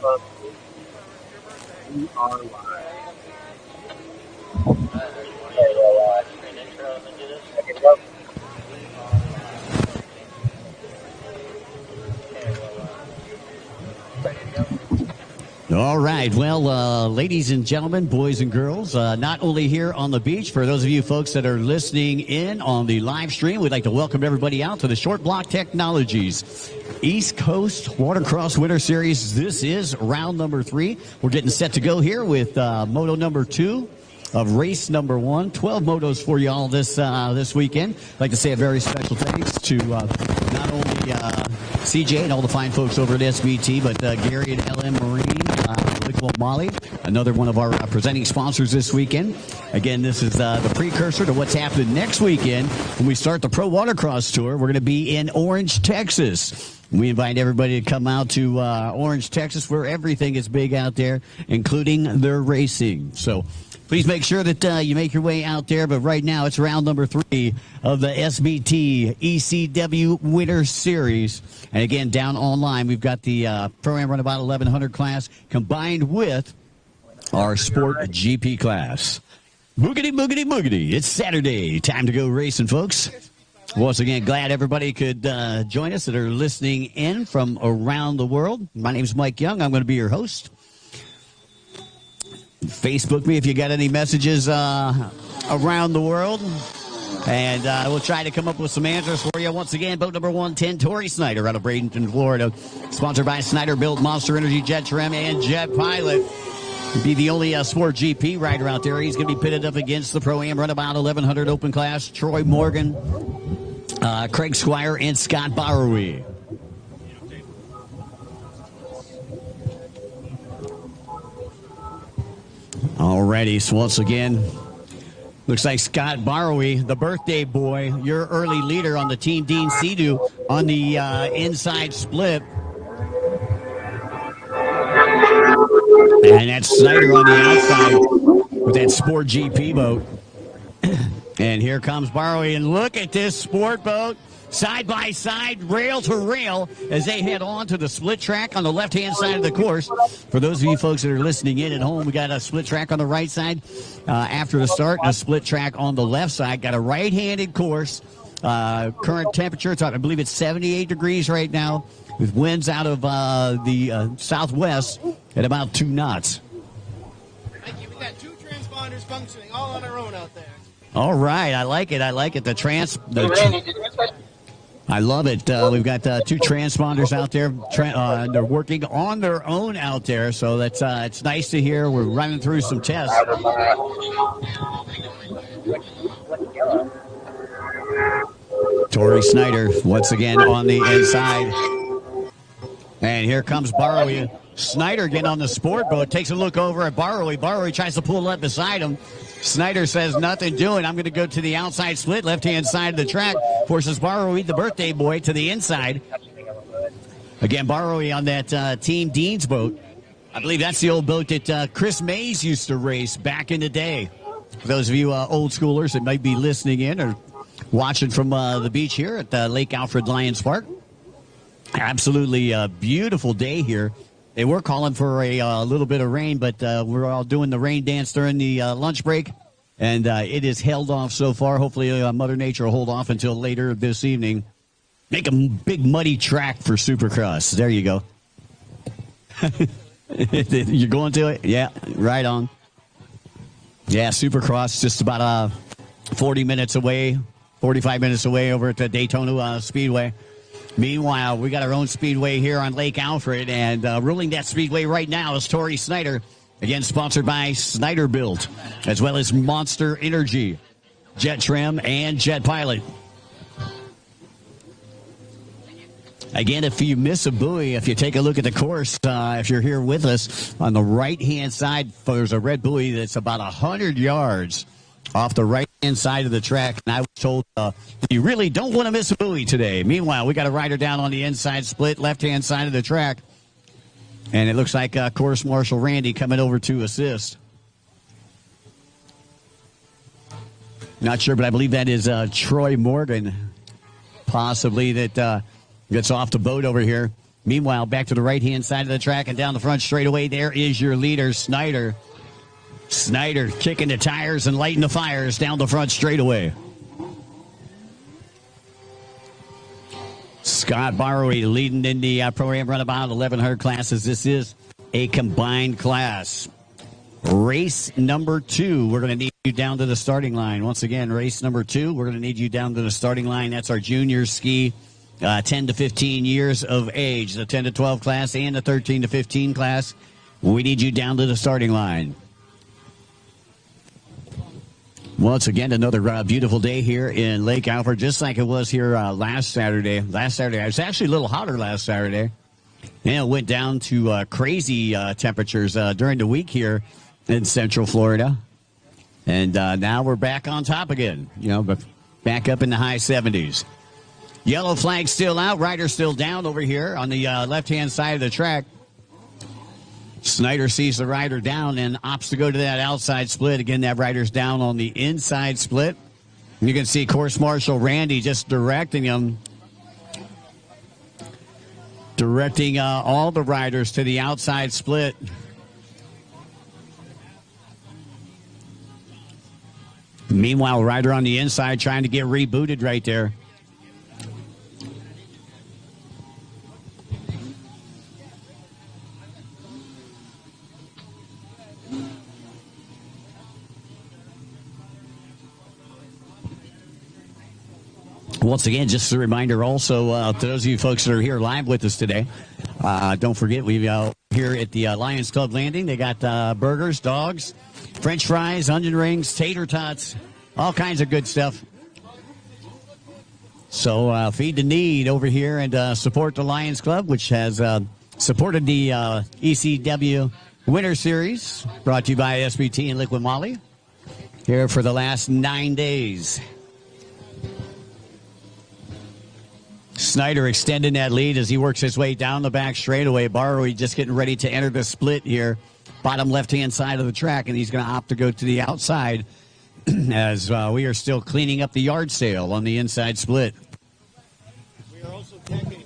We are live. All right. Well, ladies and gentlemen, boys and girls, not only here on the beach, for those of you folks that are listening in on the live stream, we'd like to welcome everybody out to the Short Block Technologies East Coast Watercross Winter Series. This is round number 3. We're getting set to go here with moto number 2 of race number 1. 12 motos for y'all this weekend. I'd like to say a very special thanks to not only CJ and all the fine folks over at SBT, but Gary and LM Marine, Liquid Molly, another one of our presenting sponsors this weekend. Again, this is the precursor to what's happening next weekend when we start the Pro Watercross Tour. We're going to be in Orange, Texas. We invite everybody to come out to Orange, Texas, where everything is big out there, including their racing. So please make sure that you make your way out there. But right now, it's round number 3 of the SBT ECW Winter Series. And again, down online, we've got the Pro-Am Runabout 1100 class combined with our Sport GP class. Boogity, boogity, boogity. It's Saturday. Time to go racing, folks. Once again, glad everybody could join us that are listening in from around the world. My name is Mike Young. I'm going to be your host. Facebook me if you got any messages around the world. And we'll try to come up with some answers for you. Once again, boat number 110, Tori Snyder out of Bradenton, Florida. Sponsored by Snyder-Built Monster Energy Jet Trim and Jet Pilot. Be the only Sport GP rider out there. He's going to be pitted up against the Pro-Am Runabout 1100 Open Class. Troy Morgan, Craig Squire, and Scott Bowery. Alrighty, so once again, looks like Scott Barrowy, the birthday boy, your early leader on the Team Dean Sea-Doo on the inside split. And that's Snyder on the outside with that Sport GP boat. And here comes Barrowy, and look at this sport boat. Side by side, rail to rail, as they head on to the split track on the left-hand side of the course. For those of you folks that are listening in at home, we got a split track on the right side after the start, and a split track on the left side. Got a right-handed course. Current temperature, I believe it's 78 degrees right now, with winds out of the southwest at about 2 knots. Thank you. We got 2 transponders functioning all on our own out there. All right, I like it. I like it. I love it. We've got 2 transponders out there. They're working on their own out there, so that's it's nice to hear. We're running through some tests. Tori Snyder once again on the inside. And here comes Barrowy. Snyder getting on the sport boat, takes a look over at Barrowy. Barrowy tries to pull up beside him. Snyder says, nothing doing. I'm going to go to the outside split, left-hand side of the track. Forces Barrowy, the birthday boy, to the inside. Again, Barrowy on that Team Dean's boat. I believe that's the old boat that Chris Mays used to race back in the day. For those of you old schoolers that might be listening in or watching from the beach here at Lake Alfred Lions Park. Absolutely beautiful day here. They were calling for a little bit of rain, but we're all doing the rain dance during the lunch break, and it is held off so far. Hopefully, Mother Nature will hold off until later this evening. Make a big muddy track for Supercross. There you go. You're going to it? Yeah, right on. Yeah, Supercross just about 40 minutes away, 45 minutes away over at the Daytona Speedway. Meanwhile, we got our own speedway here on Lake Alfred, and ruling that speedway right now is Tori Snyder, again sponsored by Snyder-Built, as well as Monster Energy, Jet Trim, and Jet Pilot. Again, if you miss a buoy, if you take a look at the course, if you're here with us, on the right-hand side, there's a red buoy that's about 100 yards off the right-hand side of the track. And I was told you really don't want to miss a buoy today. Meanwhile, we got a rider down on the inside split, left-hand side of the track. And it looks like Course Marshal Randy coming over to assist. Not sure, but I believe that is Troy Morgan, possibly, that gets off the boat over here. Meanwhile, back to the right-hand side of the track and down the front straightaway, there is your leader, Snyder. Snyder kicking the tires and lighting the fires down the front straightaway. Scott Barrowy leading in the program runabout 1100 classes. This is a combined class. Race number 2, we're going to need you down to the starting line. Once again, race number 2, we're going to need you down to the starting line. That's our junior ski, 10 to 15 years of age, the 10 to 12 class and the 13 to 15 class. We need you down to the starting line. Once again, another beautiful day here in Lake Alfred, just like it was here last Saturday. Last Saturday, it was actually a little hotter last Saturday. And it went down to crazy temperatures during the week here in Central Florida. And now we're back on top again, but back up in the high 70s. Yellow flag still out, rider still down over here on the left-hand side of the track. Snyder sees the rider down and opts to go to that outside split. Again, that rider's down on the inside split. You can see course marshal Randy just directing him. Directing all the riders to the outside split. Meanwhile, rider on the inside trying to get rebooted right there. Once again, just a reminder also to those of you folks that are here live with us today, don't forget we've here at the Lions Club Landing. They got burgers, dogs, French fries, onion rings, tater tots, all kinds of good stuff. So feed the need over here and support the Lions Club, which has supported the ECW Winter Series, brought to you by SBT and Liquid Molly, here for the last 9 days. Snyder extending that lead as he works his way down the back straightaway. Barrowy just getting ready to enter the split here, bottom left-hand side of the track, and he's going to opt to go to the outside as we are still cleaning up the yard sale on the inside split. We are also checking.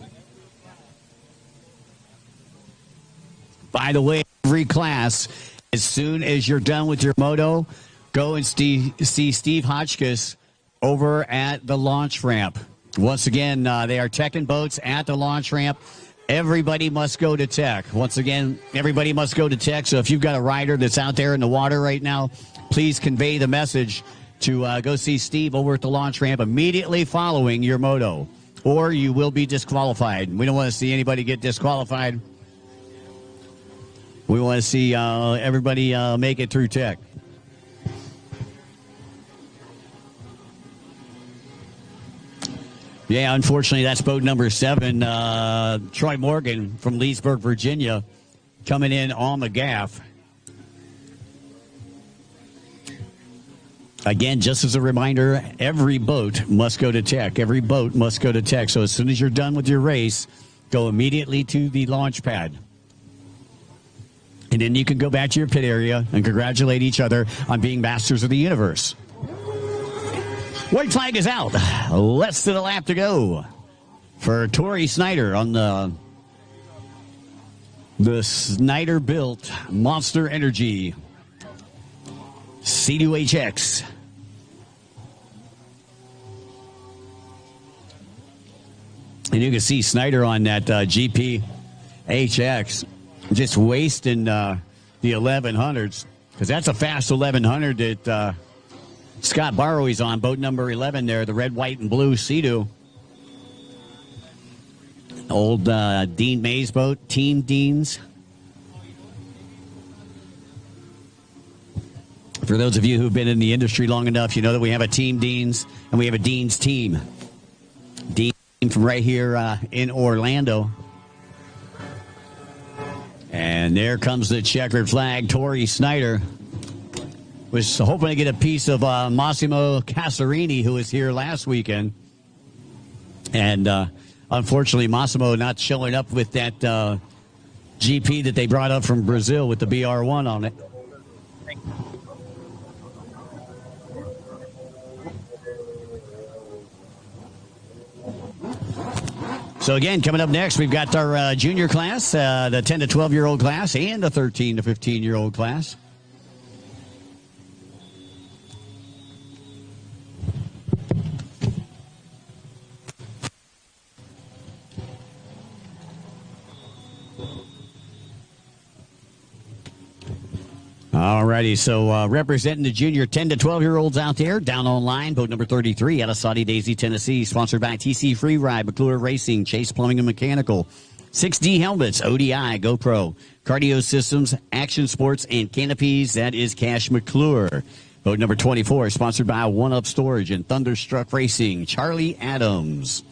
By the way, every class, as soon as you're done with your moto, go and see Steve Hotchkiss over at the launch ramp. Once again, they are teching boats at the launch ramp. Everybody must go to tech. Once again, everybody must go to tech. So if you've got a rider that's out there in the water right now, please convey the message to go see Steve over at the launch ramp immediately following your moto, or you will be disqualified. We don't want to see anybody get disqualified. We want to see everybody make it through tech. Yeah, unfortunately, that's boat number 7, Troy Morgan from Leesburg, Virginia, coming in on the gaff. Again, just as a reminder, every boat must go to tech. Every boat must go to tech. So as soon as you're done with your race, go immediately to the launch pad. And then you can go back to your pit area and congratulate each other on being masters of the universe. White flag is out. Less than a lap to go for Tori Snyder on the Snyder-built Monster Energy C2HX. And you can see Snyder on that GP HX just wasting the 1100s, because that's a fast 1100 that Scott Barrowy's on, boat number 11 there, the red, white, and blue Sea-Doo. Old Dean Mays boat, Team Deans. For those of you who've been in the industry long enough, you know that we have a Team Deans and we have a Deans team. Dean from right here in Orlando. And there comes the checkered flag, Tori Snyder. Was hoping to get a piece of Massimo Casarini, who was here last weekend. And unfortunately, Massimo not showing up with that GP that they brought up from Brazil with the BR1 on it. So again, coming up next, we've got our junior class, the 10 to 12-year-old class, and the 13 to 15-year-old class. All righty, so representing the junior 10 to 12-year-olds out there, down on line, boat number 33 out of Saudi Daisy, Tennessee, sponsored by TC Free Ride, McClure Racing, Chase Plumbing and Mechanical, 6D Helmets, ODI, GoPro, Cardio Systems, Action Sports, and Canopies. That is Cash McClure. Boat number 24, sponsored by One Up Storage and Thunderstruck Racing, Charlie Adams.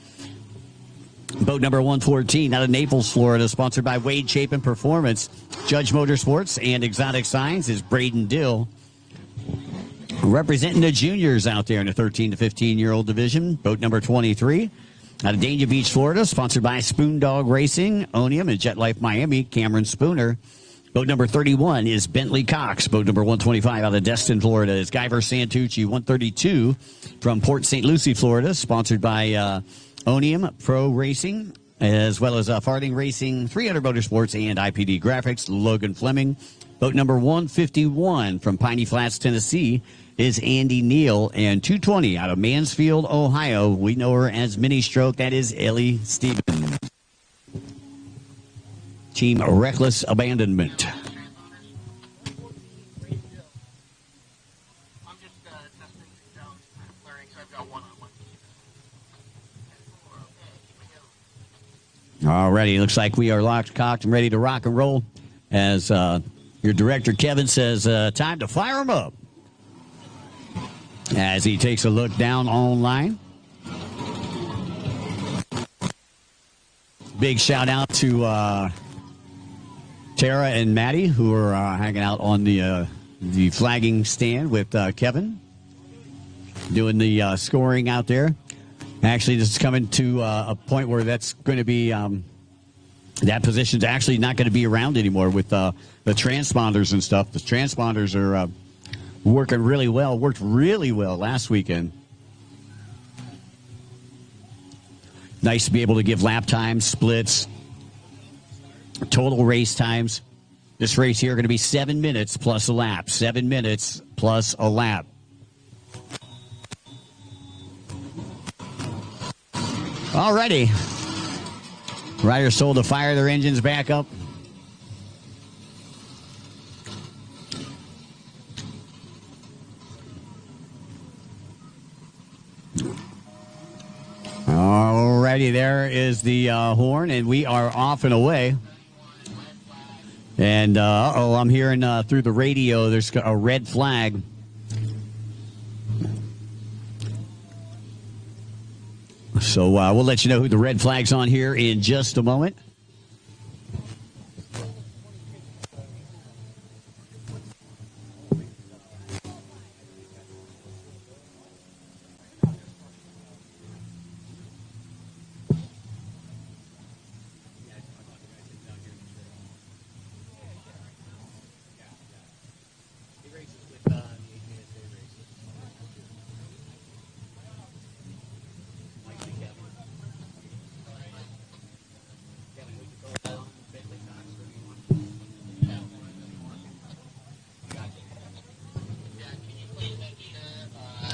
Boat number 114 out of Naples, Florida, sponsored by Wade Chapin Performance, Judge Motorsports, and Exotic Signs is Braden Dill. Representing the juniors out there in the 13 to 15-year-old division, boat number 23 out of Dania Beach, Florida, sponsored by Spoon Dog Racing, Onium, and Jet Life Miami, Cameron Spooner. Boat number 31 is Bentley Cox. Boat number 125 out of Destin, Florida is Guyver Santucci. 132 from Port St. Lucie, Florida, sponsored by Onium Pro Racing, as well as Farthing Racing, 300 Motorsports, and IPD Graphics, Logan Fleming. Boat number 151 from Piney Flats, Tennessee, is Andy Neal. And 220 out of Mansfield, Ohio, we know her as Mini Stroke, that is Ellie Stevens. Team Reckless Abandonment. I'm just testing things out, learning, so I've got one-on-one. Alrighty, looks like we are locked, cocked, and ready to rock and roll. As your director, Kevin, says, time to fire them up. As he takes a look down online. Big shout out to Tara and Maddie, who are hanging out on the flagging stand with Kevin, doing the scoring out there. Actually, this is coming to a point where that's going to be that position's actually not going to be around anymore with the transponders and stuff. The transponders are working really well. Worked really well last weekend. Nice to be able to give lap times, splits, total race times. This race here going to be 7 minutes plus a lap. 7 minutes plus a lap. Alrighty. Riders told to fire their engines back up. Alrighty, there is the horn, and we are off and away. And, I'm hearing through the radio there's a red flag. So we'll let you know who the red flag's on here in just a moment.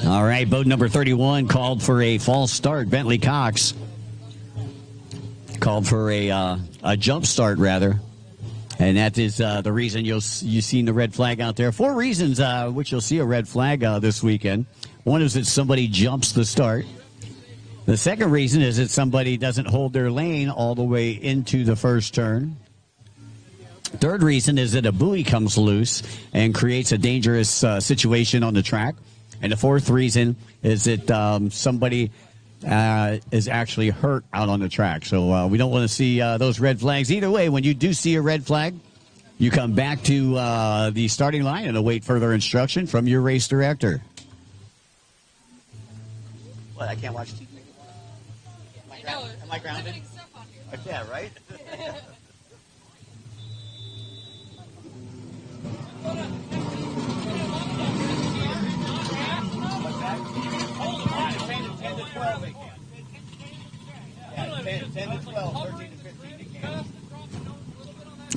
All right, boat number 31 called for a false start. Bentley Cox called for a jump start, rather. And that is the reason you've seen the red flag out there. 4 reasons which you'll see a red flag this weekend. One is that somebody jumps the start. The second reason is that somebody doesn't hold their lane all the way into the first turn. Third reason is that a buoy comes loose and creates a dangerous situation on the track. And the fourth reason is that somebody is actually hurt out on the track. So we don't want to see those red flags. Either way, when you do see a red flag, you come back to the starting line and await further instruction from your race director. What, I can't watch TV? Am I grounded? Yeah, right? Hold on, 10 to 12 again. Yeah, 10 to 12.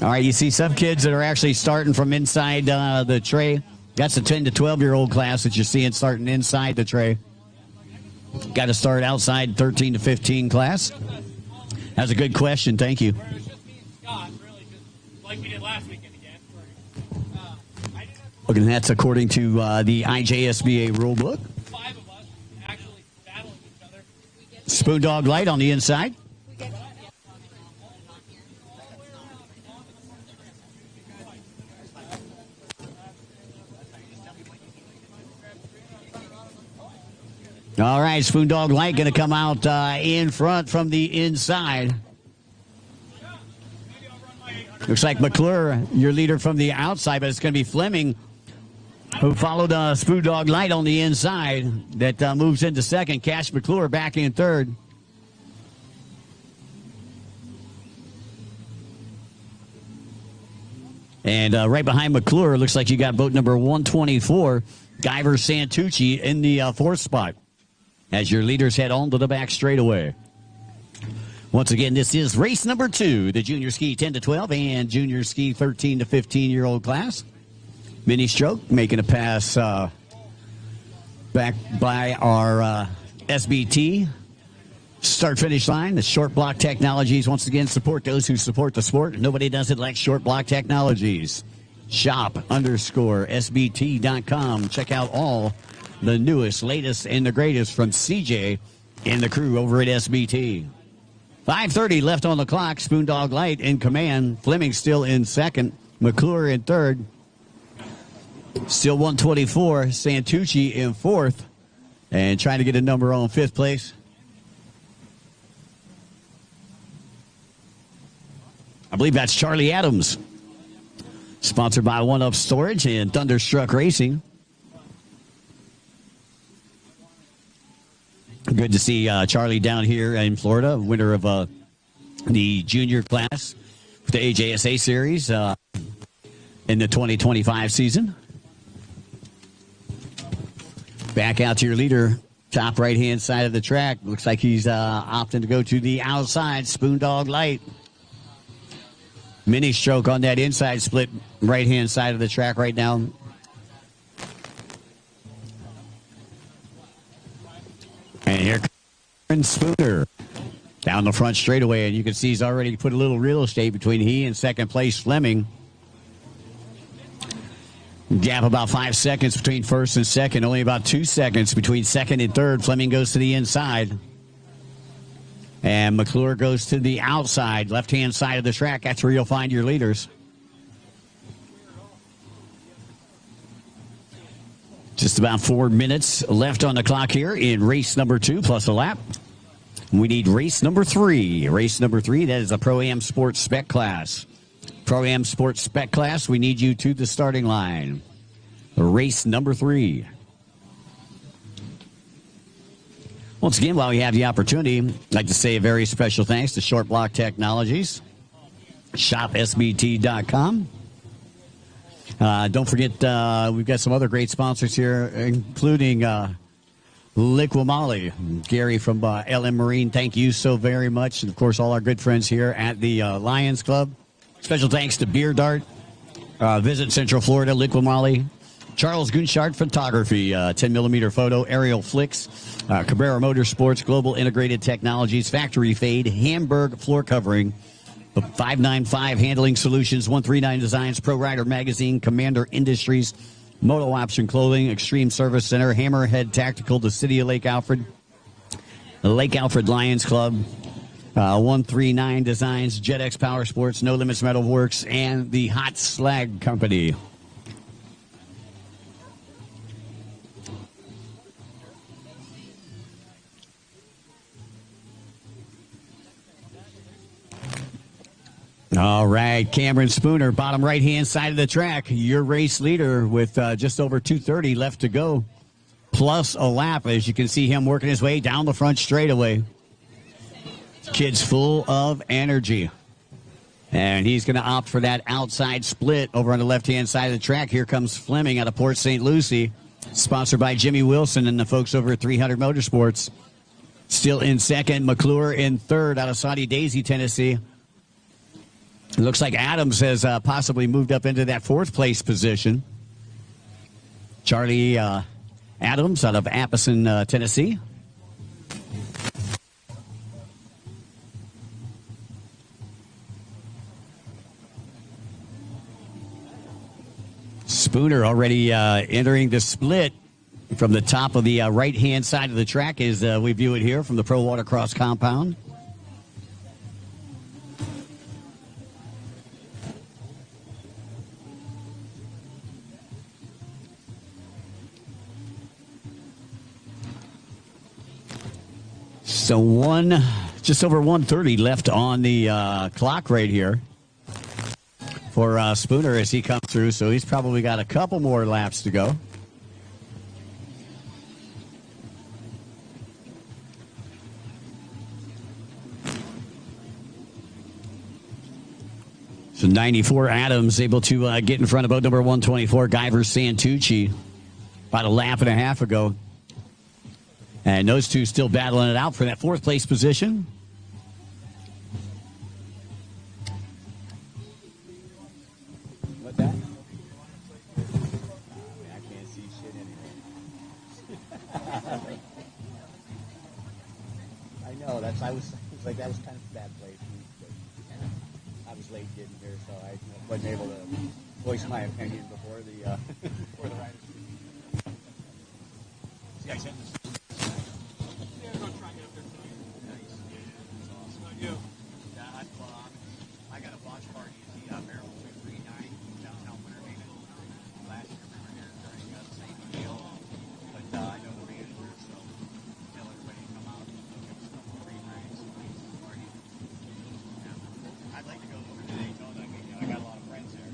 All right, you see some kids that are actually starting from inside the tray. That's the 10 to 12-year-old class that you're seeing starting inside the tray. Got to start outside 13 to 15 class. That's a good question. Thank you. Where it was just me and Scott, really, just like we did last weekend again. Looking, that's according to the IJSBA rulebook. 5 of us actually battling each other. Spoon Dog Light on the inside. All right, Spoon Dog Light going to come out in front from the inside. Looks like McClure, your leader from the outside, but it's going to be Fleming who followed Spoon Dog Light on the inside that moves into second. Cash McClure back in third. And right behind McClure, looks like you got boat number 124, Guyver Santucci in the fourth spot as your leaders head on to the back straightaway. Once again, this is race number 2, the junior ski 10 to 12 and junior ski 13 to 15-year-old class. Mini stroke making a pass back by our SBT start-finish line. The Short Block Technologies, once again, support those who support the sport. Nobody does it like Short Block Technologies. Shop_SBT.com. Check out all the newest, latest, and the greatest from CJ and the crew over at SBT. 5:30 left on the clock. Spoon Dog Light in command. Fleming still in second. McClure in third. Still 124. Santucci in fourth. And trying to get a number on fifth place. I believe that's Charlie Adams. Sponsored by One Up Storage and Thunderstruck Racing. Good to see Charlie down here in Florida, winner of the junior class with the AJSA series in the 2025 season. Back out to your leader, top right-hand side of the track. Looks like he's opting to go to the outside. Spoon Dog Light. Mini stroke on that inside split right-hand side of the track right now. And here comes Spooner down the front straightaway, and you can see he's already put a little real estate between he and second place Fleming. Gap about 5 seconds between first and second, only about 2 seconds between second and third. Fleming goes to the inside. And McClure goes to the outside, left-hand side of the track. That's where you'll find your leaders. Just about 4 minutes left on the clock here in race number 2 plus a lap. We need race number 3. Race number 3, that is a Pro-Am Sports Spec Class. Pro-Am Sports Spec Class, we need you to the starting line. Race number 3. Once again, while we have the opportunity, I'd like to say a very special thanks to Short Block Technologies, shopsbt.com. Don't forget, we've got some other great sponsors here, including Liquimali. Gary from LM Marine, thank you so very much. And, of course, all our good friends here at the Lions Club. Special thanks to Beer Dart, Visit Central Florida, Liquimali, Charles Gunchard Photography, 10mm photo, aerial flicks, Cabrera Motorsports, Global Integrated Technologies, Factory Fade, Hamburg Floor Covering, 595 Handling Solutions, 139 Designs, Pro Rider Magazine, Commander Industries, Moto Option Clothing, Extreme Service Center, Hammerhead Tactical, the City of Lake Alfred, the Lake Alfred Lions Club, 139 Designs, JetX Power Sports, No Limits Metal Works, and the Hot Slag Company. All right, Cameron Spooner, bottom right-hand side of the track, your race leader with just over 2:30 left to go, plus a lap, as you can see him working his way down the front straightaway. Kid's full of energy. And he's going to opt for that outside split over on the left-hand side of the track. Here comes Fleming out of Port St. Lucie, sponsored by Jimmy Wilson and the folks over at 300 Motorsports. Still in second, McClure in third out of Saudi Daisy, Tennessee. It looks like Adams has possibly moved up into that fourth place position. Charlie Adams out of Appleton, Tennessee. Spooner already entering the split from the top of the right-hand side of the track as we view it here from the Pro Watercross compound. So just over 1:30 left on the clock right here for Spooner as he comes through. So he's probably got a couple more laps to go. So 94 Adams able to get in front of boat number 124, Guyver Santucci, about a lap and a half ago. And those two still battling it out for that fourth place position. What's that? I can't see shit anyway. I know, that was kind of a bad place. I was late getting here, so I wasn't able to voice my opinion before the before the riders. See, I said this. Yeah, I'm gonna try and get up there tonight. Nice. That's awesome. How about you? I got a watch party at the Barrel 239 downtown Winter Haven last year. We were here during the same deal, but I know the manager, so tell everybody to come out and give us a couple of free drinks and party. I'd like to go over to Daytona. I got a lot of friends there.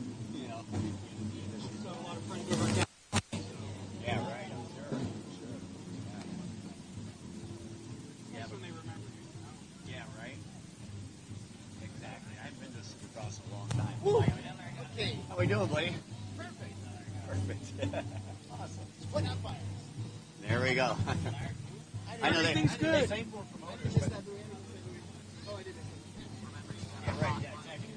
So a lot of friends over at Yeah, right. I'm sure. That's when they remember you. Yeah, right. Exactly. I haven't been to Supercross in a long time. Woo. Okay. How we doing, buddy? Perfect. Perfect. Awesome. Split out fires. There we go. I know Everything's good. Same for promoters. Just that the end of the oh, I did it. Yeah, right. Yeah, exactly.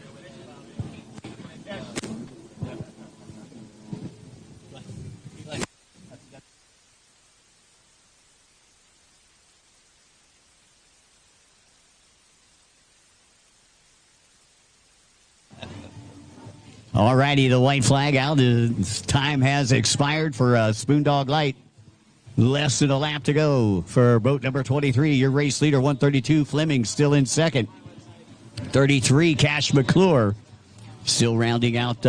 All righty, the white flag out. Time has expired for Spoondog Light. Less than a lap to go for boat number 23. Your race leader, 132. Fleming still in second. 33, Cash McClure, still rounding out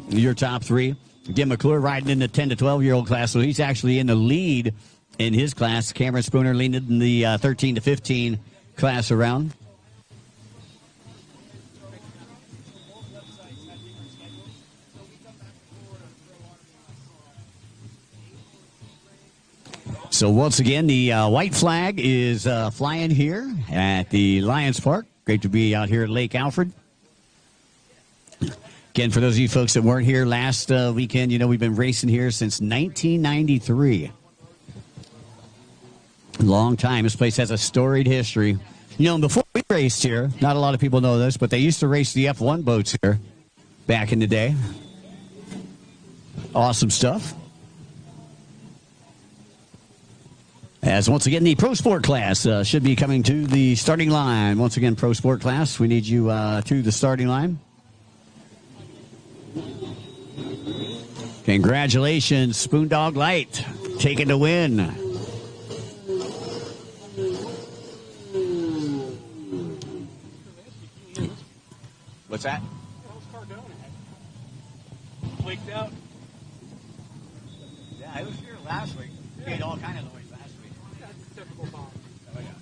your top three. Again, McClure riding in the 10 to 12-year-old class, so he's actually in the lead in his class. Cameron Spooner leading in the 13 to 15 class around. So once again, the white flag is flying here at the Lions Park. Great to be out here at Lake Alfred. Again, for those of you folks that weren't here last weekend, we've been racing here since 1993. Long time. This place has a storied history. Before we raced here, not a lot of people know this, but they used to race the F1 boats here back in the day. Awesome stuff. As once again, the Pro Sport class should be coming to the starting line. Once again, Pro Sport class, we need you to the starting line. Congratulations, Spoondog Light, taking the win. What's that? Flaked out. Yeah, I was here last week. We had all kind of noise last week. That's typical Bob. Oh, yeah.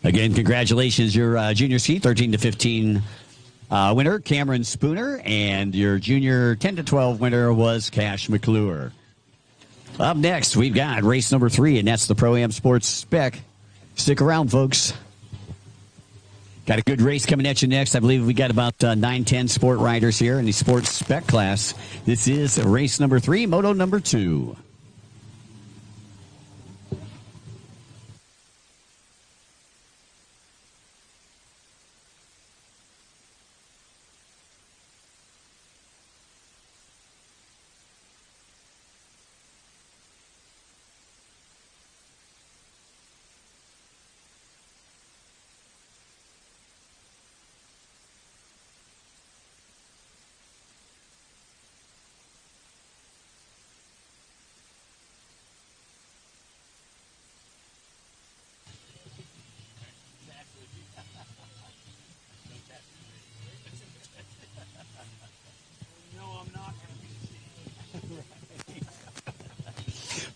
Again, congratulations, your junior seed, 13 to 15 winner, Cameron Spooner, and your junior 10 to 12 winner was Cash McClure. Up next, we've got race number 3, and that's the Pro-Am Sports Spec. Stick around, folks. Got a good race coming at you next. I believe we got about 9-10 sport riders here in the Sports Spec class. This is race number 3, moto number 2.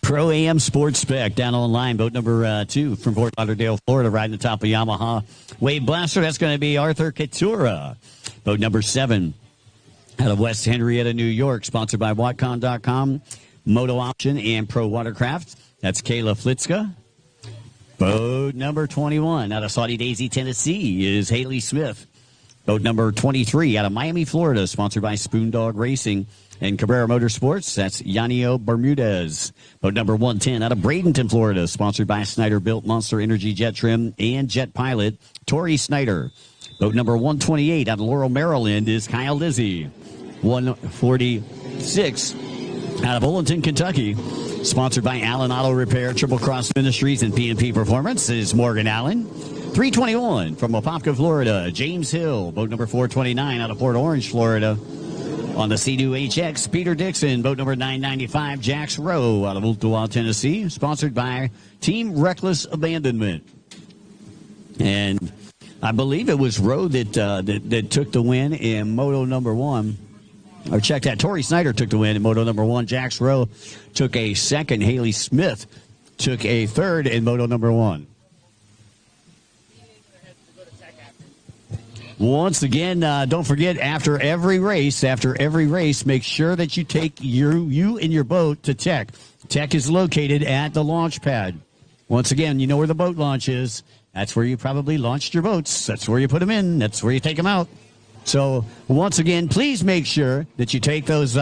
Pro-Am Sports Spec down on line, boat number 2 from Fort Lauderdale, Florida, riding the top of Yamaha Wave Blaster. That's going to be Arthur Katura. Boat number 7 out of West Henrietta, New York, sponsored by Watcon.com, Moto Option, and Pro Watercraft. That's Kayla Flitzka. Boat number 21 out of Saudi Daisy, Tennessee, is Haley Smith. Boat number 23 out of Miami, Florida, sponsored by Spoondog Racing and Cabrera Motorsports. That's Yanio Bermudez. Boat number 110 out of Bradenton, Florida, sponsored by Snyder Built Monster Energy Jet Trim and Jet Pilot, Tori Snyder. Boat number 128 out of Laurel, Maryland, is Kyle Lizzie. 146 out of Olenton, Kentucky, sponsored by Allen Auto Repair, Triple Cross Ministries, and P&P Performance, is Morgan Allen. 321 from Apopka, Florida, James Hill. Boat number 429 out of Port Orange, Florida. On the C2HX, Peter Dixon. Boat number 995, Jax Rowe out of Ooltewah, Tennessee, sponsored by Team Reckless Abandonment. And I believe it was Rowe that took the win in Moto number 1. Or check that. Tori Snyder took the win in Moto number 1. Jax Rowe took a second. Haley Smith took a third in Moto number 1. Once again, don't forget, after every race, make sure that you take you and your boat to Tech. Tech is located at the launch pad. Once again, you know where the boat launch is. That's where you probably launched your boats. That's where you put them in. That's where you take them out. So, once again, please make sure that you take those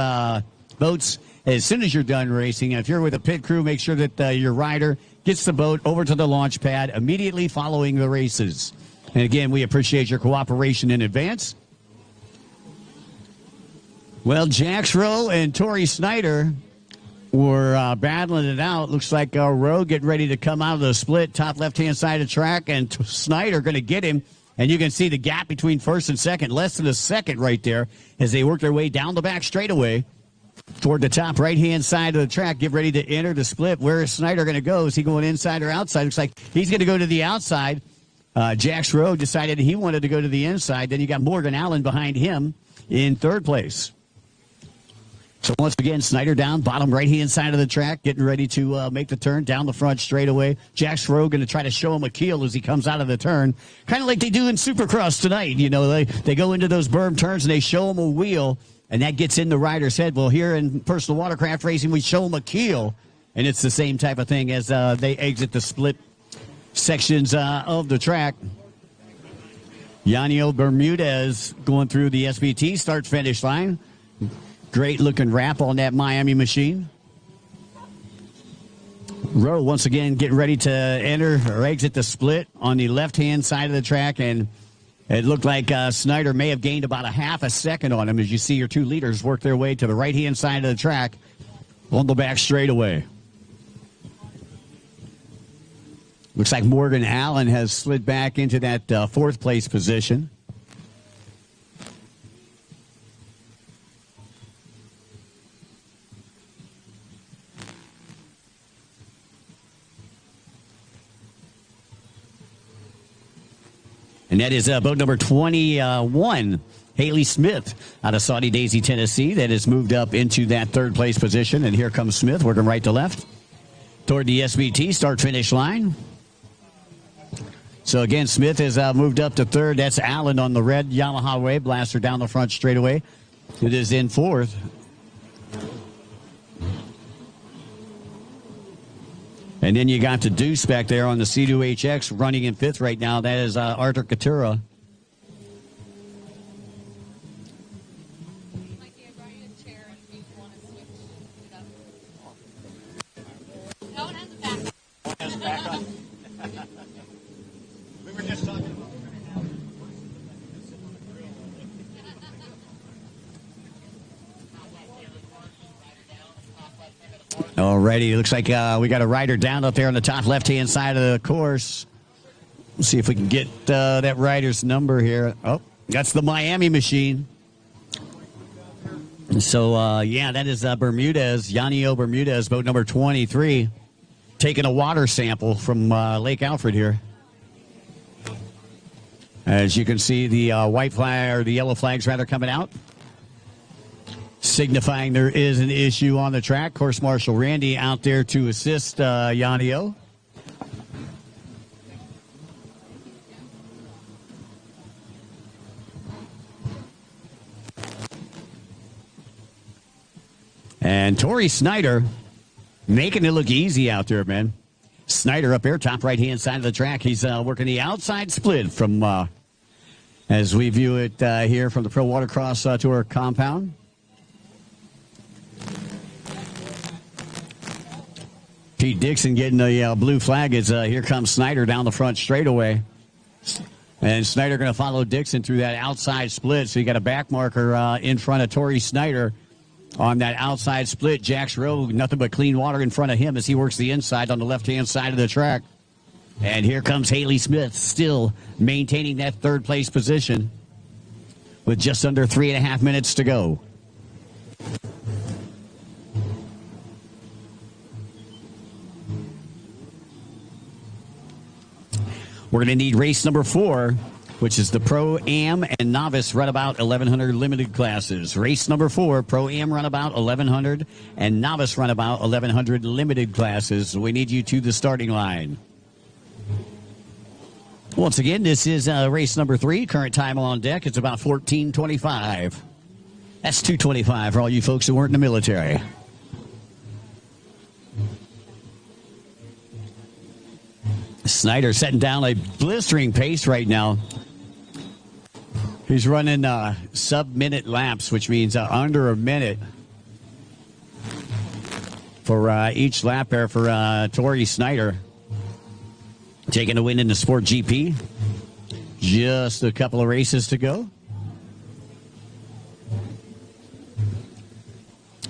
boats as soon as you're done racing. And if you're with a pit crew, make sure that your rider gets the boat over to the launch pad immediately following the races. And again, we appreciate your cooperation in advance. Well, Jax Rowe and Tori Snyder were battling it out. Looks like Rowe getting ready to come out of the split, top left-hand side of the track, and Snyder going to get him. And you can see the gap between first and second, less than a second right there, as they work their way down the back straightaway toward the top right-hand side of the track. Get ready to enter the split. Where is Snyder going to go? Is he going inside or outside? Looks like he's going to go to the outside. Jax Rowe decided he wanted to go to the inside. Then you got Morgan Allen behind him in third place. So once again, Snyder down, bottom right-hand side of the track, getting ready to make the turn down the front straightaway. Jax Rowe going to try to show him a keel as he comes out of the turn, kind of like they do in Supercross tonight. You know, they go into those berm turns and they show him a wheel, and that gets in the rider's head. Well, here in personal watercraft racing, we show them a keel, and it's the same type of thing as they exit the split sections of the track. Yanio Bermudez going through the SBT start-finish line. Great-looking wrap on that Miami machine. Rowe once again getting ready to enter or exit the split on the left-hand side of the track, and it looked like Snyder may have gained about a half a second on him as you see your two leaders work their way to the right-hand side of the track on the back straightaway. Looks like Morgan Allen has slid back into that fourth place position. And that is boat number 21, Haley Smith, out of Saudi Daisy, Tennessee, that has moved up into that third place position. And here comes Smith working right to left toward the SBT start-finish line. So, again, Smith has moved up to third. That's Allen on the red Yamaha Wave Blaster down the front straightaway. It is in fourth. And then you got the Deuce back there on the C2HX running in fifth right now. That is Arthur Katura. Alrighty, looks like we got a rider down up there on the top left-hand side of the course. Let's see if we can get that rider's number here. Oh, that's the Miami machine. So, yeah, that is Bermudez, Yanio Bermudez, boat number 23, taking a water sample from Lake Alfred here. As you can see, the white flag, or the yellow flags rather, coming out, signifying there is an issue on the track. Course Marshal Randy out there to assist Yanio. And Torrey Snyder making it look easy out there, man. Snyder up there, top right-hand side of the track. He's working the outside split from, as we view it here from the Pro Watercross Tour compound. Pete Dixon getting the blue flag as here comes Snyder down the front straightaway. And Snyder going to follow Dixon through that outside split. So you got a back marker in front of Torrey Snyder on that outside split. Jack's Row, nothing but clean water in front of him as he works the inside on the left-hand side of the track. And here comes Haley Smith, still maintaining that third place position with just under 3.5 minutes to go. We're going to need race number 4, which is the Pro-Am and Novice Runabout 1100 limited classes. Race number 4, Pro-Am Runabout 1100 and Novice Runabout 1100 limited classes. We need you to the starting line. Once again, this is race number 3. Current time on deck, it's about 14:25. That's 2:25 for all you folks who weren't in the military. Snyder setting down a blistering pace right now. He's running sub-minute laps, which means under a minute for each lap there for Torrey Snyder. Taking a win in the Sport GP. Just a couple of races to go.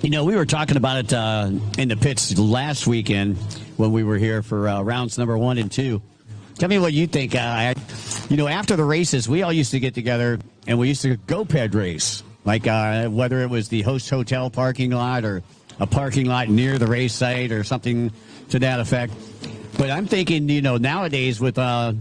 You know, we were talking about it in the pits last weekend when we were here for rounds number 1 and 2. Tell me what you think. You know, after the races, we all used to get together and we used to go ped race. Like whether it was the host hotel parking lot or a parking lot near the race site or something to that effect. But I'm thinking, you know, nowadays with all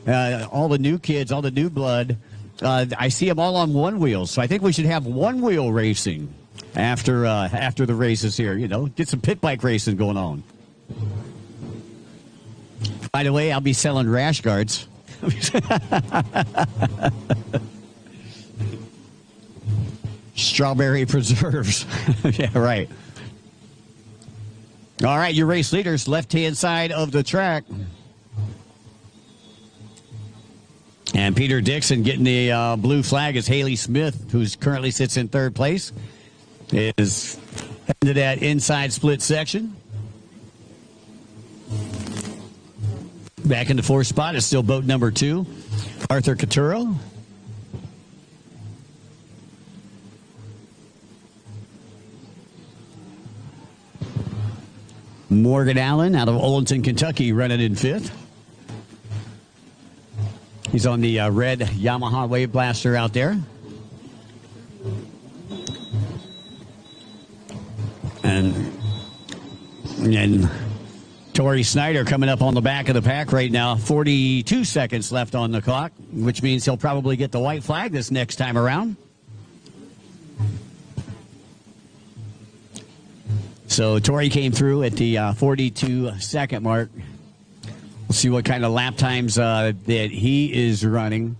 the new kids, all the new blood, I see them all on one wheel. So I think we should have one wheel racing after the races here. You know, get some pit bike racing going on. By the way, I'll be selling rash guards. Strawberry preserves. Yeah, right. All right, your race leaders, left-hand side of the track. And Peter Dixon getting the blue flag is Haley Smith, who currently sits in third place, is heading to that inside split section. Back in the fourth spot is still boat number 2, Arthur Caturo. Morgan Allen out of Olenton, Kentucky, running in 5th. He's on the red Yamaha Wave Blaster out there. And Torrey Snyder coming up on the back of the pack right now. 42 seconds left on the clock, which means he'll probably get the white flag this next time around. So Torrey came through at the 42-second mark We'll see what kind of lap times that he is running.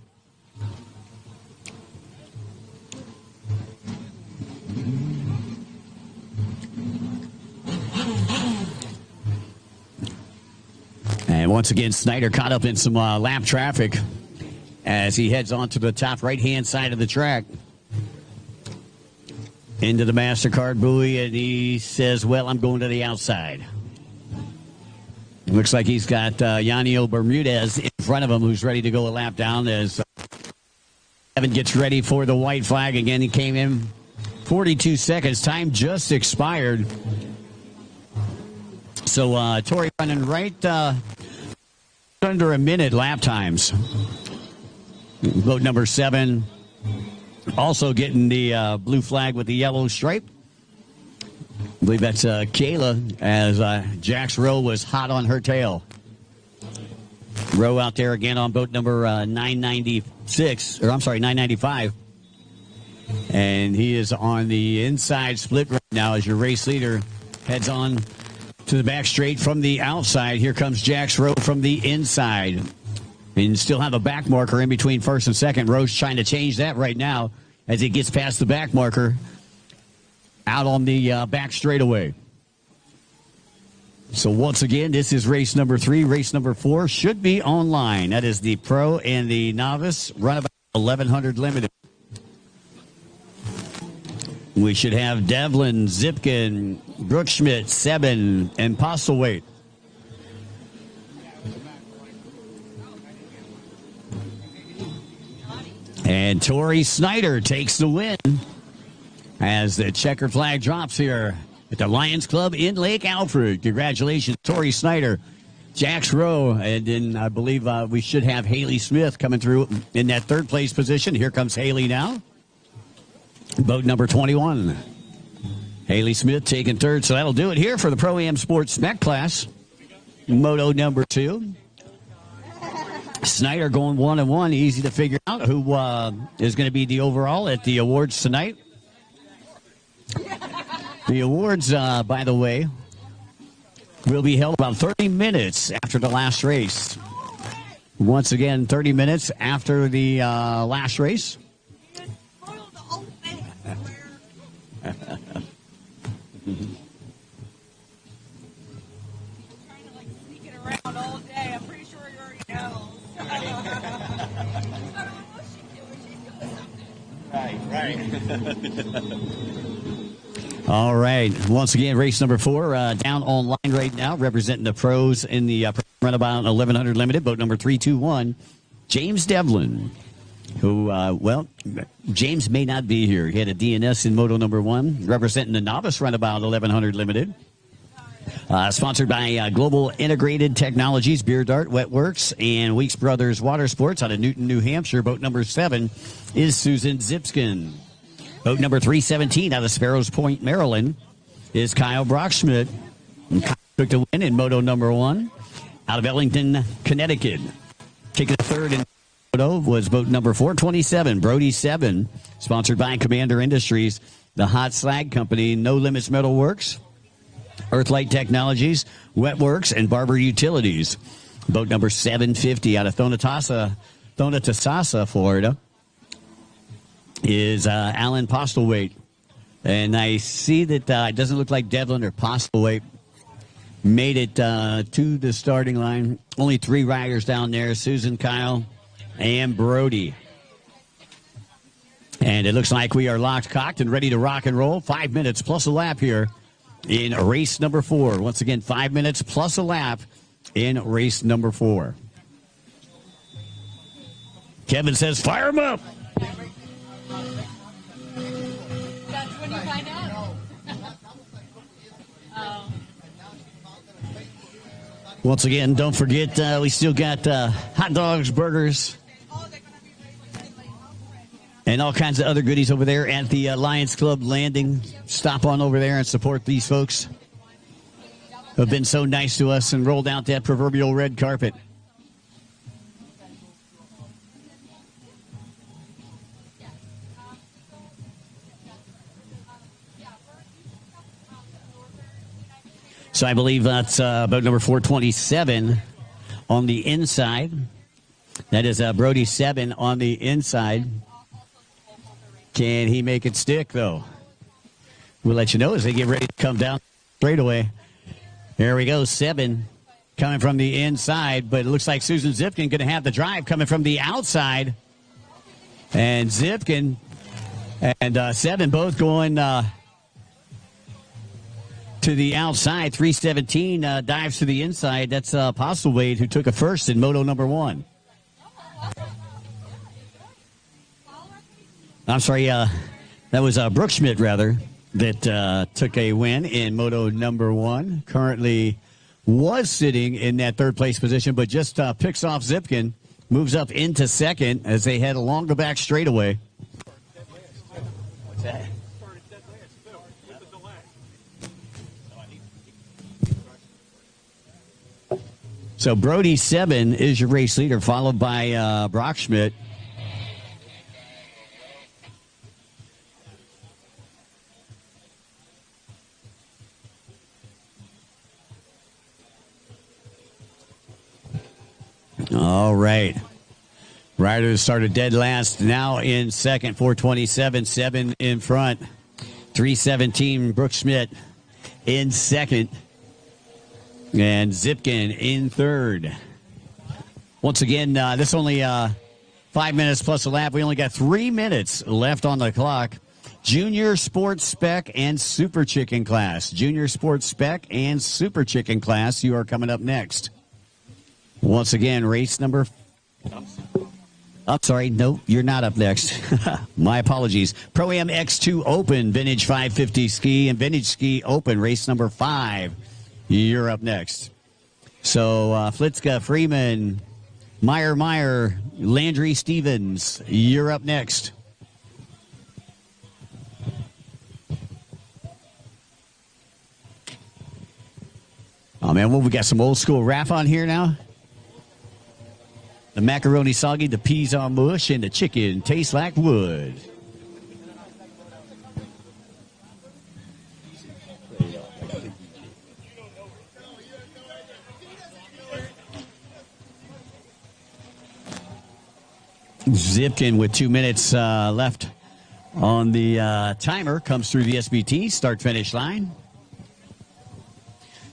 And once again, Snyder caught up in some lap traffic as he heads on to the top right-hand side of the track. Into the MasterCard buoy, and he says, well, I'm going to the outside. Looks like he's got Yanio Bermudez in front of him, who's ready to go a lap down as Evan gets ready for the white flag. Again, he came in 42 seconds. Time just expired. So Tori running right under a minute lap times. Boat number 7 also getting the blue flag with the yellow stripe. I believe that's Kayla, as Jax Rowe was hot on her tail. Rowe out there again on boat number 995. And he is on the inside split right now as your race leader heads on to the back straight from the outside. Here comes Jax Rowe from the inside. And still have a back marker in between first and second. Rowe's trying to change that right now as he gets past the back marker out on the back straightaway. So once again, this is race number 3. Race number 4 should be online. That is the pro and the novice runabout 1100 limited. We should have Devlin, Zipkin, Brookschmidt, Sebin, and Postlethwaite. And Tori Snyder takes the win as the checker flag drops here at the Lions Club in Lake Alfred. Congratulations, Tori Snyder, Jax Rowe, and then I believe we should have Haley Smith coming through in that third place position. Here comes Haley now. Boat number 21. Haley Smith taking third, so that'll do it here for the Pro-Am Sports Spec Class. Moto number 2. Snyder going 1-1. Easy to figure out who is going to be the overall at the awards tonight. The awards, by the way, will be held about 30 minutes after the last race. Once again, 30 minutes after the last race. Right. All right. Once again, race number 4 down online right now, representing the pros in the runabout 1100 limited. Boat number 321, James Devlin, who, James may not be here. He had a DNS in Moto number 1, representing the novice runabout 1100 limited. Sponsored by Global Integrated Technologies, Beer Dart, Wetworks, and Weeks Brothers Water Sports out of Newton, New Hampshire. Boat number 7 is Susan Zipskin. Boat number 317 out of Sparrows Point, Maryland, is Kyle Brockschmidt. And Kyle took the win in Moto number 1 out of Ellington, Connecticut. Taking the third in Moto was boat number 427, Brody 7, sponsored by Commander Industries, the Hot Slag Company, No Limits Metal Works, Earthlight Technologies, Wetworks, and Barber Utilities. Boat number 750 out of Thonotosassa, Florida, is Alan Postlethwaite. And I see that it doesn't look like Devlin or Postlethwaite made it to the starting line. Only 3 riders down there, Susan, Kyle, and Brody. And it looks like we are locked, cocked, and ready to rock and roll. 5 minutes plus a lap here in race number 4. Once again, 5 minutes plus a lap in race number 4. Kevin says, fire him up. That's when you find out. Once again, don't forget, we still got hot dogs, burgers, and all kinds of other goodies over there at the Lions Club Landing. Stop on over there and support these folks who have been so nice to us and rolled out that proverbial red carpet. So I believe that's boat number 427 on the inside. That is Brody 7 on the inside. Can he make it stick, though? We'll let you know as they get ready to come down straight away. There we go, 7 coming from the inside, but it looks like Susan Zipkin going to have the drive coming from the outside. And Zipkin and 7 both going to the outside. 317 dives to the inside. That's Postlewade, who took a first in Moto number 1. I'm sorry, that was Brooke Schmidt, rather, that took a win in Moto number 1. Currently was sitting in that third place position, but just picks off Zipkin, moves up into second as they head along the back straightaway. What's that? So Brody 7 is your race leader, followed by Brock Schmidt. All right. Riders started dead last, now in second, 427, 7 in front. 317, Brooke Schmidt in second. And Zipkin in third. Once again, this only 5 minutes plus a lap. We only got 3 minutes left on the clock. Junior Sports Spec and Super Chicken class. Junior Sports Spec and Super Chicken class. You are coming up next. Once again, race number... I'm sorry, no, you're not up next. My apologies. Pro-Am X2 Open, Vintage 550 Ski, and Vintage Ski Open, race number 5. You're up next. So, Flitzka, Freeman, Meyer, Landry, Stevens, you're up next. Oh, man, well, we got some old school rap on here now. The macaroni soggy, the peas on mush, and the chicken tastes like wood. Zipkin with 2 minutes left on the timer comes through the SBT start-finish line.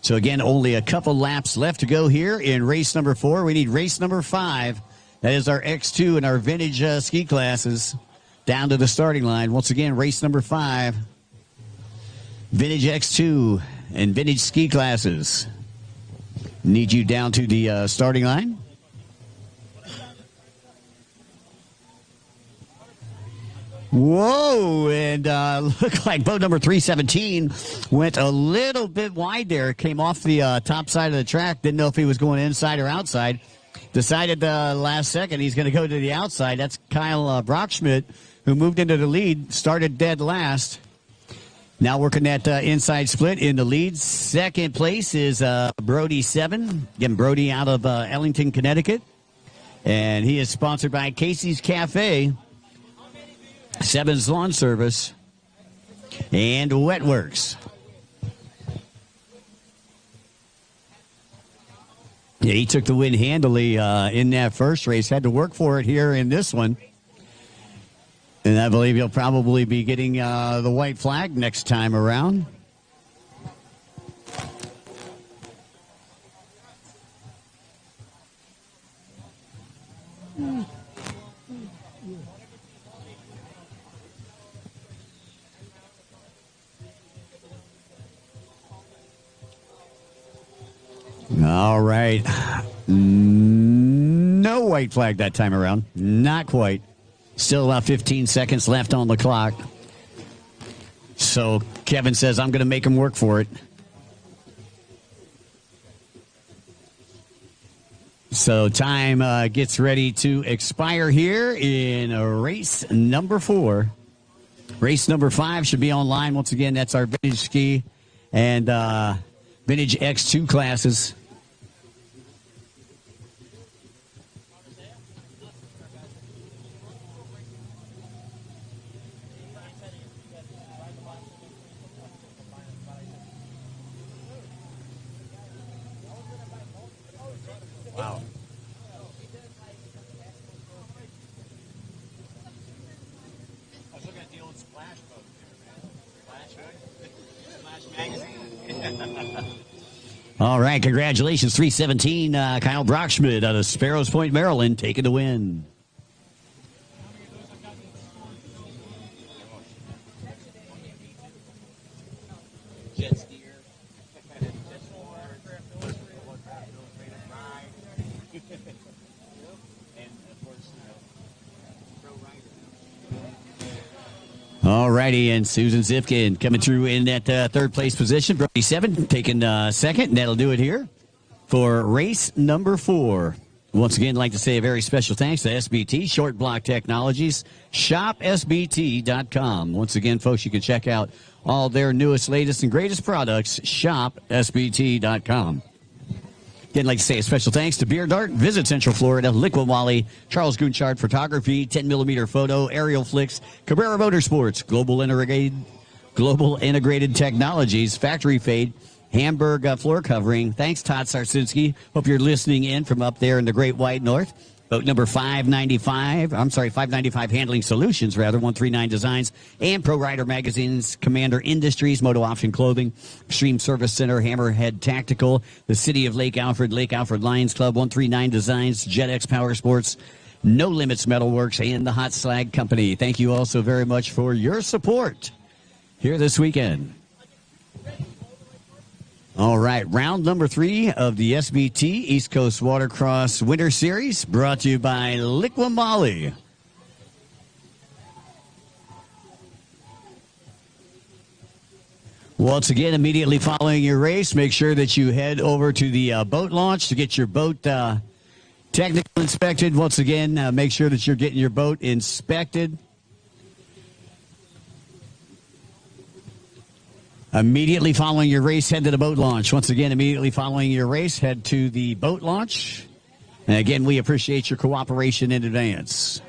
So, again, only a couple laps left to go here in race number 4. We need race number 5. That is our X2 and our vintage ski classes down to the starting line. Once again, race number 5. Vintage X2 and vintage ski classes. Need you down to the starting line. Whoa, and looked like boat number 317 went a little bit wide there. Came off the top side of the track. Didn't know if he was going inside or outside. Decided last second he's going to go to the outside. That's Kyle Brockschmidt, who moved into the lead, started dead last. Now working that inside split in the lead. Second place is Brody 7. Again, Brody out of Ellington, Connecticut. And he is sponsored by Casey's Cafe, Seven's Lawn Service, and Wetworks. Yeah, he took the win handily in that first race. Had to work for it here in this one. And I believe he'll probably be getting the white flag next time around. All right. No white flag that time around. Not quite. Still about 15 seconds left on the clock. So Kevin says, I'm going to make him work for it. So time gets ready to expire here in race number 4. Race number 5 should be online. Once again, that's our vintage ski and vintage X2 classes. Wow. All right, congratulations, 317, Kyle Brockschmidt out of Sparrows Point, Maryland, taking the win. All righty, and Susan Zipkin coming through in that third place position. Brody 7 taking second, and that'll do it here for race number 4. Once again, I'd like to say a very special thanks to SBT, Short Block Technologies, shopsbt.com. Once again, folks, you can check out all their newest, latest, and greatest products, shopsbt.com. Again, I'd like to say a special thanks to Beer Dart, Visit Central Florida, Liquid Wally, Charles Gunchard Photography, 10mm Photo, Aerial Flicks, Cabrera Motorsports, Global Integrated Technologies, Factory Fade, Hamburg Floor Covering. Thanks, Todd Sarsinski. Hope you're listening in from up there in the Great White North. Boat number 595 Handling Solutions, 139 Designs, and Pro Rider Magazine's Commander Industries, Moto Option Clothing, Extreme Service Center, Hammerhead Tactical, the City of Lake Alfred Lions Club, 139 Designs, JetX Power Sports, No Limits Metalworks, and the Hot Slag Company. Thank you all so very much for your support here this weekend. All right, round number 3 of the SBT East Coast Watercross Winter Series, brought to you by Liqui Moly. Once again, immediately following your race, make sure that you head over to the boat launch to get your boat technical inspected. Once again, make sure that you're getting your boat inspected. Immediately following your race, head to the boat launch. Once again, immediately following your race, head to the boat launch. And again, we appreciate your cooperation in advance.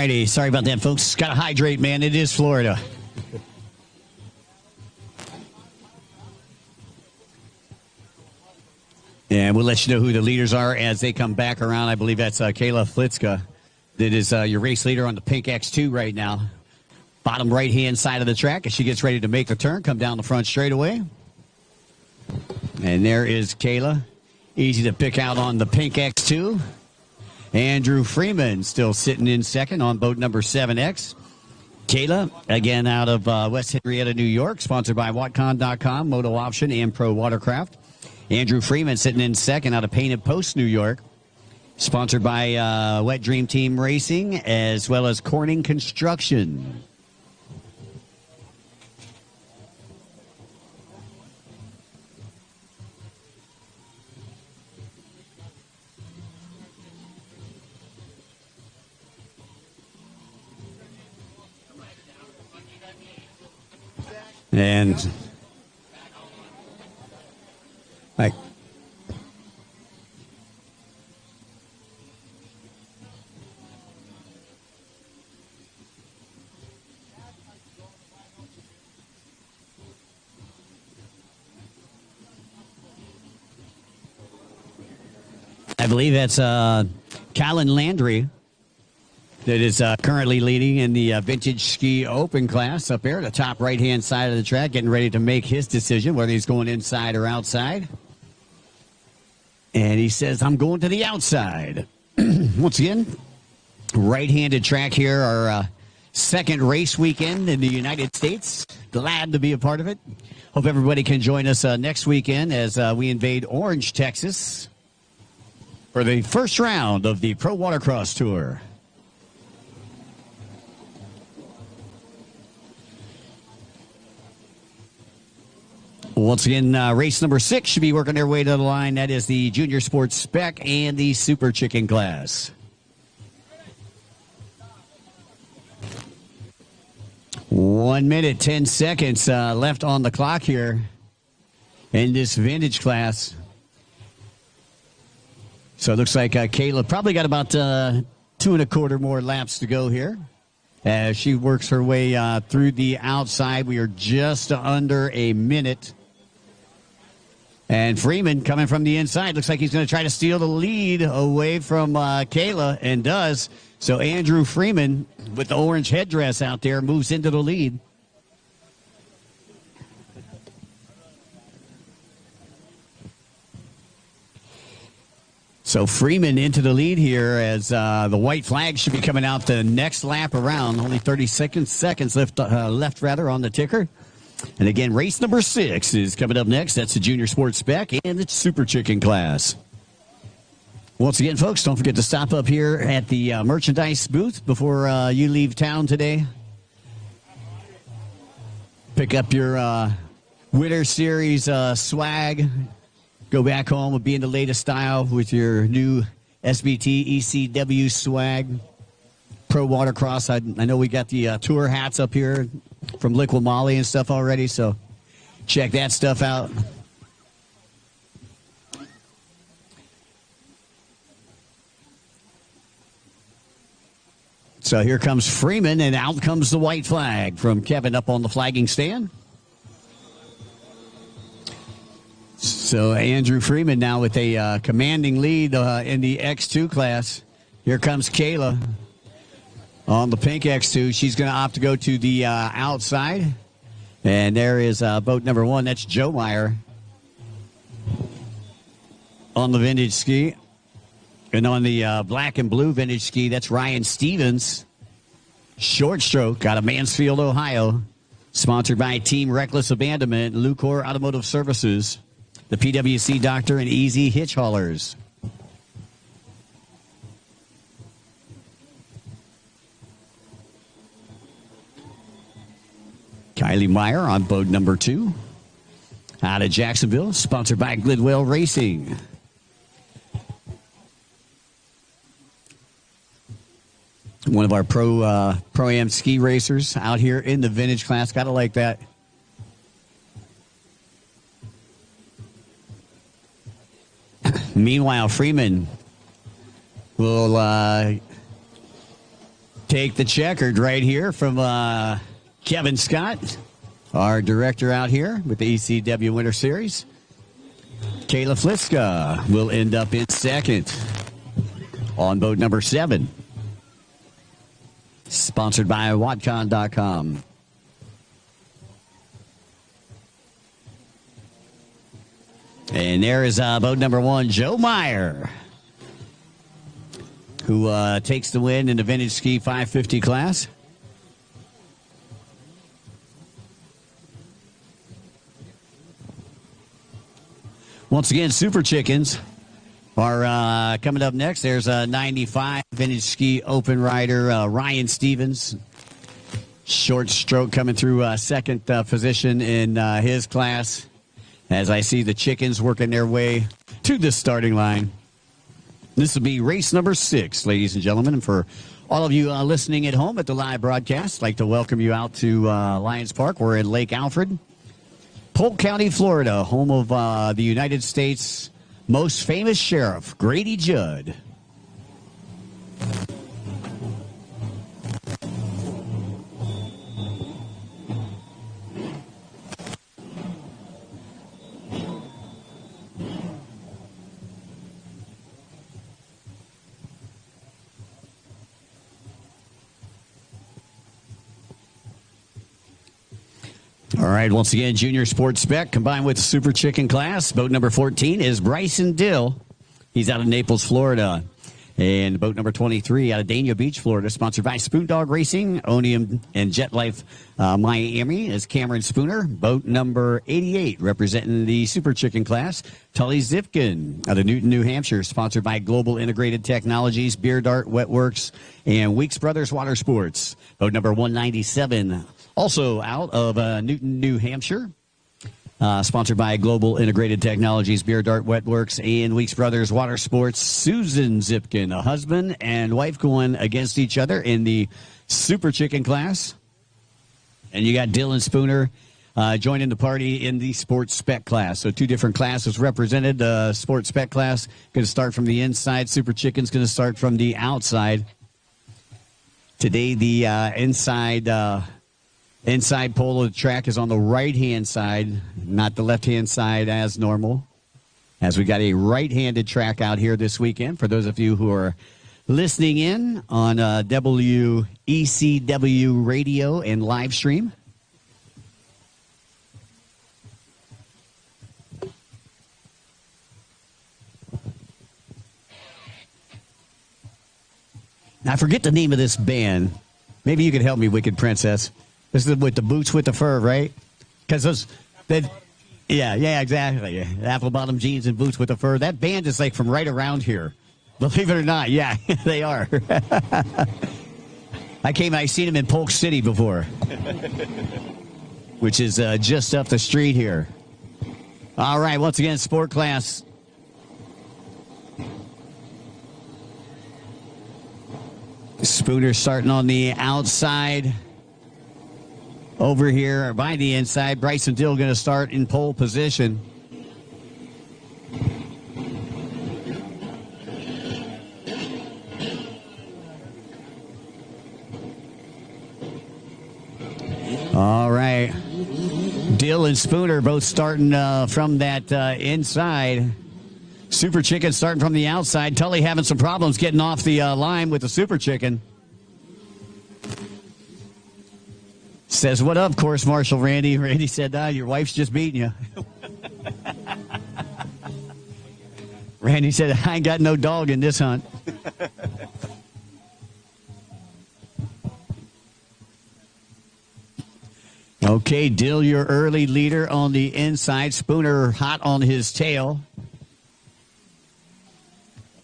righty. Sorry about that, folks. Got to hydrate, man. It is Florida. And we'll let you know who the leaders are as they come back around. I believe that's Kayla Flitzka. That is your race leader on the pink X2 right now. Bottom right-hand side of the track as she gets ready to make the turn. Come down the front straightaway. And there is Kayla. Easy to pick out on the pink X2. Andrew Freeman still sitting in second on boat number 7X. Kayla, again, out of West Henrietta, New York, sponsored by Watcon.com, Moto Option, and Pro Watercraft. Andrew Freeman sitting in second out of Painted Post, New York, sponsored by Wet Dream Team Racing, as well as Corning Construction. And like I believe that's Callan Landry that is currently leading in the Vintage Ski Open class up there at the top right-hand side of the track, getting ready to make his decision whether he's going inside or outside. And he says, I'm going to the outside. Once again, right-handed track here, our second race weekend in the United States. Glad to be a part of it. Hope everybody can join us next weekend as we invade Orange, Texas for the first round of the Pro Watercross Tour. Once again, race number 6 should be working their way to the line. That is the Junior Sports Spec and the Super Chicken class. One minute, 10 seconds left on the clock here in this vintage class. So it looks like Kayla probably got about 2.25 more laps to go here as she works her way through the outside. We are just under a minute. And Freeman coming from the inside. Looks like he's going to try to steal the lead away from Kayla, and does. So Andrew Freeman, with the orange headdress out there, moves into the lead. So Freeman into the lead here as the white flag should be coming out the next lap around. Only 30 seconds left on the ticker. And again, race number 6 is coming up next. That's the Junior Sports Spec and the Super Chicken class. Once again, folks, don't forget to stop up here at the merchandise booth before you leave town today. Pick up your Winter Series swag. Go back home and be in the latest style with your new SBT ECW swag. Pro Watercross. I know we got the tour hats up here from Liquid Molly and stuff already, so check that stuff out. So here comes Freeman, and out comes the white flag from Kevin up on the flagging stand. So Andrew Freeman now with a commanding lead in the X2 class. Here comes Kayla on the pink X2. She's going to opt to go to the outside. And there is boat number 1. That's Joe Meyer on the vintage ski. And on the black and blue vintage ski, that's Ryan Stevens. Short stroke out of Mansfield, Ohio. Sponsored by Team Reckless Abandonment, Lucor Automotive Services, the PWC Doctor, and Easy Hitch Haulers. Kylie Meyer on boat number 2 out of Jacksonville, sponsored by Glidwell Racing. One of our Pro-Am ski racers out here in the vintage class. Gotta like that. Meanwhile, Freeman will Take the checkered right here from Kevin Scott, our director out here with the ECW Winter Series. Kayla Fliska will end up in second on boat number 7. Sponsored by Watcon.com. And there is boat number 1, Joe Meyer, who takes the win in the Vintage Ski 550 class. Once again, Super Chickens are coming up next. There's a 95 Vintage Ski Open rider, Ryan Stevens. Short stroke coming through second position in his class. As I see the Chickens working their way to the starting line. This will be race number 6, ladies and gentlemen. And for all of you listening at home at the live broadcast, I'd like to welcome you out to Lions Park. We're in Lake Alfred, Polk County, Florida, home of the United States' most famous sheriff, Grady Judd. All right, once again, Junior Sports Spec combined with Super Chicken class. Boat number 14 is Bryson Dill. He's out of Naples, Florida. And boat number 23 out of Dania Beach, Florida, sponsored by Spoon Dog Racing, Onium, and Jet Life Miami is Cameron Spooner. Boat number 88 representing the Super Chicken class, Tully Zipkin out of Newton, New Hampshire, sponsored by Global Integrated Technologies, Beer Dart, Wetworks, and Weeks Brothers Water Sports. Boat number 197 also out of Newton, New Hampshire. Sponsored by Global Integrated Technologies, Beer Dart, Wetworks, and Weeks Brothers Water Sports. Susan Zipkin, a husband and wife going against each other in the Super Chicken class. And you got Dylan Spooner joining the party in the Sports Spec class. So 2 different classes represented. The Sports Spec class going to start from the inside. Super Chicken's going to start from the outside. Today, the inside pole of the track is on the right-hand side, not the left-hand side as normal, as we got a right-handed track out here this weekend. For those of you who are listening in on WECW radio and live stream. I forget the name of this band. Maybe you could help me, Wicked Princess. This is with the boots with the fur, right? Because yeah, exactly. Apple bottom jeans and boots with the fur. That band is like from right around here. Believe it or not, yeah, they are. I seen them in Polk City before, which is just up the street here. All right, once again, sport class. Spooner starting on the outside. Over here by the inside, Bryson Dill going to start in pole position. All right. Dill and Spooner both starting from that inside. Super Chicken starting from the outside. Tully having some problems getting off the line with the Super Chicken. Says, what up, course marshal Randy? Randy said, your wife's just beating you. Randy said, I ain't got no dog in this hunt. Okay, Dill, your early leader on the inside. Spooner hot on his tail.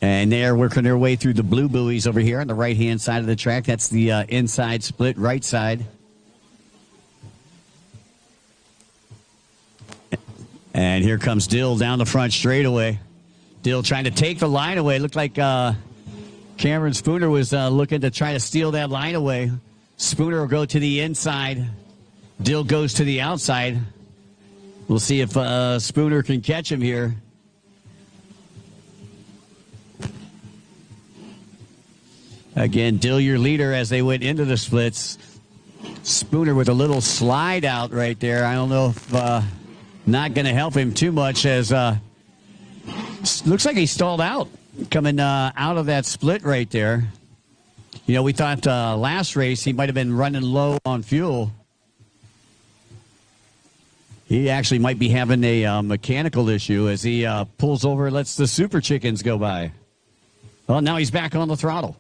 And they're working their way through the blue buoys over here on the right-hand side of the track. That's the inside split right side. And here comes Dill down the front straightaway. Dill trying to take the line away. Looked like Cameron Spooner was looking to try to steal that line away. Spooner will go to the inside. Dill goes to the outside. We'll see if Spooner can catch him here. Again, Dill, your leader as they went into the splits. Spooner with a little slide out right there. I don't know if not going to help him too much as looks like he stalled out coming out of that split right there. You know, we thought last race he might have been running low on fuel. He actually might be having a mechanical issue as he pulls over and lets the Super Chickens go by. Well, now he's back on the throttle.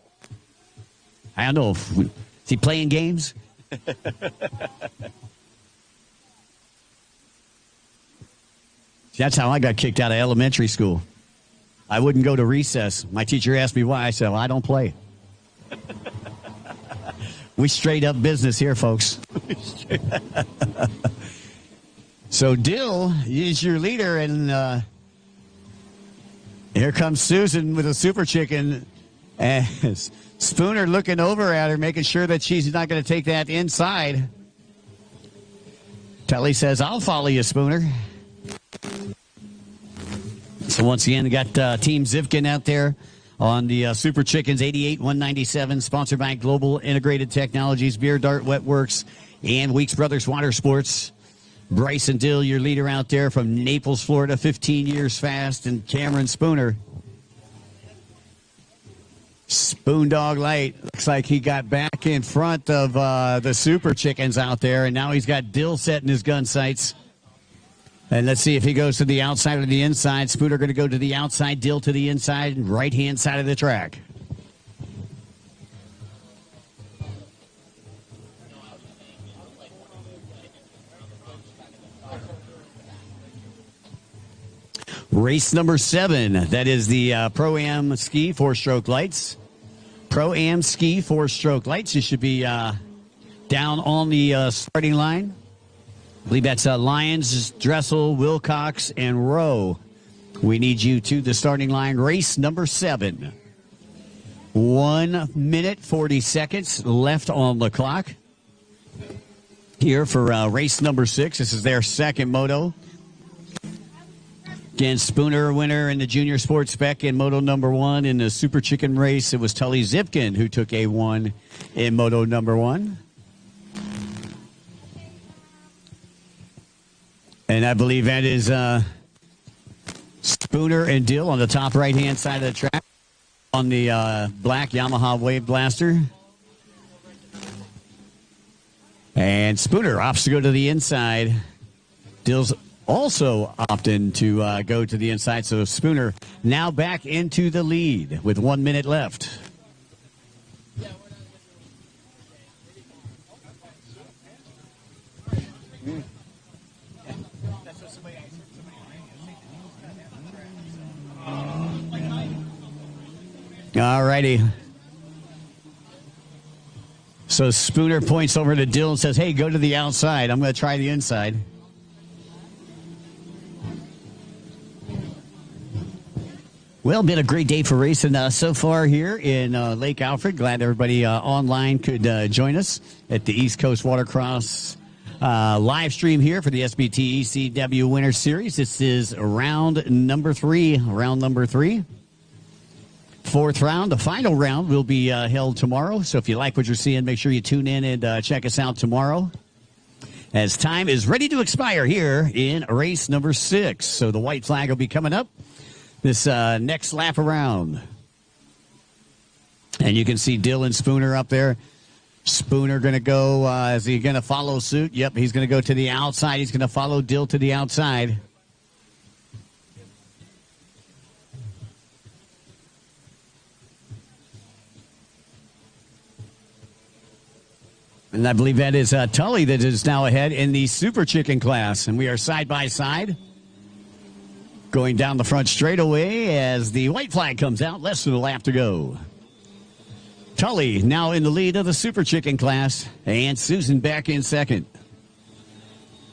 I don't know. Is he playing games? That's how I got kicked out of elementary school. I wouldn't go to recess. My teacher asked me why. I said, well, I don't play. We straight up business here, folks. So Dill is your leader, and here comes Susan with a Super Chicken. And Spooner looking over at her, making sure that she's not going to take that inside. Tully says, I'll follow you, Spooner. So once again, we got Team Zivkin out there on the Super Chickens 88-197, sponsored by Global Integrated Technologies, Beer Dart Wet Works, and Weeks Brothers Water Sports. Bryson Dill, your leader out there from Naples, Florida, 15 years fast, and Cameron Spooner. Spoondog Light looks like he got back in front of the Super Chickens out there, and now he's got Dill setting his gun sights. And let's see if he goes to the outside or the inside. Spooner going to go to the outside, Dill to the inside, right-hand side of the track. Race number 7, that is the Pro-Am Ski 4-stroke lights. Pro-Am Ski 4-stroke lights. You should be down on the starting line. I believe that's Lyons, Dressel, Wilcox, and Rowe. We need you to the starting line. Race number 7. 1 minute, 40 seconds left on the clock. Here for race number 6. This is their second moto. Again, Spooner winner in the junior sports spec in moto number 1. In the Super Chicken race, it was Tully Zipkin who took A1 in moto number 1. And I believe that is Spooner and Dill on the top right-hand side of the track on the black Yamaha Wave Blaster. And Spooner opts to go to the inside. Dill's also opting to go to the inside. So Spooner now back into the lead with 1 minute left. All righty. So Spooner points over to Dill and says, hey, go to the outside. I'm going to try the inside. Well, been a great day for racing so far here in Lake Alfred. Glad everybody online could join us at the East Coast Watercross live stream here for the SBT ECW Winter Series. This is round number 3. Fourth round, the final round, will be held tomorrow. So if you like what you're seeing, make sure you tune in and check us out tomorrow, as time is ready to expire here in race number 6. So the white flag will be coming up this next lap around. And you can see Dylan Spooner up there. Spooner going to go, is he going to follow suit? Yep, he's going to go to the outside. He's going to follow Dill to the outside. And I believe that is Tully that is now ahead in the Super Chicken class. And we are side by side, going down the front straightaway as the white flag comes out. Less than a lap to go. Tully now in the lead of the Super Chicken class, and Susan back in second.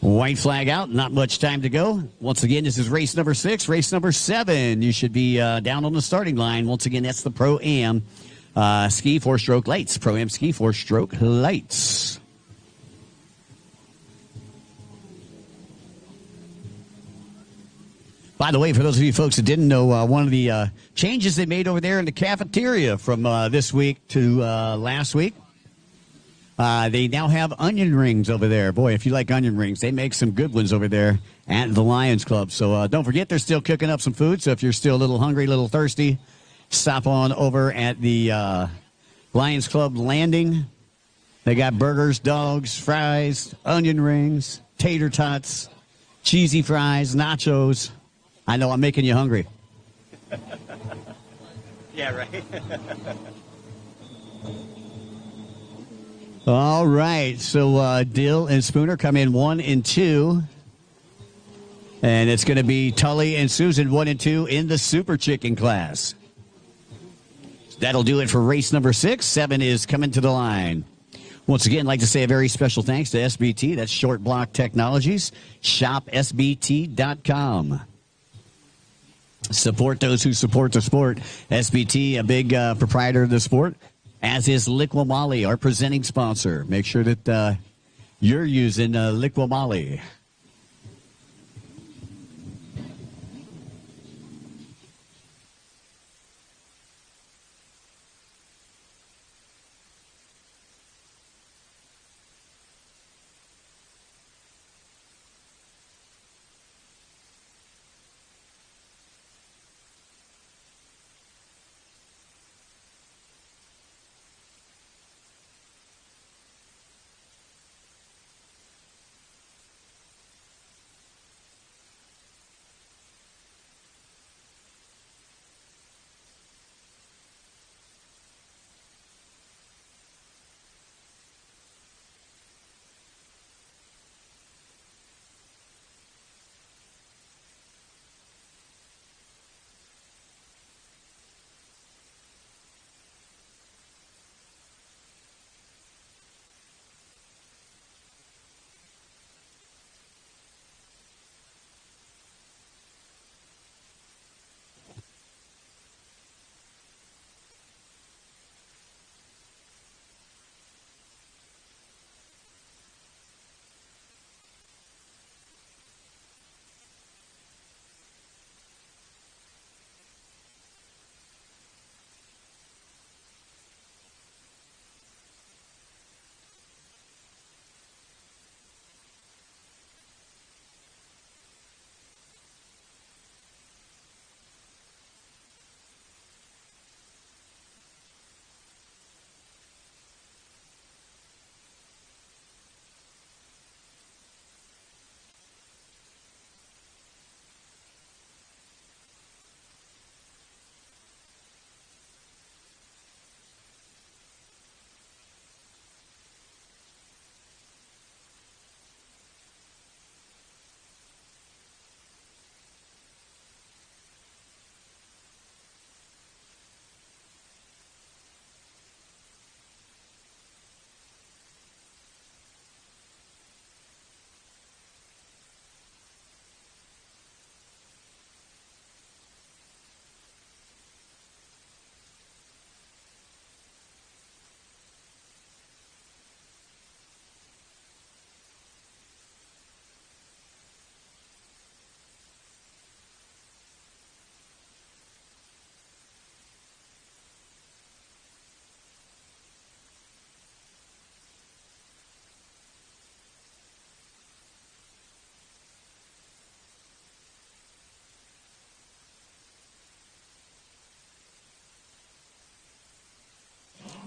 White flag out, not much time to go. Once again, this is race number 6. Race number 7, you should be down on the starting line. Once again, that's the Pro-Am Ski 4-stroke lights. Pro-Am Ski 4-stroke lights. By the way, for those of you folks that didn't know, one of the changes they made over there in the cafeteria from this week to last week, they now have onion rings over there. Boy, if you like onion rings, they make some good ones over there at the Lions Club. So don't forget, they're still cooking up some food. So if you're still a little hungry, a little thirsty, stop on over at the Lions Club Landing. They got burgers, dogs, fries, onion rings, tater tots, cheesy fries, nachos. I know I'm making you hungry. Yeah, right. All right, so Dill and Spooner come in 1 and 2. And it's going to be Tully and Susan 1 and 2 in the Super Chicken class. That'll do it for race number 6. 7 is coming to the line. Once again, I'd like to say a very special thanks to SBT. That's Short Block Technologies. ShopSBT.com. Support those who support the sport. SBT, a big proprietor of the sport, as is Liqui-Moly, our presenting sponsor. Make sure that you're using Liqui-Moly.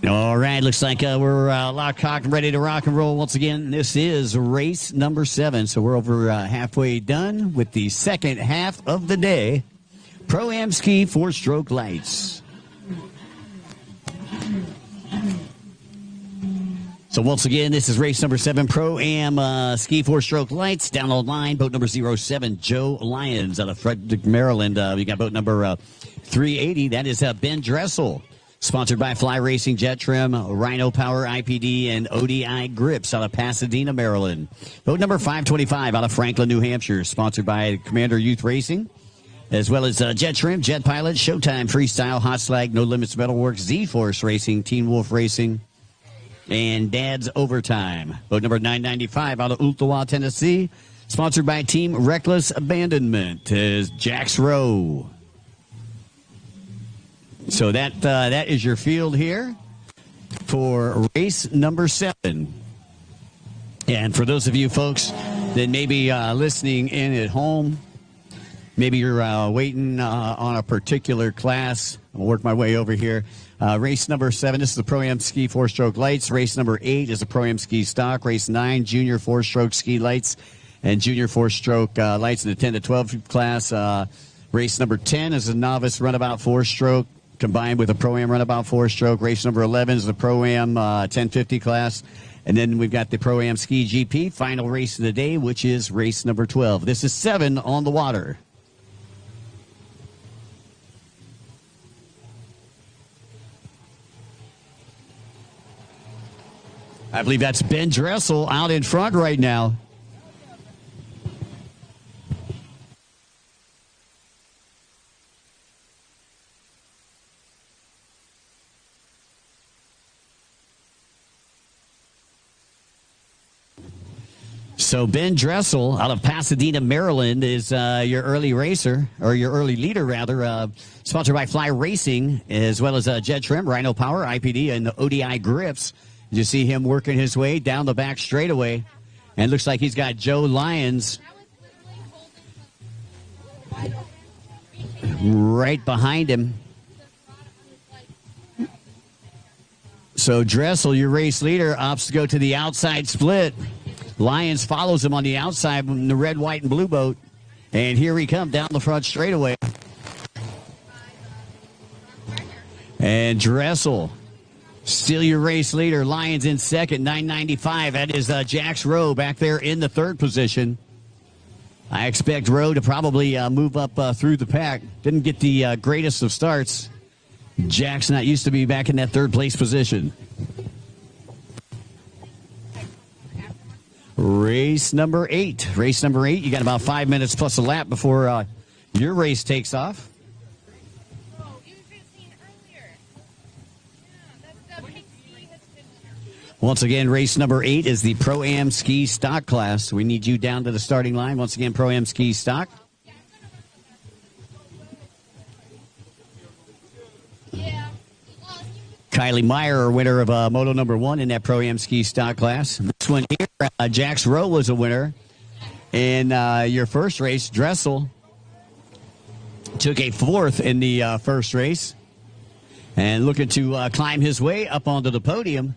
All right, looks like we're locked, cocked, and ready to rock and roll once again. This is race number 7, so we're over halfway done with the second half of the day. Pro-Am Ski 4-stroke lights. So once again, this is race number 7, Pro-Am Ski 4-stroke lights. Down on line, boat number 07, Joe Lyons out of Frederick, Maryland. We got boat number 380. That is Ben Dressel. Sponsored by Fly Racing, Jet Trim, Rhino Power, IPD, and ODI Grips out of Pasadena, Maryland. Boat number 525 out of Franklin, New Hampshire. Sponsored by Commander Youth Racing, as well as Jet Trim, Jet Pilot, Showtime, Freestyle, Hot Slag, No Limits Metalworks, Z-Force Racing, Teen Wolf Racing, and Dad's Overtime. Boat number 995 out of Ooltewah, Tennessee. Sponsored by Team Reckless Abandonment is Jax Rowe. So that is your field here for race number 7. And for those of you folks that may be listening in at home, maybe you're waiting on a particular class. I'll work my way over here. Race number 7, this is the Pro-Am Ski 4-stroke lights. Race number 8 is the Pro-Am Ski stock. Race 9, Junior 4-stroke ski lights and Junior 4-stroke lights in the 10 to 12 class. Race number 10 is a novice runabout 4-stroke combined with a Pro-Am runabout 4-stroke. Race number 11 is the Pro-Am 1050 class. And then we've got the Pro-Am Ski GP, final race of the day, which is race number 12. This is 7 on the water. I believe that's Ben Dressel out in front right now. So Ben Dressel out of Pasadena, Maryland is your early racer, or your early leader, rather. Sponsored by Fly Racing, as well as Jet Trim, Rhino Power, IPD, and the ODI Grips. You see him working his way down the back straightaway. And looks like he's got Joe Lyons right behind him. So Dressel, your race leader, opts to go to the outside split. Lyons follows him on the outside in the red, white, and blue boat. And here he comes down the front straightaway. And Dressel, still your race leader. Lyons in second, 995. That is Jax Rowe back there in the third position. I expect Rowe to probably move up through the pack. Didn't get the greatest of starts. Jack's not used to be back in that third place position. Race number 8. Race number 8, you got about 5 minutes plus a lap before your race takes off. Once again, race number 8 is the Pro-Am Ski Stock class. We need you down to the starting line. Once again, Pro-Am Ski Stock. Kylie Meyer, winner of Moto number 1 in that Pro-Am Ski Stock class. This one here, Jax Rowe was a winner. In your first race, Dressel took a 4th in the first race. And looking to climb his way up onto the podium.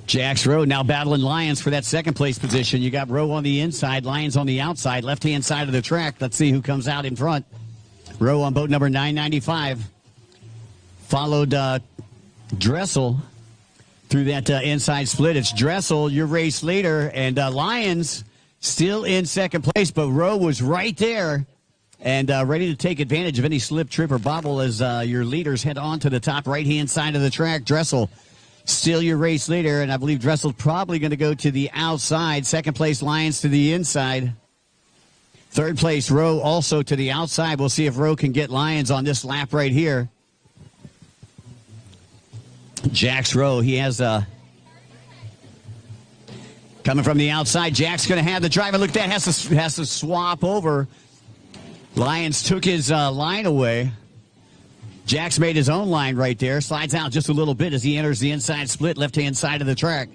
Jax Rowe now battling Lyons for that second place position. You got Rowe on the inside, Lyons on the outside, left-hand side of the track. Let's see who comes out in front. Rowe on boat number 995. Followed Dressel through that inside split. It's Dressel, your race leader, and Lyons still in second place, but Rowe was right there and ready to take advantage of any slip, trip, or bobble as your leaders head on to the top right-hand side of the track. Dressel still your race leader, and I believe Dressel's probably going to go to the outside. Second place, Lyons to the inside. Third place, Rowe also to the outside. We'll see if Rowe can get Lyons on this lap right here. Jax Rowe, he has coming from the outside. Jack's going to have the drive. And look, that has to swap over. Lyons took his line away. Jax made his own line right there. Slides out just a little bit as he enters the inside split, left-hand side of the track.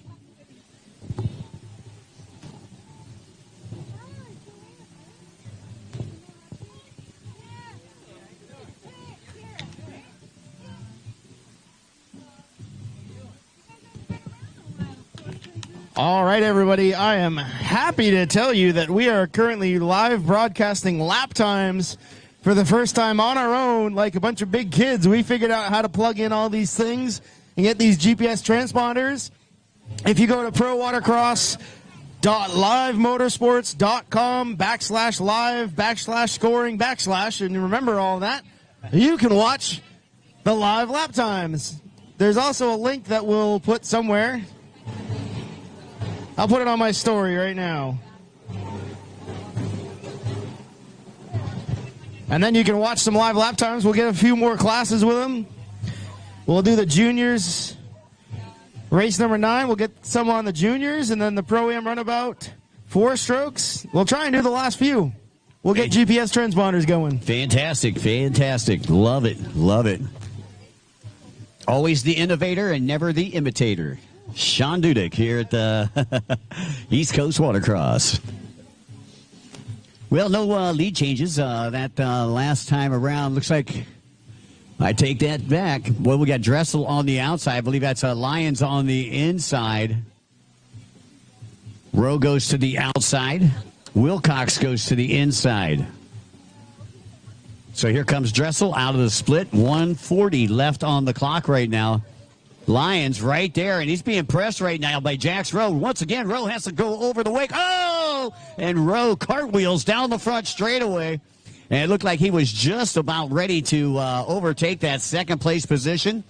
All right, everybody. I am happy to tell you that we are currently live broadcasting lap times for the first time on our own. Like a bunch of big kids, we figured out how to plug in all these things and get these GPS transponders. If you go to prowatercross.livemotorsports.com/live/scoring/ and you remember all that, you can watch the live lap times. There's also a link that we'll put somewhere. I'll put it on my story right now. And then you can watch some live lap times. We'll get a few more classes with them. We'll do the juniors Race number 9, we'll get some on the juniors, and then the Pro-Am runabout, 4 strokes. We'll try and do the last few. We'll get GPS transponders going. Fantastic, fantastic. Love it, love it. Always the innovator and never the imitator. Sean Dudek here at the East Coast Watercross. Well, no lead changes that last time around. Looks like I take that back. Well, we got Dressel on the outside. I believe that's Lions on the inside. Rowe goes to the outside. Wilcox goes to the inside. So here comes Dressel out of the split. 1:40 left on the clock right now. Lions right there, and he's being pressed right now by Jax Rowe. Once again, Rowe has to go over the wake. Oh! And Rowe cartwheels down the front straightaway. And it looked like he was just about ready to overtake that second place position.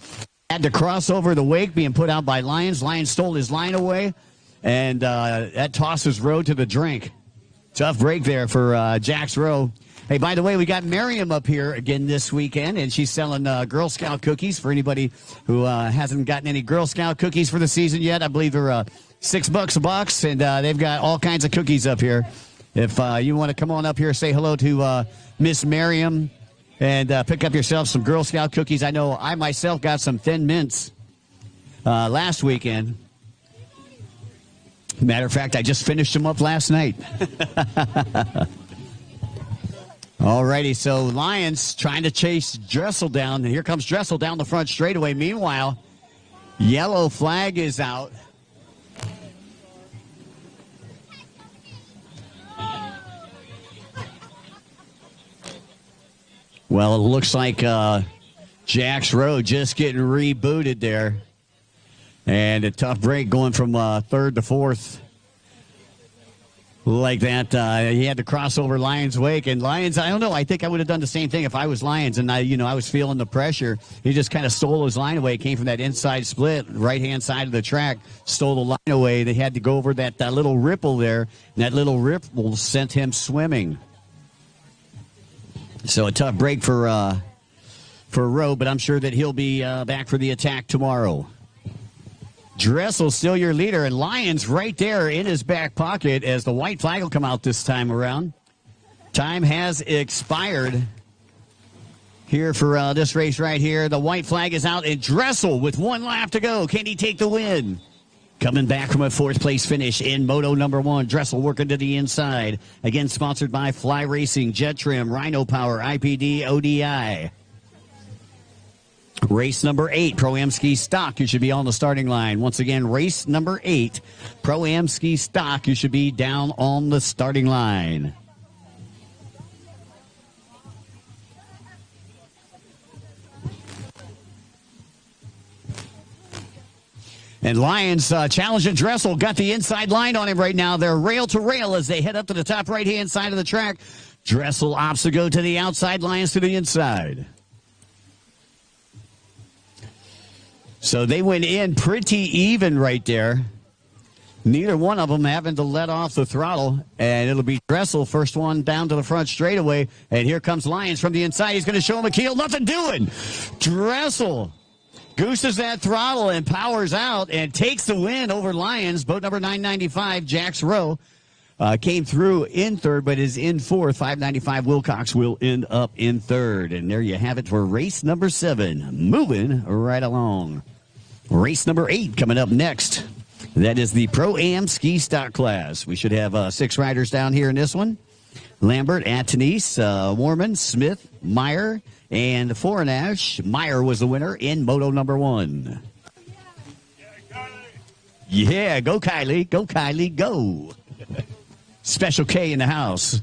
Had to cross over the wake, being put out by Lions. Lions stole his line away, and that tosses Rowe to the drink. Tough break there for Jax Rowe. Hey, by the way, we got Miriam up here again this weekend, and she's selling Girl Scout cookies for anybody who hasn't gotten any Girl Scout cookies for the season yet. I believe they're $6 a box, and they've got all kinds of cookies up here. If you want to come on up here, say hello to Miss Miriam, and pick up yourself some Girl Scout cookies. I know I myself got some Thin Mints last weekend. Matter of fact, I just finished them up last night. Alrighty, so Lions trying to chase Dressel down. Here comes Dressel down the front straightaway. Meanwhile, yellow flag is out. Well, it looks like Jax Rowe just getting rebooted there. And a tough break going from third to fourth. Like that, he had to cross over Lions' wake, and Lions, I don't know, I think I would have done the same thing if I was Lions, and I was feeling the pressure. He just kind of stole his line away, came from that inside split, right-hand side of the track, stole the line away. They had to go over that little ripple there, and that little ripple sent him swimming. So a tough break for Rowe, but I'm sure that he'll be back for the attack tomorrow. Dressel still your leader, and Lions right there in his back pocket as the white flag will come out this time around. Time has expired here for this race right here. The white flag is out, and Dressel with 1 lap to go. Can he take the win? Coming back from a 4th place finish in Moto number 1. Dressel working to the inside. Again, sponsored by Fly Racing, Jet Trim, Rhino Power, IPD, ODI. Race number 8, Pro-Am Ski Stock. You should be on the starting line. Once again, race number 8, Pro-Am Ski Stock. You should be down on the starting line. And Lions challenging Dressel. Got the inside line on him right now. They're rail to rail as they head up to the top right-hand side of the track. Dressel opts to go to the outside, Lions to the inside. So they went in pretty even right there. Neither one of them having to let off the throttle. And it'll be Dressel, first one down to the front straightaway. And here comes Lions from the inside. He's going to show him a keel. Nothing doing. Dressel gooses that throttle and powers out and takes the win over Lions. Boat number 995, Jax Rowe, came through in third, but is in fourth. 595 Wilcox will end up in third. And there you have it for race number 7. Moving right along. Race number 8 coming up next. That is the Pro-Am Ski Stock class. We should have 6 riders down here in this one. Lambert, Antonese, Warman, Smith, Meyer, and Fornash. Meyer was the winner in Moto number 1. Yeah, go Kylie. Go Kylie, go. Special K in the house.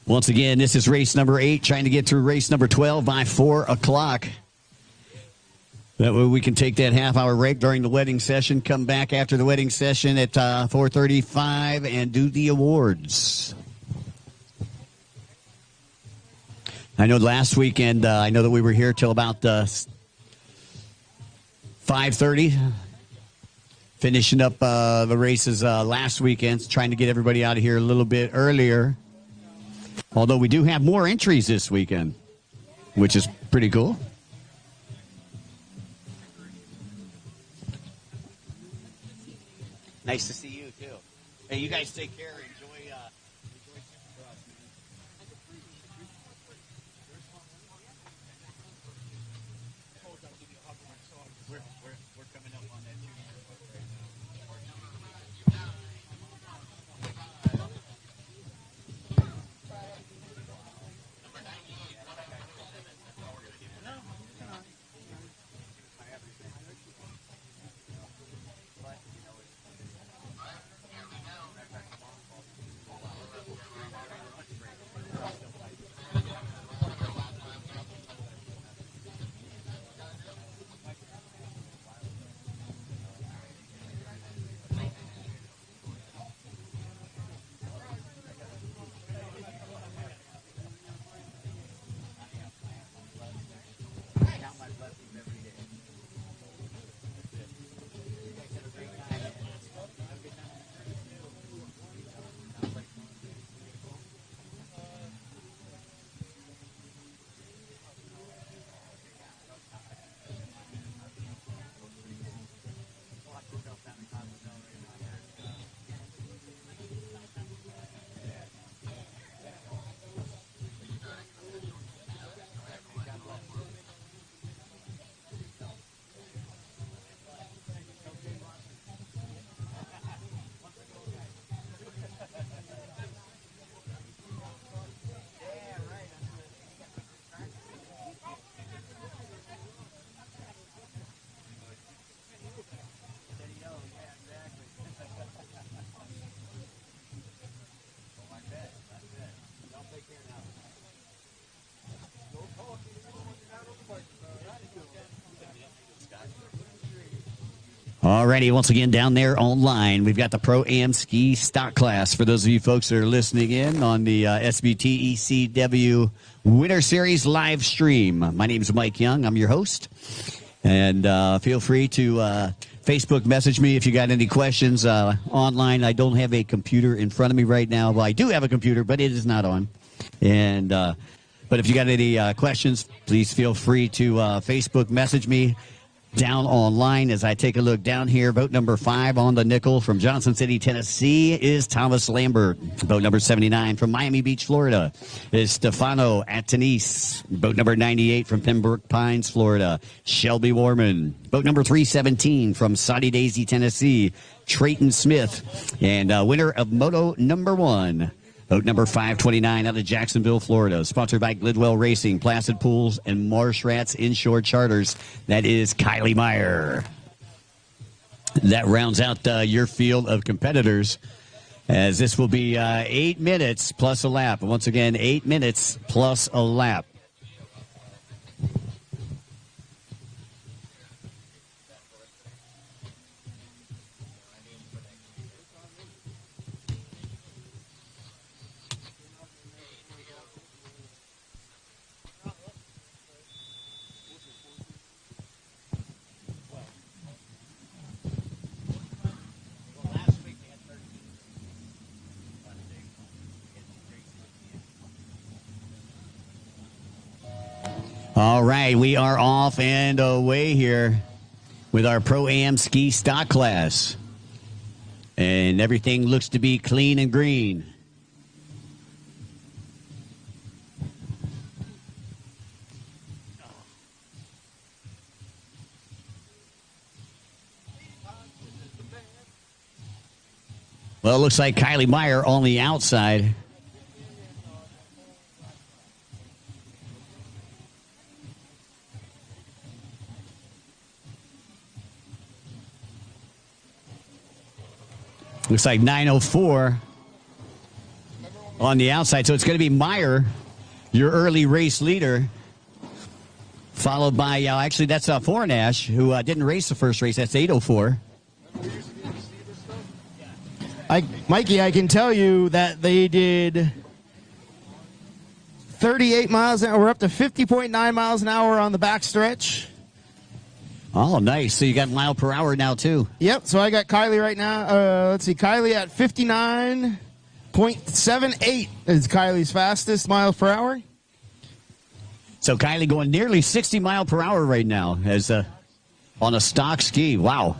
Once again, this is race number 8, trying to get through race number 12 by 4 o'clock. That way we can take that half-hour break during the wedding session, come back after the wedding session at 4:35 and do the awards. I know last weekend, I know that we were here till about 5:30, finishing up the races last weekend, trying to get everybody out of here a little bit earlier. Although we do have more entries this weekend, which is pretty cool. Nice to see you, too. Hey, you guys take care. Enjoy Supercross, man. We're coming up on that 2-year book right now. Alrighty, once again down there online, we've got the Pro-Am Ski Stock Class. For those of you folks that are listening in on the SBT ECW Winter Series live stream, my name is Mike Young. I'm your host, and feel free to Facebook message me if you got any questions online. I don't have a computer in front of me right now. Well, I do have a computer, but it is not on. And but if you got any questions, please feel free to Facebook message me. Down online as I take a look down here. Boat number 5 on the nickel from Johnson City, Tennessee is Thomas Lambert. Boat number 79 from Miami Beach, Florida is Stefano Atenise. Boat number 98 from Pembroke Pines, Florida, Shelby Warman. Boat number 317 from Saudi Daisy, Tennessee, Trayton Smith. And winner of Moto number 1. Boat number 529 out of Jacksonville, Florida. Sponsored by Glidwell Racing, Placid Pools, and Marsh Rats Inshore Charters. That is Kylie Meyer. That rounds out your field of competitors, as this will be 8 minutes plus a lap. Once again, 8 minutes plus a lap. All right, we are off and away here with our Pro-Am Ski Stock Class. And everything looks to be clean and green. Well, it looks like Kylie Meyer on the outside. Looks like 9:04 on the outside. So it's going to be Meyer, your early race leader, followed by, actually, that's Fornash, who didn't race the first race. That's 8:04. Mikey, I can tell you that they did 38 miles an hour. We're up to 50.9 miles an hour on the backstretch. Oh, nice. So you got mile per hour now, too. Yep. So I got Kylie right now. Let's see. Kylie at 59.9 59.78 is Kylie's fastest miles per hour. So Kylie going nearly 60 mile per hour right now as on a stock ski. Wow.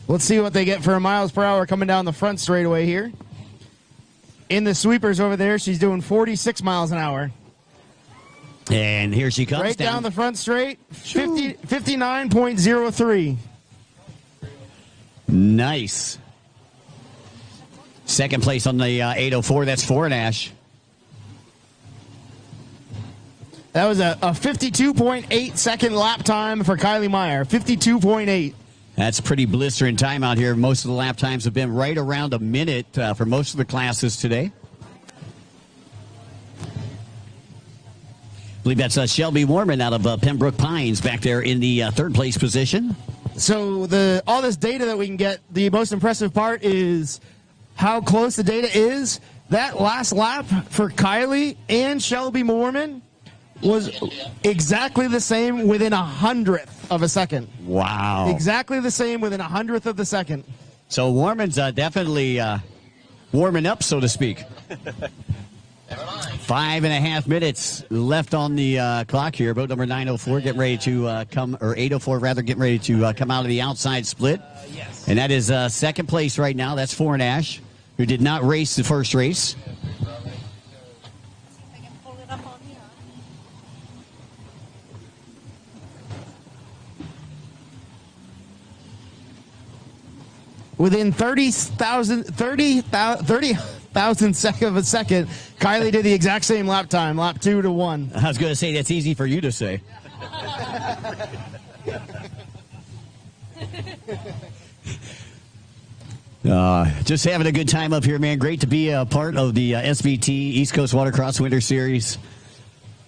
Let's see what they get for miles per hour coming down the front straightaway here. In the sweepers over there, she's doing 46 miles an hour. And here she comes. Right down the front straight, 59.03. Nice. Second place on the 804. That's Fornash. That was a 52.8 second lap time for Kylie Meyer. 52.8. That's pretty blistering time out here. Most of the lap times have been right around a minute for most of the classes today. I believe that's Shelby Warman out of Pembroke Pines back there in the third place position. So all this data that we can get, the most impressive part is how close the data is. That last lap for Kylie and Shelby Warman was exactly the same within 100th of a second. Wow. Exactly the same within 100th of the second. So Warman's definitely warming up, so to speak. 5.5 minutes left on the clock here. Boat number 904 getting ready to come, or 804 rather, getting ready to come out of the outside split. Yes. And that is second place right now. That's Fornash, who did not race the first race. Within 30,000 seconds of a second, Kylie did the exact same lap time, lap 2 to 1. I was going to say, that's easy for you to say. Just having a good time up here, man. Great to be a part of the SVT East Coast Watercross Winter Series.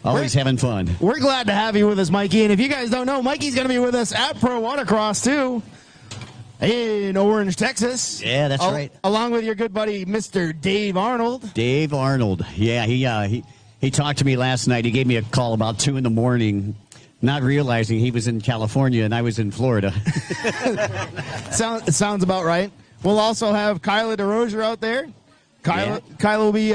Always having fun. We're glad to have you with us, Mikey. And if you guys don't know, Mikey's going to be with us at Pro Watercross, too. In Orange, Texas. Yeah, that's right. Along with your good buddy, Mr. Dave Arnold. Dave Arnold. Yeah, he talked to me last night. He gave me a call about 2 in the morning, not realizing he was in California and I was in Florida. Sounds about right. We'll also have Kyla DeRozier out there. Kyla will be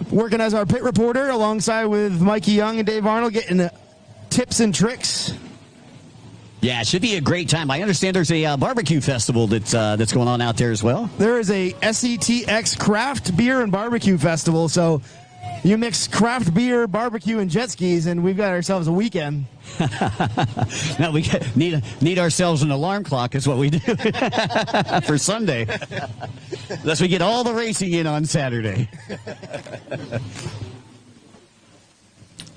working as our pit reporter alongside with Mikey Young and Dave Arnold, getting tips and tricks. Yeah, it should be a great time. I understand there's a barbecue festival that's going on out there as well. There is a SETX Craft Beer and Barbecue Festival, so you mix craft beer, barbecue, and jet skis, and we've got ourselves a weekend. Now we need ourselves an alarm clock is what we do for Sunday. Unless we get all the racing in on Saturday.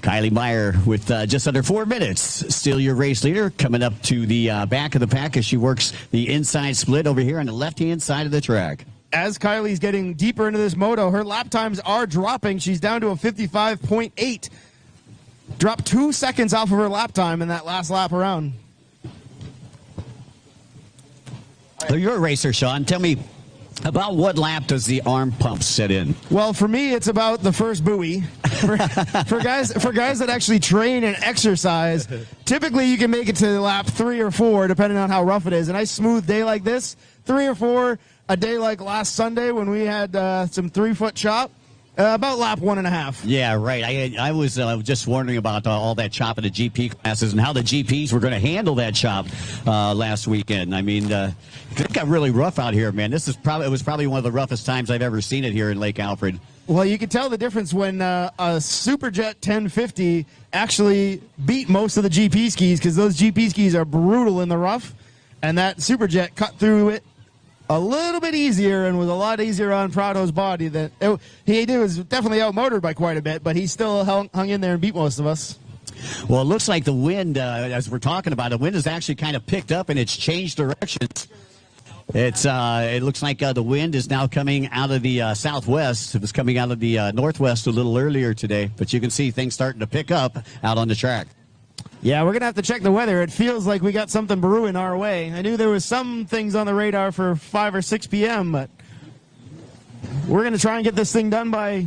Kylie Meyer with just under 4 minutes. Still your race leader, coming up to the back of the pack as she works the inside split over here on the left-hand side of the track. As Kylie's getting deeper into this moto, her lap times are dropping. She's down to a 55.8. Dropped 2 seconds off of her lap time in that last lap around. So you're a racer, Sean. Tell me, about what lap does the arm pump set in? Well, for me, it's about the first buoy. For guys that actually train and exercise, typically you can make it to lap 3 or 4, depending on how rough it is. A nice smooth day like this, 3 or 4. A day like last Sunday when we had some 3-foot chop, about lap 1.5. Yeah, right. I was just wondering about all that chop in the GP classes and how the GPs were going to handle that chop last weekend. I mean, it got really rough out here, man. It was probably one of the roughest times I've ever seen it here in Lake Alfred. Well, you can tell the difference when a Superjet 1050 actually beat most of the GP skis, because those GP skis are brutal in the rough, and that Superjet cut through it a little bit easier and was a lot easier on Prado's body. He was definitely outmotored by quite a bit, but he still hung in there and beat most of us. Well, it looks like the wind, as we're talking about, the wind has actually kind of picked up and it's changed directions. It looks like the wind is now coming out of the southwest. It was coming out of the northwest a little earlier today, but you can see things starting to pick up out on the track. Yeah, we're going to have to check the weather. It feels like we got something brewing our way. I knew there was some things on the radar for 5 or 6 p.m., but we're going to try and get this thing done by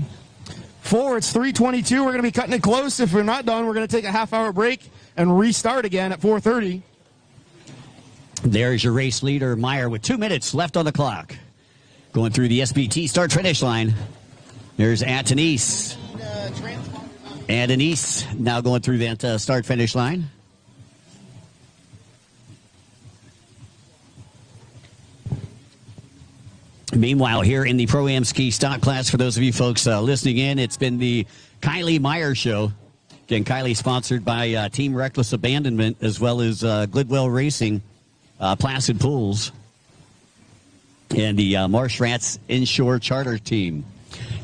4. It's 3:22. We're going to be cutting it close. If we're not done, we're going to take a half-hour break and restart again at 4:30. There's your race leader, Meyer, with 2 minutes left on the clock. Going through the SBT start-finish line. There's Antonise. Antonise now going through that start-finish line. Meanwhile, here in the Pro-Am Ski Stock class, for those of you folks listening in, it's been the Kylie Meyer Show. Again, Kylie sponsored by Team Reckless Abandonment, as well as Glidwell Racing, Placid Pools, and the Marsh Rats Inshore Charter Team.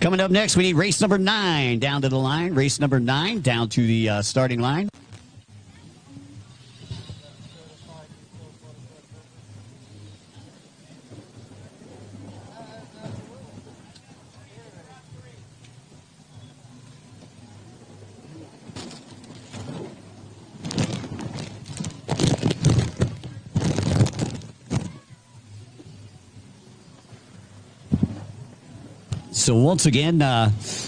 Coming up next, we need race number 9 down to the line. Race number 9 down to the starting line. So once again,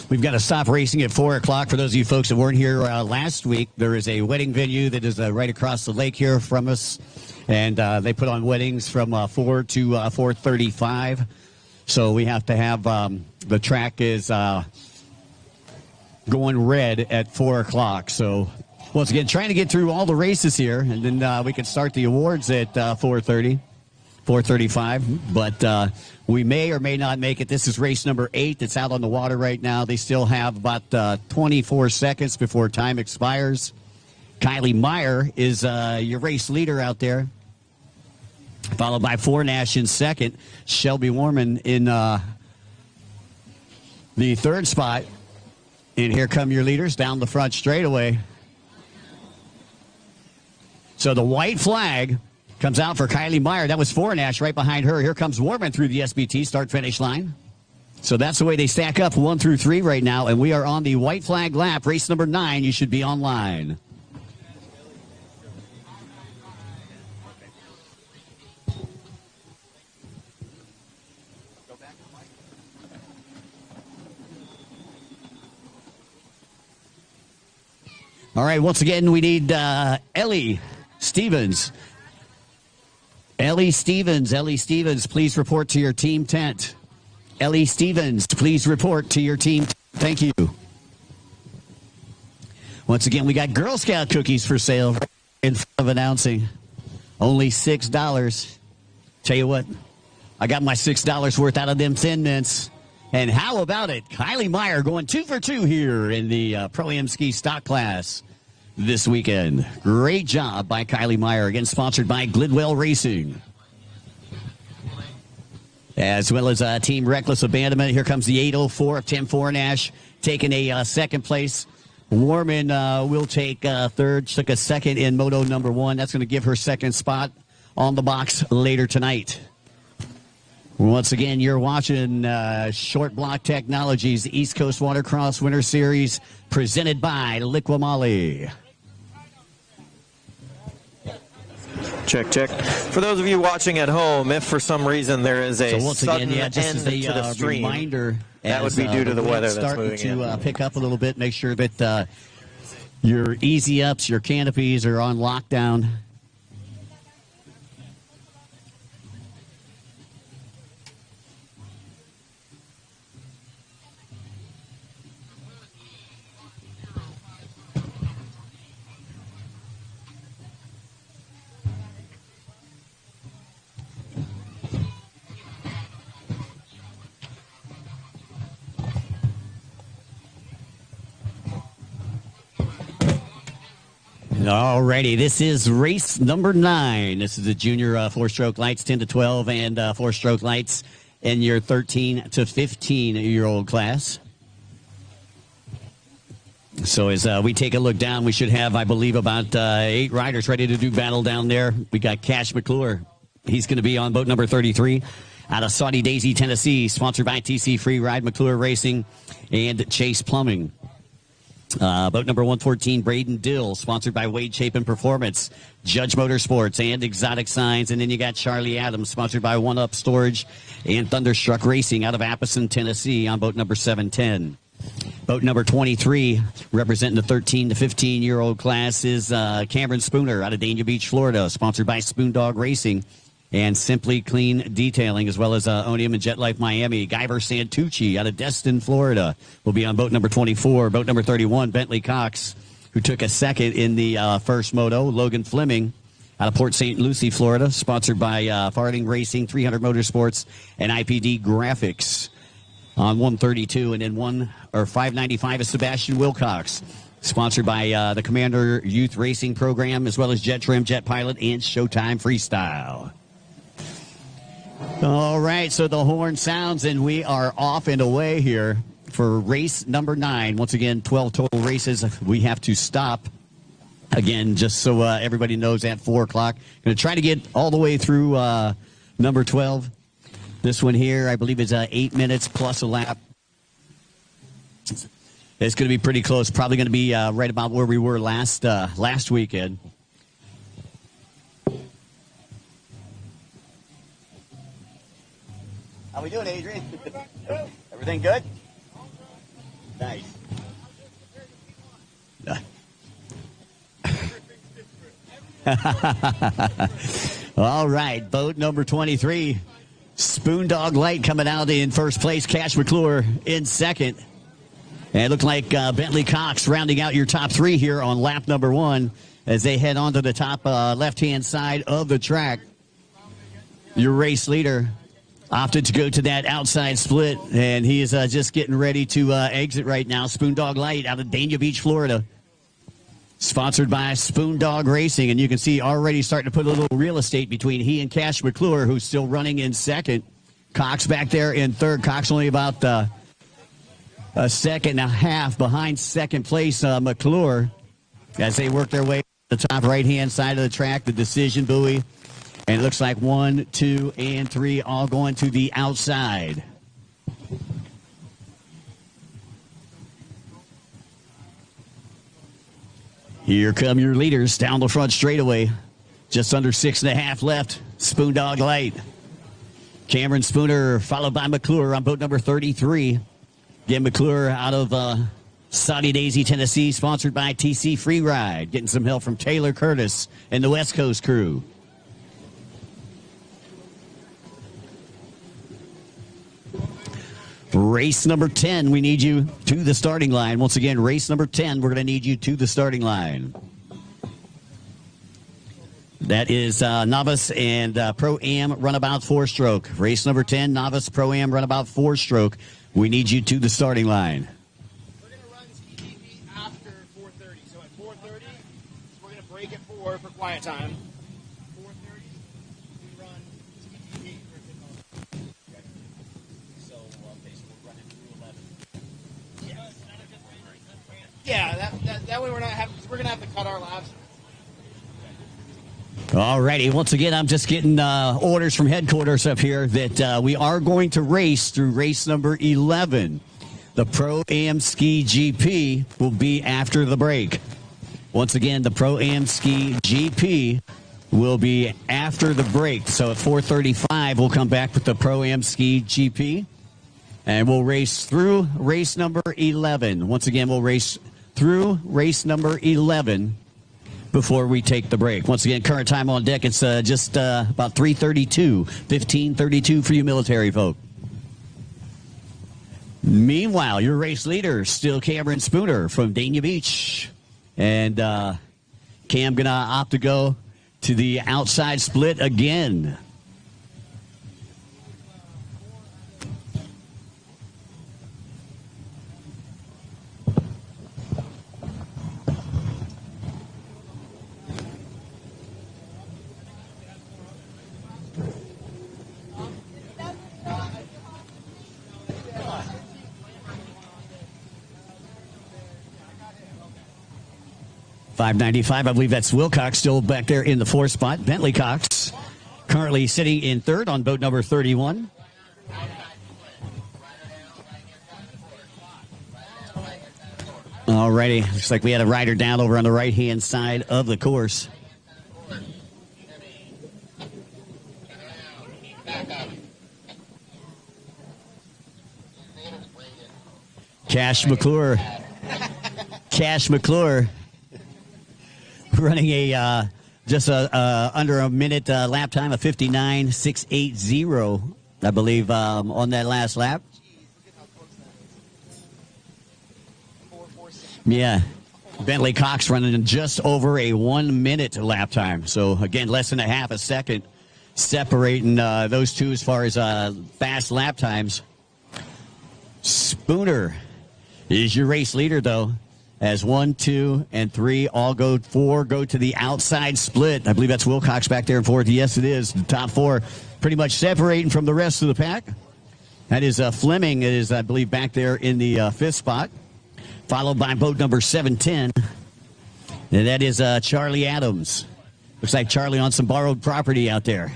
we've got to stop racing at 4 o'clock. For those of you folks that weren't here last week, there is a wedding venue that is right across the lake here from us. And they put on weddings from 4 to 4:35. So we have to have the track is going red at 4 o'clock. So once again, trying to get through all the races here. And then we can start the awards at 4:30. 4:35, but we may or may not make it. This is race number 8 that's out on the water right now. They still have about 24 seconds before time expires. Kylie Meyer is your race leader out there, followed by Fornash in second. Shelby Warman in the third spot. And here come your leaders down the front straightaway. So the white flag comes out for Kylie Meyer. That was Fornash right behind her. Here comes Warman through the SBT start-finish line. So that's the way they stack up 1 through 3 right now, and we are on the white flag lap. Race number 9, you should be online. All right, once again, we need Ellie Stevens. Ellie Stevens, please report to your team tent. Ellie Stevens, please report to your team. Thank you. Once again, we got Girl Scout cookies for sale in front of announcing. Only $6. Tell you what, I got my $6 worth out of them Thin Mints. And how about it? Kylie Meyer going 2 for 2 here in the Pro-Am Ski Stock class this weekend. Great job by Kylie Meyer, again sponsored by Glidwell Racing, as well as Team Reckless Abandonment. Here comes the 804 of Tim Fornash taking a second place. Warman will take third. She took a second in moto number 1. That's going to give her second spot on the box later tonight. Once again, you're watching Short Block Technologies, the East Coast Watercross Winter Series, presented by Liqui-Moly. Check, check. For those of you watching at home, if for some reason there is a sudden end just to the stream, reminder, that would be due to the weather that's moving to pick up a little bit. Make sure that your easy ups, your canopies are on lockdown. Alrighty, this is race number 9. This is the junior 4-stroke lights, 10 to 12, and 4-stroke lights in your 13 to 15-year-old class. So as we take a look down, we should have, I believe, about 8 riders ready to do battle down there. We got Cash McClure. He's going to be on boat number 33 out of Saudi Daisy, Tennessee, sponsored by TC Free Ride, McClure Racing, and Chase Plumbing. Boat number 114, Braden Dill, sponsored by Wade Chapin Performance, Judge Motorsports, and Exotic Signs. And then you got Charlie Adams, sponsored by One Up Storage and Thunderstruck Racing out of Appleton, Tennessee, on boat number 710. Boat number 23, representing the 13 to 15-year-old class, is Cameron Spooner out of Dania Beach, Florida, sponsored by Spoon Dog Racing and Simply Clean Detailing, as well as Onium and Jet Life Miami. Guyver Santucci out of Destin, Florida, will be on boat number 24. Boat number 31, Bentley Cox, who took a second in the first moto. Logan Fleming out of Port St. Lucie, Florida, sponsored by Farthing Racing, 300 Motorsports, and IPD Graphics on 132. And then 595 is Sebastian Wilcox, sponsored by the Commander Youth Racing Program, as well as Jet Trim, Jet Pilot, and Showtime Freestyle. All right, so the horn sounds, and we are off and away here for race number 9. Once again, 12 total races. We have to stop again, just so everybody knows, at 4 o'clock. Going to try to get all the way through number 12. This one here, I believe, is 8 minutes plus a lap. It's going to be pretty close. Probably going to be right about where we were last weekend. How we doing, Adrian? Everything good? Nice. All right, boat number 23, Spoondog Light coming out in first place. Cash McClure in second. And it looked like Bentley Cox rounding out your top 3 here on lap number 1 as they head onto the top left-hand side of the track. Your race leader opted to go to that outside split, and he is just getting ready to exit right now. Spoondog Light out of Dania Beach, Florida, sponsored by Spoondog Racing, and you can see already starting to put a little real estate between he and Cash McClure, who's still running in second. Cox back there in third. Cox only about a second and a half behind second place McClure as they work their way to the top right-hand side of the track, the decision buoy. And it looks like 1, 2, and 3 all going to the outside. Here come your leaders down the front straightaway. Just under 6.5 left. Spoondog Light. Cameron Spooner followed by McClure on boat number 33. Again, McClure out of Saudi Daisy, Tennessee, sponsored by TC Free Ride. Getting some help from Taylor Curtis and the West Coast crew. Race number 10, we need you to the starting line. Once again, race number 10, we're going to need you to the starting line. That is novice and pro-am runabout 4-stroke. Race number 10, novice pro-am runabout 4-stroke. We need you to the starting line. We're going to run TTP after 4:30. So at 4:30, we're going to break at 4 for quiet time. 4:30, we run TTP for a good. So basically we're running through 11. Yeah, that way we're not having, because we're going to have to cut our laps. All righty. Once again, I'm just getting orders from headquarters up here that we are going to race through race number 11. The Pro-Am Ski GP will be after the break. Once again, the Pro-Am Ski GP will be after the break. So at 4:35, we'll come back with the Pro-Am Ski GP, and we'll race through race number 11. Once again, we'll race through race number 11 before we take the break. Once again, current time on deck, it's just about 3:32, 15:32 for you military folk. Meanwhile, your race leader, still Cameron Spooner from Dania Beach. And Cam going to opt to go to the outside split again. .595, I believe that's Wilcox still back there in the 4th spot. Bentley Cox currently sitting in 3rd on boat number 31. Alrighty, looks like we had a rider down over on the right-hand side of the course. Cash McClure running a Just under a minute lap time, a 59.680, I believe, on that last lap. Yeah. Bentley Cox running in just over a 1 minute lap time. So, again, less than a half a second separating those two as far as fast lap times. Spooner is your race leader, though, as 1, 2, and 3 all go. 4 go to the outside split. I believe that's Wilcox back there in fourth. Yes, it is. The top 4 pretty much separating from the rest of the pack. That is Fleming is, I believe, back there in the fifth spot, followed by boat number 710. And that is Charlie Adams. Looks like Charlie on some borrowed property out there.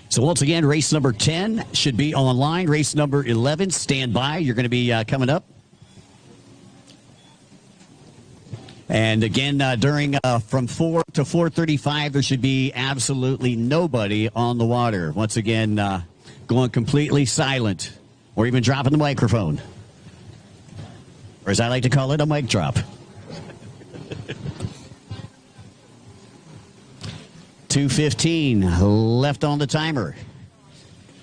So once again, race number 10 should be online. Race number 11, stand by. You're going to be coming up. And again, during from 4 to 4:35, there should be absolutely nobody on the water. Once again, going completely silent, or even dropping the microphone, or as I like to call it, a mic drop. 2:15 left on the timer.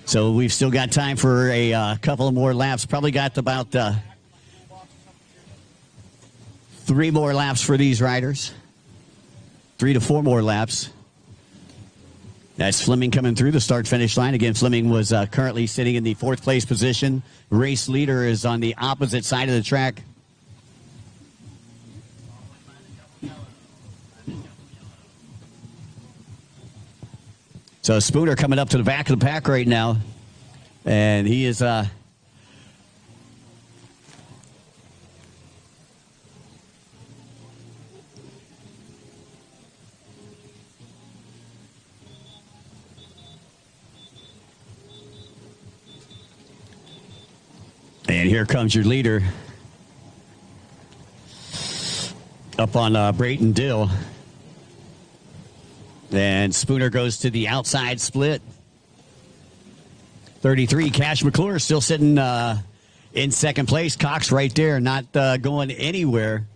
So we've still got time for a couple of more laps. Probably got about 3 more laps for these riders. 3 to 4 more laps. That's Fleming coming through the start-finish line. Again, Fleming was currently sitting in the 4th place position. Race leader is on the opposite side of the track. So Spooner coming up to the back of the pack right now. And he is... And here comes your leader up on Brayton Dill. And Spooner goes to the outside split. 33, Cash McClure still sitting in second place. Cox right there, not going anywhere.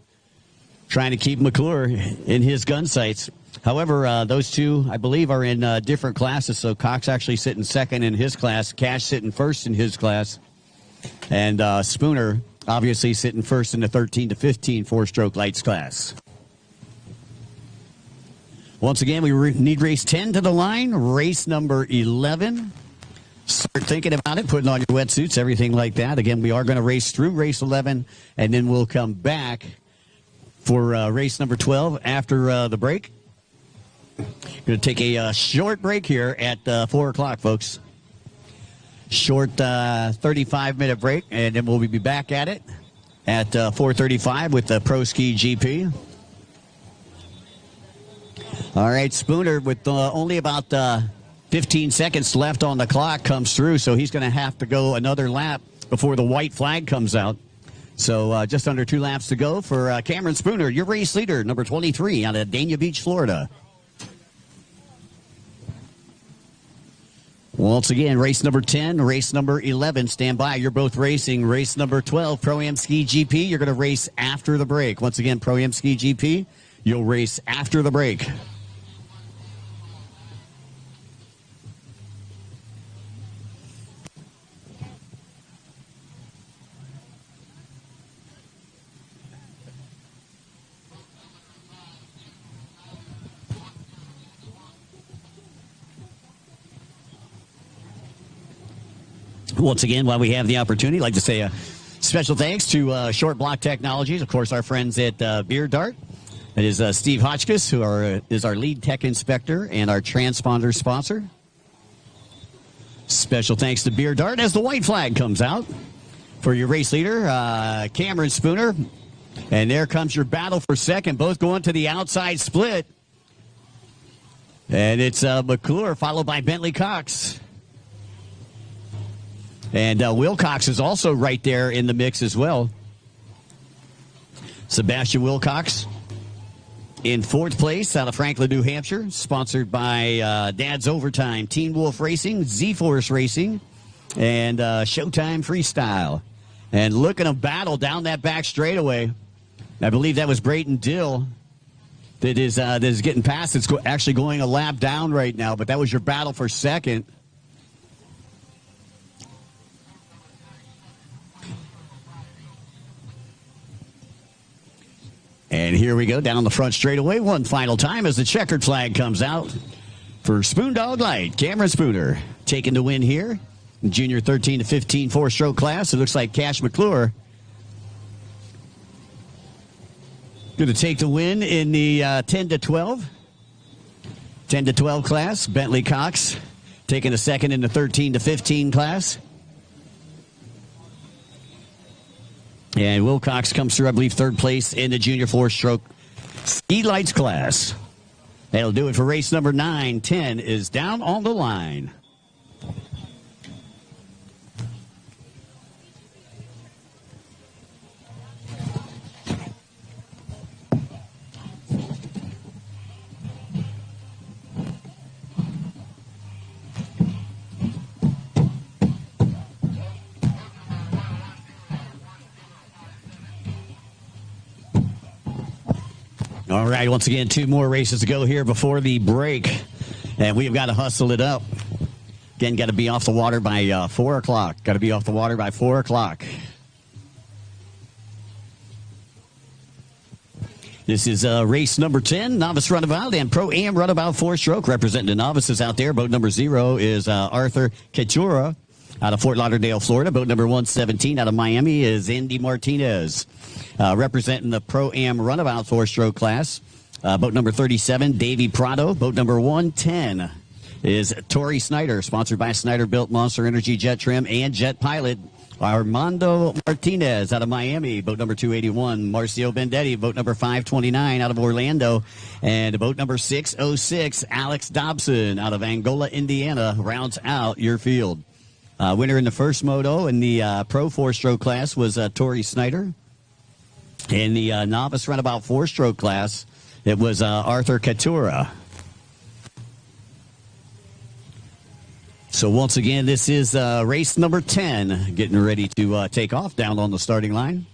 Trying to keep McClure in his gun sights. However, those two, I believe, are in different classes. So Cox actually sitting second in his class. Cash sitting first in his class. And Spooner obviously sitting first in the 13 to 15 four-stroke lights class. Once again, we need race 10 to the line. Race number 11. Start thinking about it, putting on your wetsuits, everything like that. Again, we are going to race through race 11, and then we'll come back for race number 12 after the break. Going to take a short break here at 4 o'clock, folks. Short 35-minute break, and then we'll be back at it at 4:35 with the Pro Ski GP. All right, Spooner with only about 15 seconds left on the clock comes through, so he's going to have to go another lap before the white flag comes out. So just under 2 laps to go for Cameron Spooner, your race leader, number 23 out of Dania Beach, Florida. Once again, race number 10, race number 11, stand by. You're both racing. Race number 12, Pro-Am Ski GP, you're going to race after the break. Once again, Pro-Am Ski GP, you'll race after the break. Once again, while we have the opportunity, I'd like to say a special thanks to Short Block Technologies, of course, our friends at Beer Dart. It is Steve Hotchkiss, who is our lead tech inspector and our transponder sponsor. Special thanks to Beer Dart as the white flag comes out for your race leader, Cameron Spooner. And there comes your battle for second, both going to the outside split. And it's McClure followed by Bentley Cox. And Wilcox is also right there in the mix as well. Sebastian Wilcox in 4th place out of Franklin, New Hampshire, sponsored by Dad's Overtime, Teen Wolf Racing, Z-Force Racing, and Showtime Freestyle. And looking to battle down that back straightaway. I believe that was Brayton Dill that is getting past. It's actually going a lap down right now, but that was your battle for second. And here we go down the front straightaway one final time as the checkered flag comes out for Spoondog Light. Cameron Spooner taking the win here. Junior 13 to 15 four-stroke class. It looks like Cash McClure going to take the win in the 10 to 12 class. Bentley Cox taking a second in the 13 to 15 class. And Will Cox comes through, I believe, third place in the junior four-stroke ski lights class. That'll do it for race number 9. 10 is down on the line. All right, once again, 2 more races to go here before the break. And we've got to hustle it up. Again, got to be off the water by 4 o'clock. Got to be off the water by 4 o'clock. This is race number 10, novice runabout and pro-am runabout four-stroke. Representing the novices out there, boat number 0 is Arthur Ketura out of Fort Lauderdale, Florida. Boat number 117 out of Miami is Andy Martinez. Representing the pro-am runabout four-stroke class, boat number 37, Davey Prado. Boat number 110 is Tori Snyder, sponsored by Snyder Built Monster Energy Jet Trim and Jet Pilot. Armando Martinez out of Miami. Boat number 281, Marcio Bendetti. Boat number 529 out of Orlando. And boat number 606, Alex Dobson out of Angola, Indiana, rounds out your field. Winner in the first moto in the pro four-stroke class was Tori Snyder. In the novice runabout four-stroke class, it was Arthur Ketura. So once again, this is race number 10, getting ready to take off down on the starting line.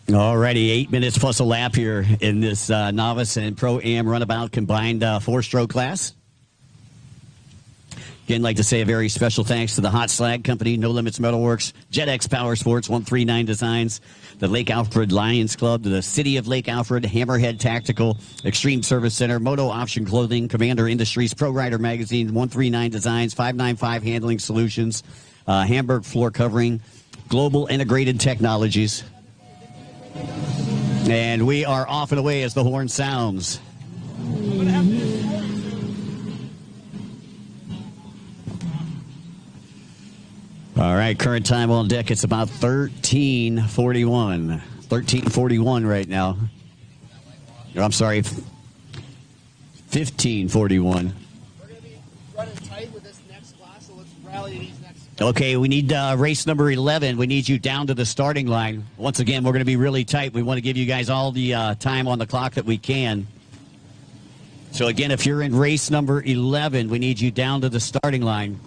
Alrighty, 8 minutes plus a lap here in this novice and pro-am runabout combined four-stroke class. Again, like to say a very special thanks to the Hot Slag Company, No Limits Metalworks, JetX Power Sports, 139 Designs, the Lake Alfred Lions Club, the City of Lake Alfred, Hammerhead Tactical, Extreme Service Center, Moto Option Clothing, Commander Industries, Pro Rider Magazine, 139 Designs, 595 Handling Solutions, Hamburg Floor Covering, Global Integrated Technologies. And we are off and away as the horn sounds. All right, current time on deck, it's about 13:41. 13:41 right now. I'm sorry, 15:41. We're going to be running tight with this next class, so let's rally these next. Okay, we need race number 11. We need you down to the starting line. Once again, we're going to be really tight. We want to give you guys all the time on the clock that we can. So again, if you're in race number 11, we need you down to the starting line.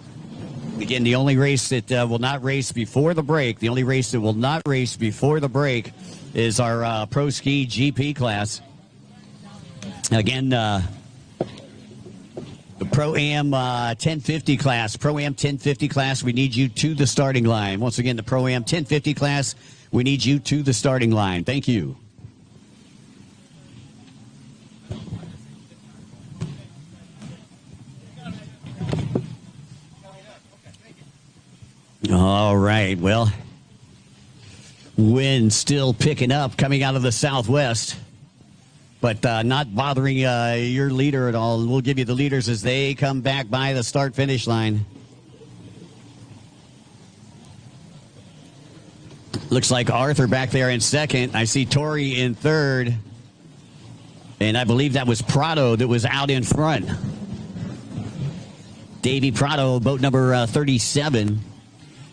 Again, the only race that will not race before the break, the only race that will not race before the break is our Pro Ski GP class. Again, the Pro-Am 1050 class. Pro-Am 1050 class, we need you to the starting line. Once again, the Pro-Am 1050 class, we need you to the starting line. Thank you. All right, well, wind still picking up coming out of the southwest. but not bothering your leader at all. We'll give you the leaders as they come back by the start-finish line. Looks like Arthur back there in second. I see Tori in third. And I believe that was Prado that was out in front. Davey Prado, boat number 37,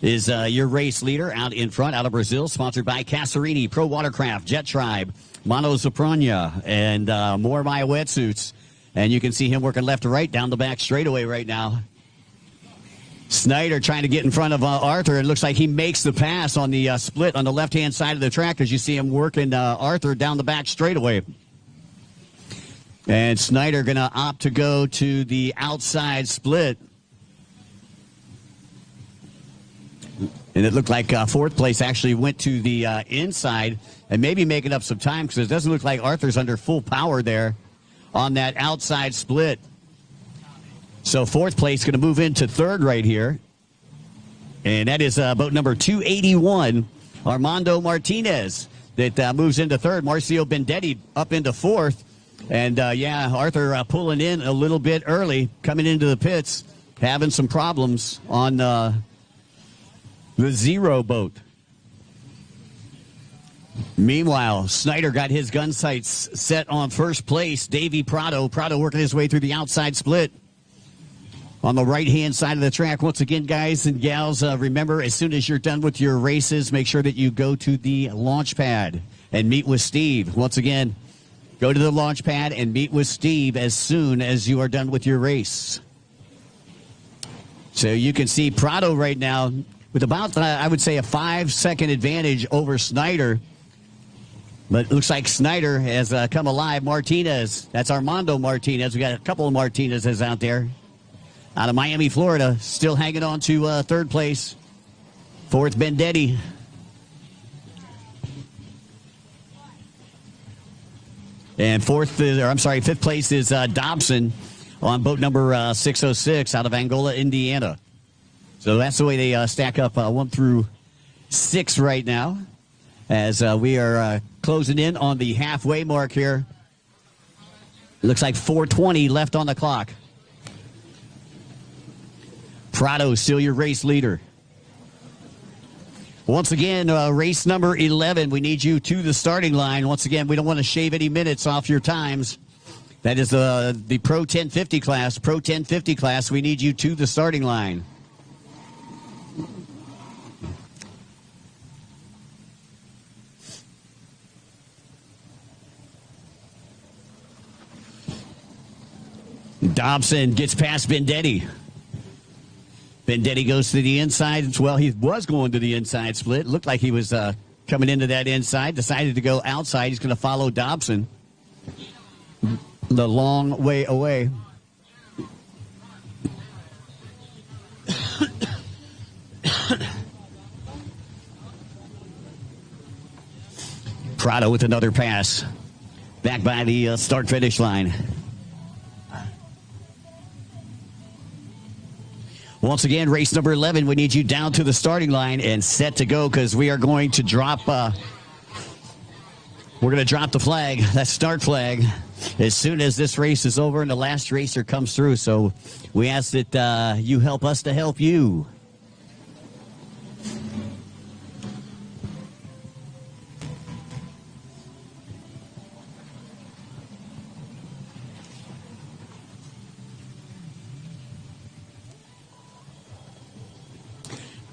is your race leader out in front, out of Brazil, sponsored by Casarini, Pro Watercraft, Jet Tribe, Mono Soprania, and More My Wetsuits. And you can see him working left to right down the back straightaway right now. Snyder trying to get in front of Arthur. It looks like he makes the pass on the split on the left-hand side of the track as you see him working Arthur down the back straightaway. And Snyder going to opt to go to the outside split. And it looked like fourth place actually went to the inside and maybe making up some time because it doesn't look like Arthur's under full power there on that outside split. So fourth place going to move into third right here. And that is boat number 281, Armando Martinez, that moves into third. Marcio Bendetti up into fourth. And, yeah, Arthur pulling in a little bit early, coming into the pits, having some problems on the zero boat. Meanwhile, Snyder got his gun sights set on first place. Davey Prado working his way through the outside split on the right-hand side of the track. Once again, guys and gals, remember, as soon as you're done with your races, make sure that you go to the launch pad and meet with Steve. Once again, go to the launch pad and meet with Steve as soon as you are done with your race. So you can see Prado right now with about, I would say, a 5-second advantage over Snyder. But it looks like Snyder has come alive. Martinez, that's Armando Martinez. We got a couple of Martinez's out there. Out of Miami, Florida, still hanging on to third place. Fourth, Bendetti. And fifth place is Dobson on boat number 606 out of Angola, Indiana. So that's the way they stack up 1 through 6 right now as we are closing in on the halfway mark here. It looks like 4:20 left on the clock. Prado still your race leader. Once again, race number 11, we need you to the starting line. Once again, we don't want to shave any minutes off your times. That is the Pro 1050 class. Pro 1050 class, we need you to the starting line. Dobson gets past Bendetti. Bendetti goes to the inside. Well, he was going to the inside split. Looked like he was coming into that inside. Decided to go outside. He's going to follow Dobson the long way away. Prado with another pass. Back by the start-finish line. Once again, race number 11, we need you down to the starting line and set to go because we are going to drop the flag, that start flag, as soon as this race is over and the last racer comes through. So we ask that you help us to help you.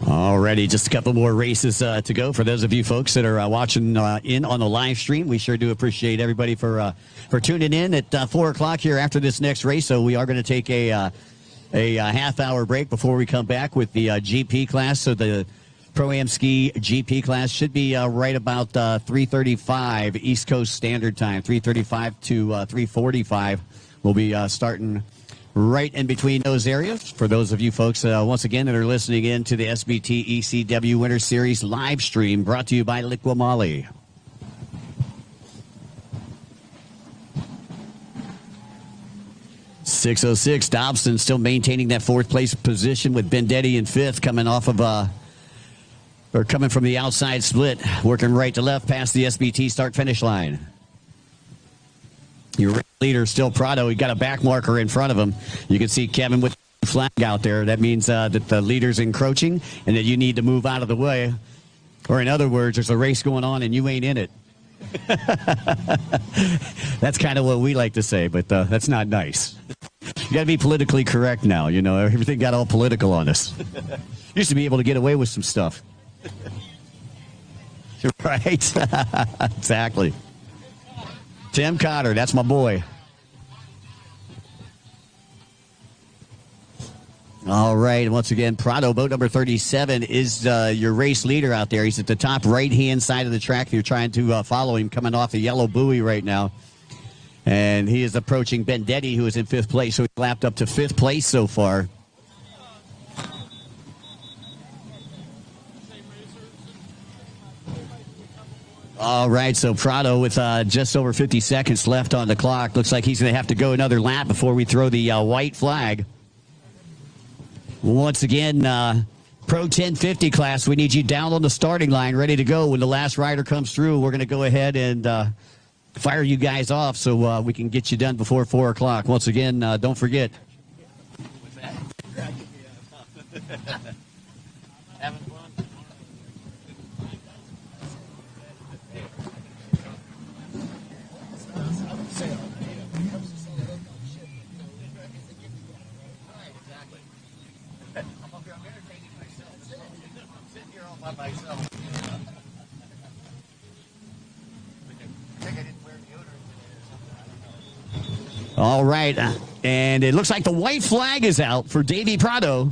Alrighty, just a couple more races to go. For those of you folks that are watching in on the live stream, we sure do appreciate everybody for tuning in at 4 o'clock here after this next race. So we are going to take a half-hour break before we come back with the GP class. So the Pro-Am Ski GP class should be right about 3:35 East Coast Standard Time, 3:35 to 3:45. We'll be starting right in between those areas. For those of you folks, once again, that are listening in to the SBT ECW Winter Series live stream brought to you by Liqui-Moly. .606, Dobson still maintaining that fourth place position with Bendetti in fifth, coming off of coming from the outside split, working right to left past the SBT start-finish line. Your leader is still Prado. He got a back marker in front of him. You can see Kevin with the flag out there. That means that the leader's encroaching and that you need to move out of the way. Or in other words, there's a race going on and you ain't in it. That's kind of what we like to say, but that's not nice. You got to be politically correct now. You know, everything got all political on us. Used to be able to get away with some stuff. Right? Exactly. Tim Cotter, that's my boy. All right, and once again, Prado, boat number 37, is your race leader out there. He's at the top right-hand side of the track. If you're trying to follow him, coming off a yellow buoy right now. And he is approaching Bendetti, who is in 5th place. So he's lapped up to 5th place so far. All right, so Prado with just over 50 seconds left on the clock. Looks like he's going to have to go another lap before we throw the white flag. Once again, Pro 1050 class, we need you down on the starting line, ready to go. When the last rider comes through, we're going to go ahead and fire you guys off so we can get you done before 4 o'clock. Once again, don't forget. Having fun? Myself. All right, and it looks like the white flag is out for Davey Prado.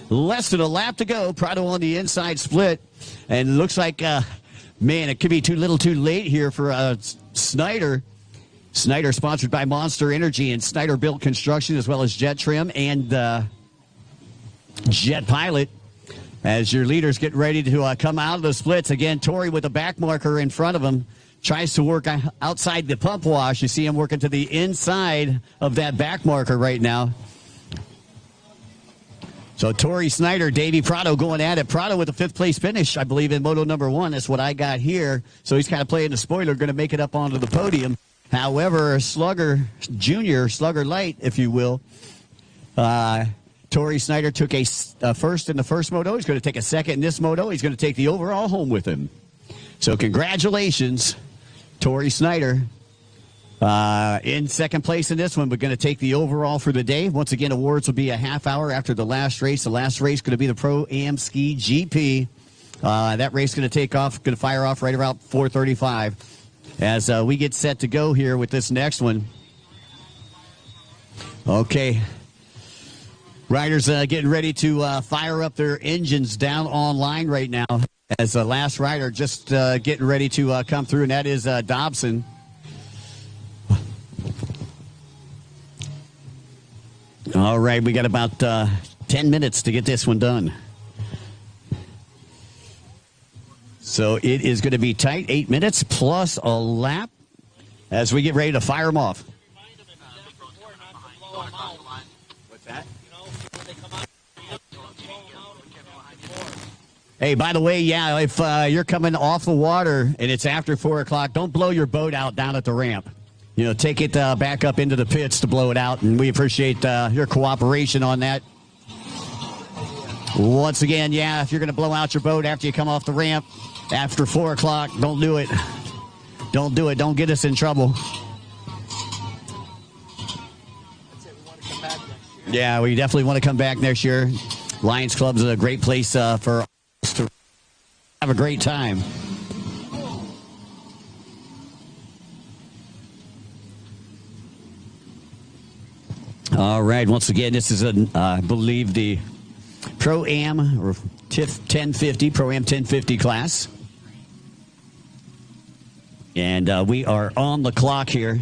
Less than a lap to go. Prado on the inside split, and it looks like, man, it could be too little too late here for Snyder. Snyder sponsored by Monster Energy and Snyder Built Construction, as well as Jet Trim and Jet Pilot. As your leaders get ready to come out of the splits. Again, Torrey with a back marker in front of him. Tries to work outside the pump wash. You see him working to the inside of that back marker right now. So Torrey Snyder, Davey Prado going at it. Prado with a 5th place finish, I believe, in Moto number 1. That's what I got here. So he's kind of playing the spoiler, going to make it up onto the podium. However, Slugger Junior, Slugger Light, if you will, Torrey Snyder took a first in the first moto. He's going to take a second in this moto. He's going to take the overall home with him. So congratulations, Torrey Snyder. In second place in this one, we're going to take the overall for the day. Once again, awards will be a half hour after the last race. The last race going to be the Pro-Am Ski GP. That race going to take off, going to fire off right around 4:35. As we get set to go here with this next one. Okay. Riders getting ready to fire up their engines down online right now as the last rider just getting ready to come through, and that is Dobson. All right, we got about 10 minutes to get this one done. So it is going to be tight, 8 minutes plus a lap as we get ready to fire them off. What's that? Hey, by the way, yeah, if you're coming off the water and it's after 4 o'clock, don't blow your boat out down at the ramp. You know, take it back up into the pits to blow it out, and we appreciate your cooperation on that. Once again, yeah, if you're going to blow out your boat after you come off the ramp after 4 o'clock, don't do it. Don't do it. Don't get us in trouble. Yeah, we definitely want to come back next year. Lions Club's a great place for us to have a great time. All right, once again, this is, I believe, the Pro-Am or TIF 1050, Pro-Am 1050 class. And we are on the clock here.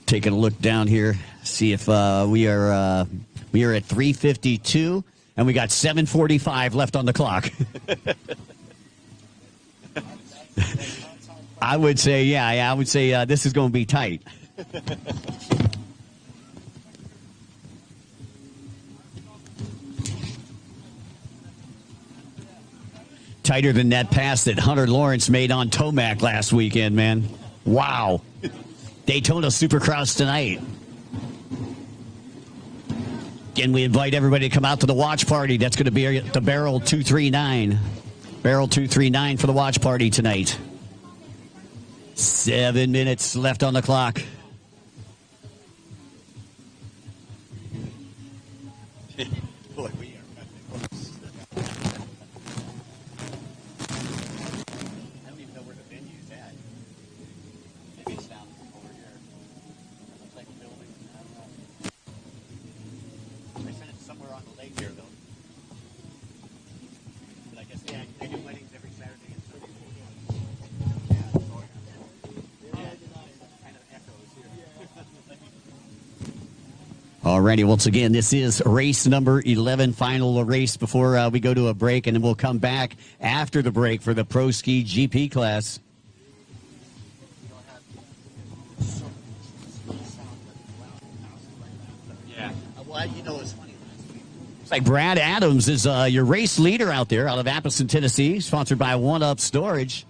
Taking a look down here, see if we are at 3:52, and we got 7:45 left on the clock. I would say, yeah, I would say this is going to be tight. Tighter than that pass that Hunter Lawrence made on Tomac last weekend, man. Wow. Daytona Supercross tonight. Again, we invite everybody to come out to the watch party. That's going to be at the Barrel 239. Barrel 239 for the watch party tonight. 7 minutes left on the clock. Boy, we are close. I don't even know where the venue's at. Maybe it's down over here. Looks like a building. I don't know. They said it's somewhere on the lake here, though. But I guess they do weddings every Saturday and Sunday. Alrighty, once again, this is race number 11, final race before we go to a break, and then we'll come back after the break for the Pro Ski GP class. Yeah, well, you know, it's funny. It's like Brad Adams is your race leader out there out of Appleton, Tennessee, sponsored by One Up Storage.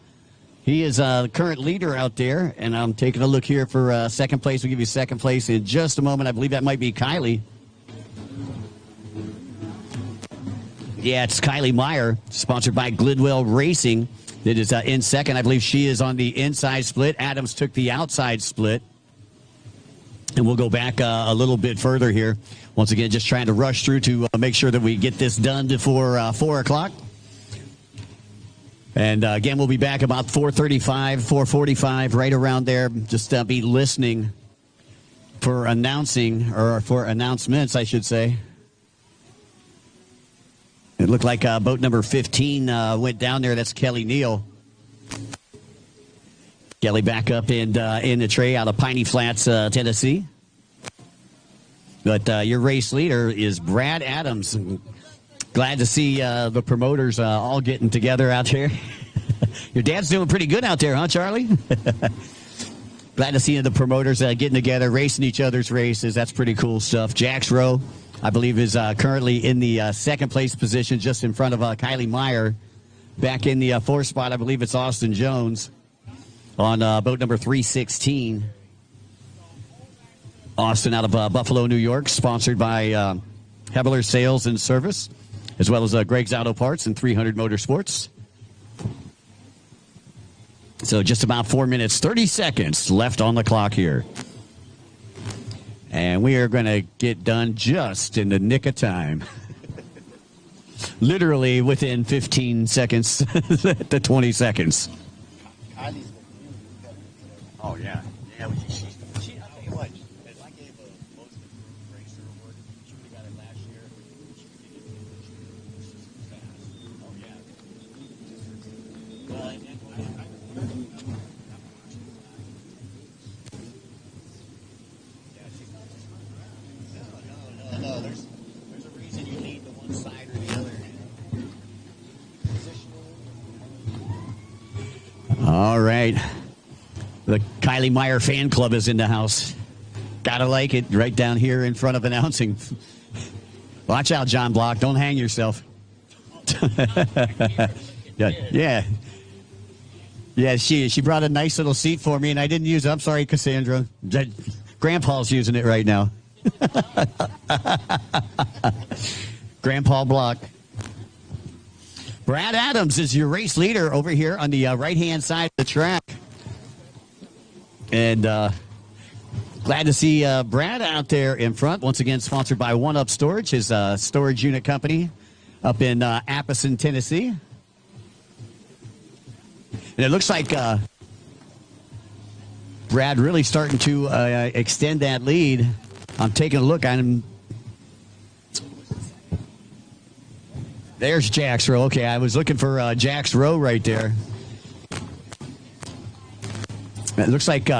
He is the current leader out there, and I'm taking a look here for second place. We'll give you second place in just a moment. I believe that might be Kylie. Yeah, it's Kylie Meyer, sponsored by Glidwell Racing. That is in second. I believe she is on the inside split. Adams took the outside split. And we'll go back a little bit further here. Once again, just trying to rush through to make sure that we get this done before 4 o'clock. And again, we'll be back about 4:35, 4:45, right around there. Just be listening for announcements, I should say. It looked like boat number 15 went down there. That's Kelly Neal. Kelly back up in the tray out of Piney Flats, Tennessee. But your race leader is Brad Adams. Glad to see the promoters all getting together out here. Your dad's doing pretty good out there, huh, Charlie? Glad to see the promoters getting together, racing each other's races. That's pretty cool stuff. Jax Rowe, I believe, is currently in the second place position, just in front of Kylie Meyer. Back in the fourth spot, I believe it's Austin Jones on boat number 316. Austin out of Buffalo, New York, sponsored by Hebler Sales and Service, as well as Greg's Auto Parts and 300 Motorsports. So just about 4 minutes, 30 seconds left on the clock here. And we are going to get done just in the nick of time. Literally within 15 seconds to 20 seconds. Oh, yeah. Yeah, I'll tell you what. If I gave a most improved racer award, she would have got it last year. She could get it this year. It's just fast. Oh, yeah. Well, no. There's a reason you lean to one side or the other. All right. The Kylie Meyer fan club is in the house. Gotta like it right down here in front of announcing. Watch out, John Block. Don't hang yourself. Yeah. Yeah, she brought a nice little seat for me, and I didn't use it. I'm sorry, Cassandra. Grandpa's using it right now. Grandpa Block. Brad Adams is your race leader over here on the right-hand side of the track. And glad to see Brad out there in front. Once again, sponsored by One Up Storage, his storage unit company up in Appleton, Tennessee. And it looks like Brad really starting to extend that lead. I'm taking a look. There's Jax Rowe. Okay, I was looking for Jax Rowe right there. It looks like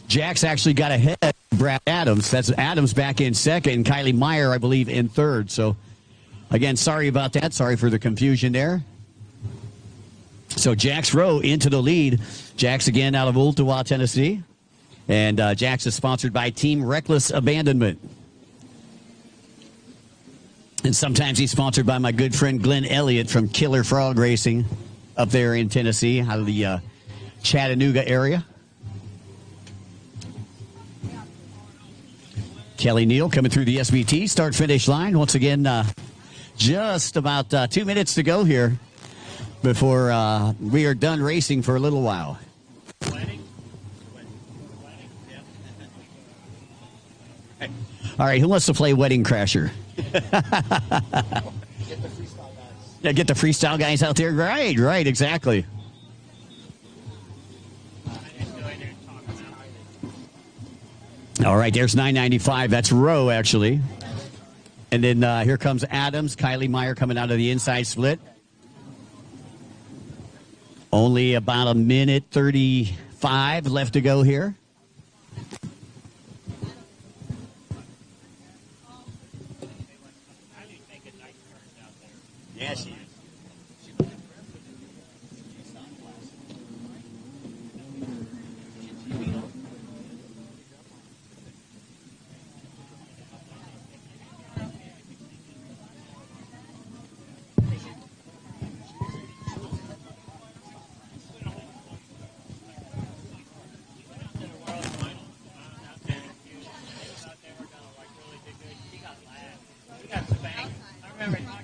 Jax actually got ahead of Brad Adams. That's Adams back in second, and Kylie Meyer, I believe, in third. So, again, sorry about that. Sorry for the confusion there. So, Jax Rowe into the lead. Jax, again, out of Ooltewah, Tennessee. And Jax is sponsored by Team Reckless Abandonment. And sometimes he's sponsored by my good friend Glenn Elliott from Killer Frog Racing up there in Tennessee, out of the Chattanooga area. Kelly Neal coming through the SBT start-finish line. Once again, just about 2 minutes to go here before we are done racing for a little while. All right, who wants to play Wedding Crasher? Yeah, get the freestyle guys out there. Right, exactly. All right, there's 995. That's Rowe, actually. And then here comes Adams. Kylie Meyer coming out of the inside split. Only about a minute 35 left to go here. Yeah, she is.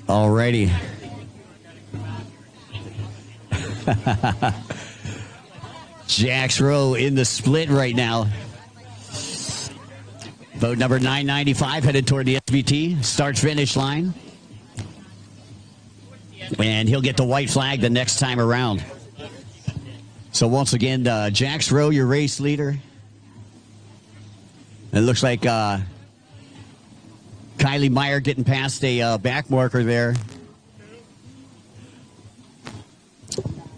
Alrighty. Jax Rowe in the split right now. Boat number 995 headed toward the SBT start-finish line. And he'll get the white flag the next time around. So once again, Jax Rowe, your race leader. It looks like Kylie Meyer getting past a back marker there.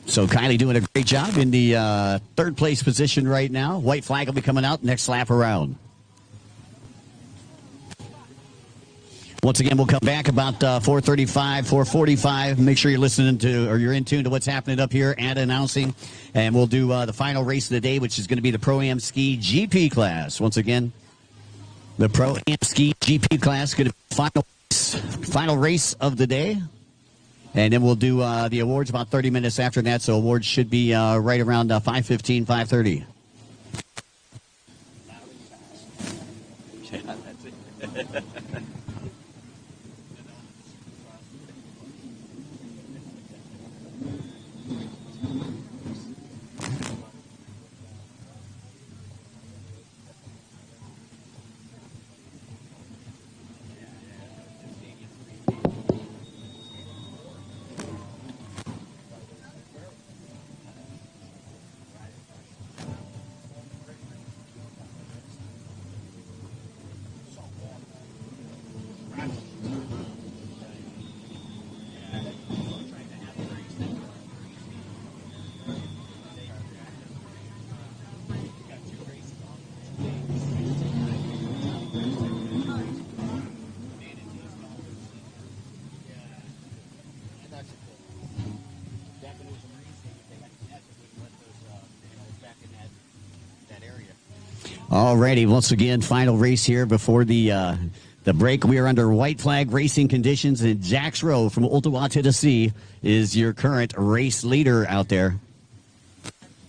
So Kylie doing a great job in the third place position right now. White flag will be coming out next lap around. Once again, we'll come back about 4:35, 4:45. Make sure you're listening to, or you're in tune to what's happening up here and announcing. And we'll do the final race of the day, which is going to be the Pro-Am Ski GP class. Once again, the Pro-Am Ski GP class going to be final race of the day. And then we'll do the awards about 30 minutes after that. So awards should be right around 5:15, 5:30. Alrighty, once again, final race here before the break. We are under white flag racing conditions, and Jax Rowe from Ottawa, Tennessee, is your current race leader out there.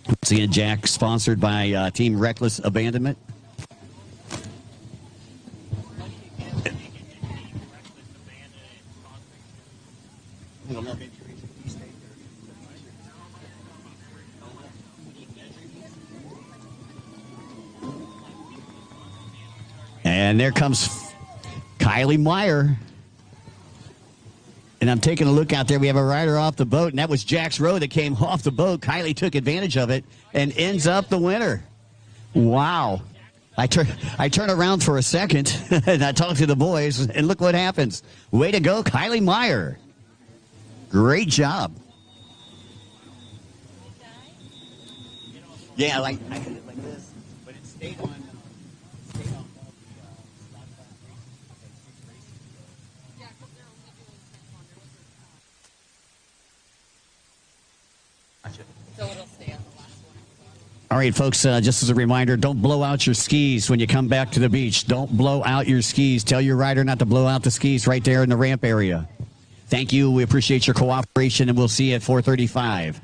Once again, Jack, sponsored by Team Reckless Abandonment. And there comes Kylie Meyer. And I'm taking a look out there. We have a rider off the boat, and that was Jax Rowe that came off the boat. Kylie took advantage of it and ends up the winner. Wow. I turn around for a second, and I talk to the boys, and look what happens. Way to go, Kylie Meyer. Great job. Yeah, I hit it like this, but it stayed on. So it'll stay on the last one. All right, folks, just as a reminder, don't blow out your skis when you come back to the beach. Don't blow out your skis. Tell your rider not to blow out the skis right there in the ramp area. Thank you. We appreciate your cooperation, and we'll see you at 4:35.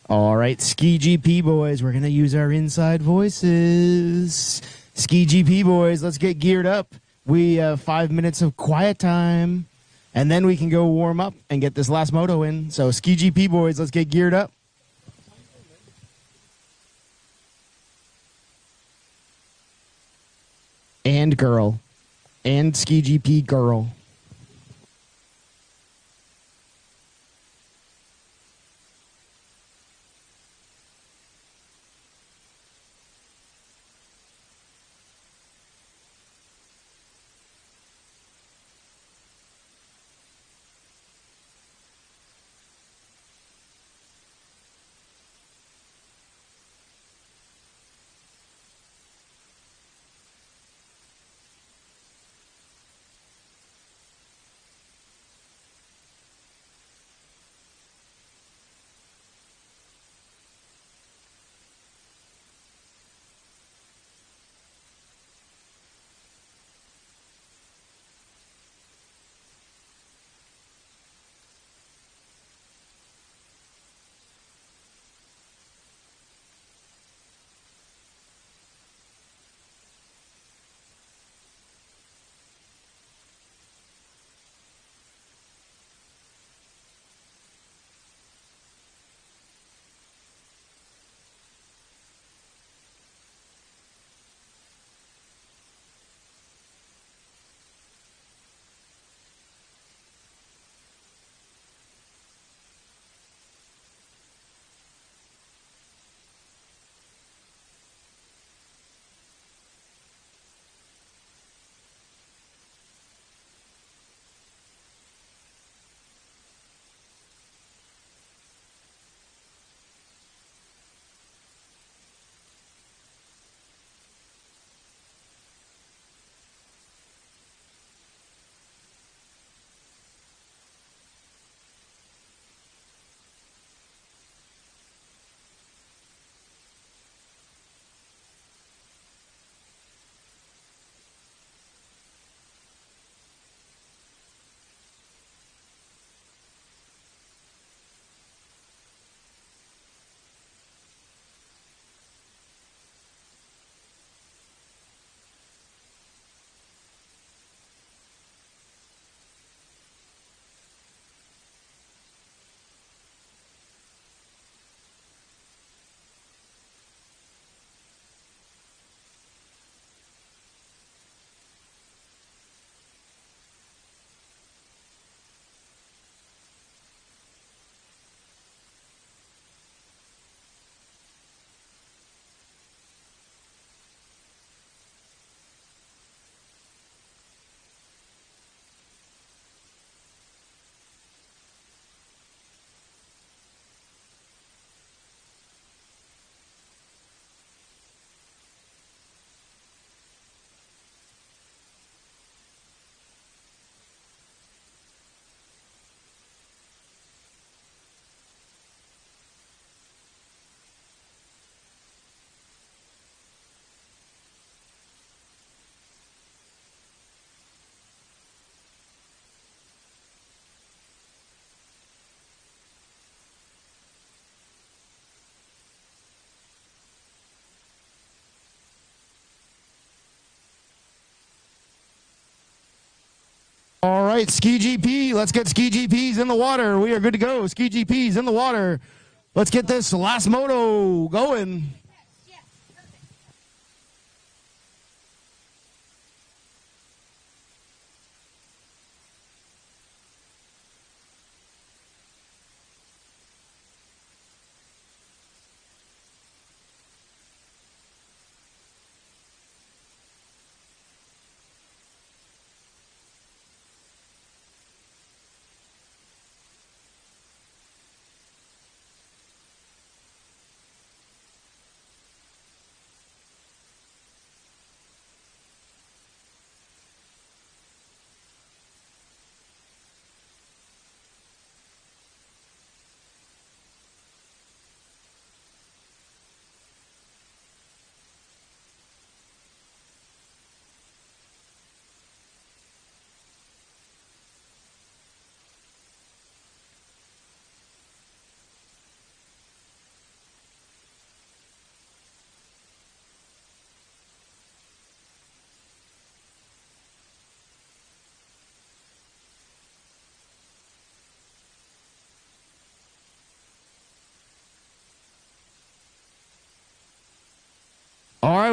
All right, Ski GP boys, we're going to use our inside voices. Ski GP boys, let's get geared up. We have 5 minutes of quiet time, and then we can go warm up and get this last moto in. So, Ski GP boys, let's get geared up. And girl. And Ski GP girl. All right, Ski GP, let's get Ski GPs in the water. We are good to go. Ski GPs in the water. Let's get this last moto going.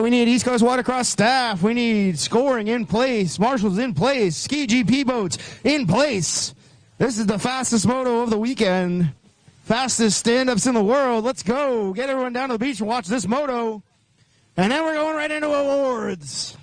we need East Coast Watercross staff. We need scoring in place. Marshals in place. Ski GP boats in place. This is the fastest moto of the weekend. Fastest stand-ups in the world. Let's go. Get everyone down to the beach and watch this moto. And then we're going right into awards.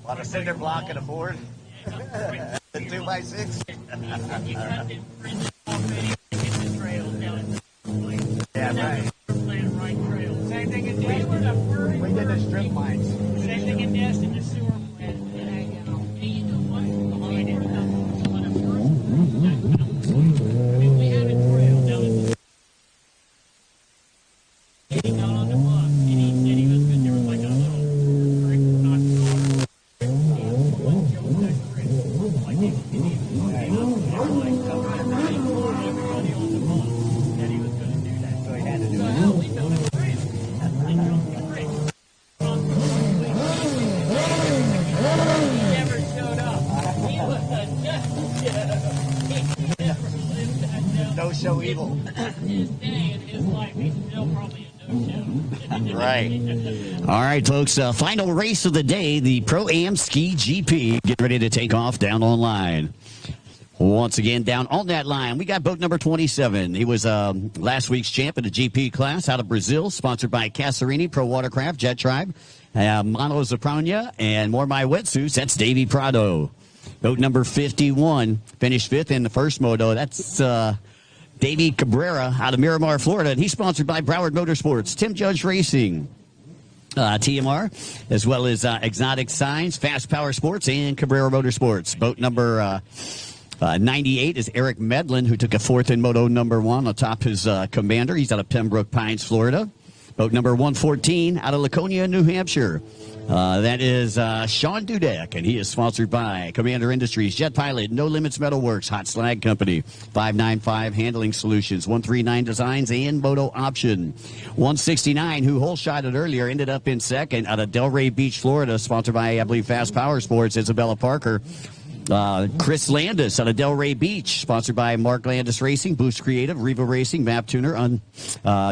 On a cinder block and a board. The 2x6. Yeah, right. Same thing in Destin. We did the strip mines. Same thing in Destin, the sewer plant. We had a trail down at the down on the bluff, and he said he was good. There was like a little creek, not water. What killed that creek? Like everybody on the bluff said he was going to do that. So he had to do So it. hell, we built a trail. They jumped the creek. He never showed up. He was a he never lived that down. No show evil. His day in his life, he's still probably a no-show. Right. All right, folks. Final race of the day, the Pro-Am Ski GP. Get ready to take off down online. Once again, down on that line, we got boat number 27. He was last week's champ in the GP class out of Brazil, sponsored by Casarini, Pro Watercraft, Jet Tribe, Mono Zaprania, and More My Wetsuits. That's Davey Prado. Boat number 51 finished 5th in the first moto. That's Davey Cabrera out of Miramar, Florida, and he's sponsored by Broward Motorsports, Tim Judge Racing, TMR, as well as Exotic Signs, Fast Power Sports, and Cabrera Motorsports. Boat number 98 is Eric Medlin, who took a 4th in Moto number 1 atop his Commander. He's out of Pembroke Pines, Florida. Boat number 114 out of Laconia, New Hampshire. That is Sean Dudek, and he is sponsored by Commander Industries, Jet Pilot, No Limits Metalworks, Hot Slag Company, 595 Handling Solutions, 139 Designs, and Moto Option. 169, who hole shotted earlier, ended up in second out of Delray Beach, Florida, sponsored by, I believe, Fast Power Sports, Isabella Parker. Chris Landis out of Delray Beach, sponsored by Mark Landis Racing, Boost Creative, Riva Racing, Map Tuner on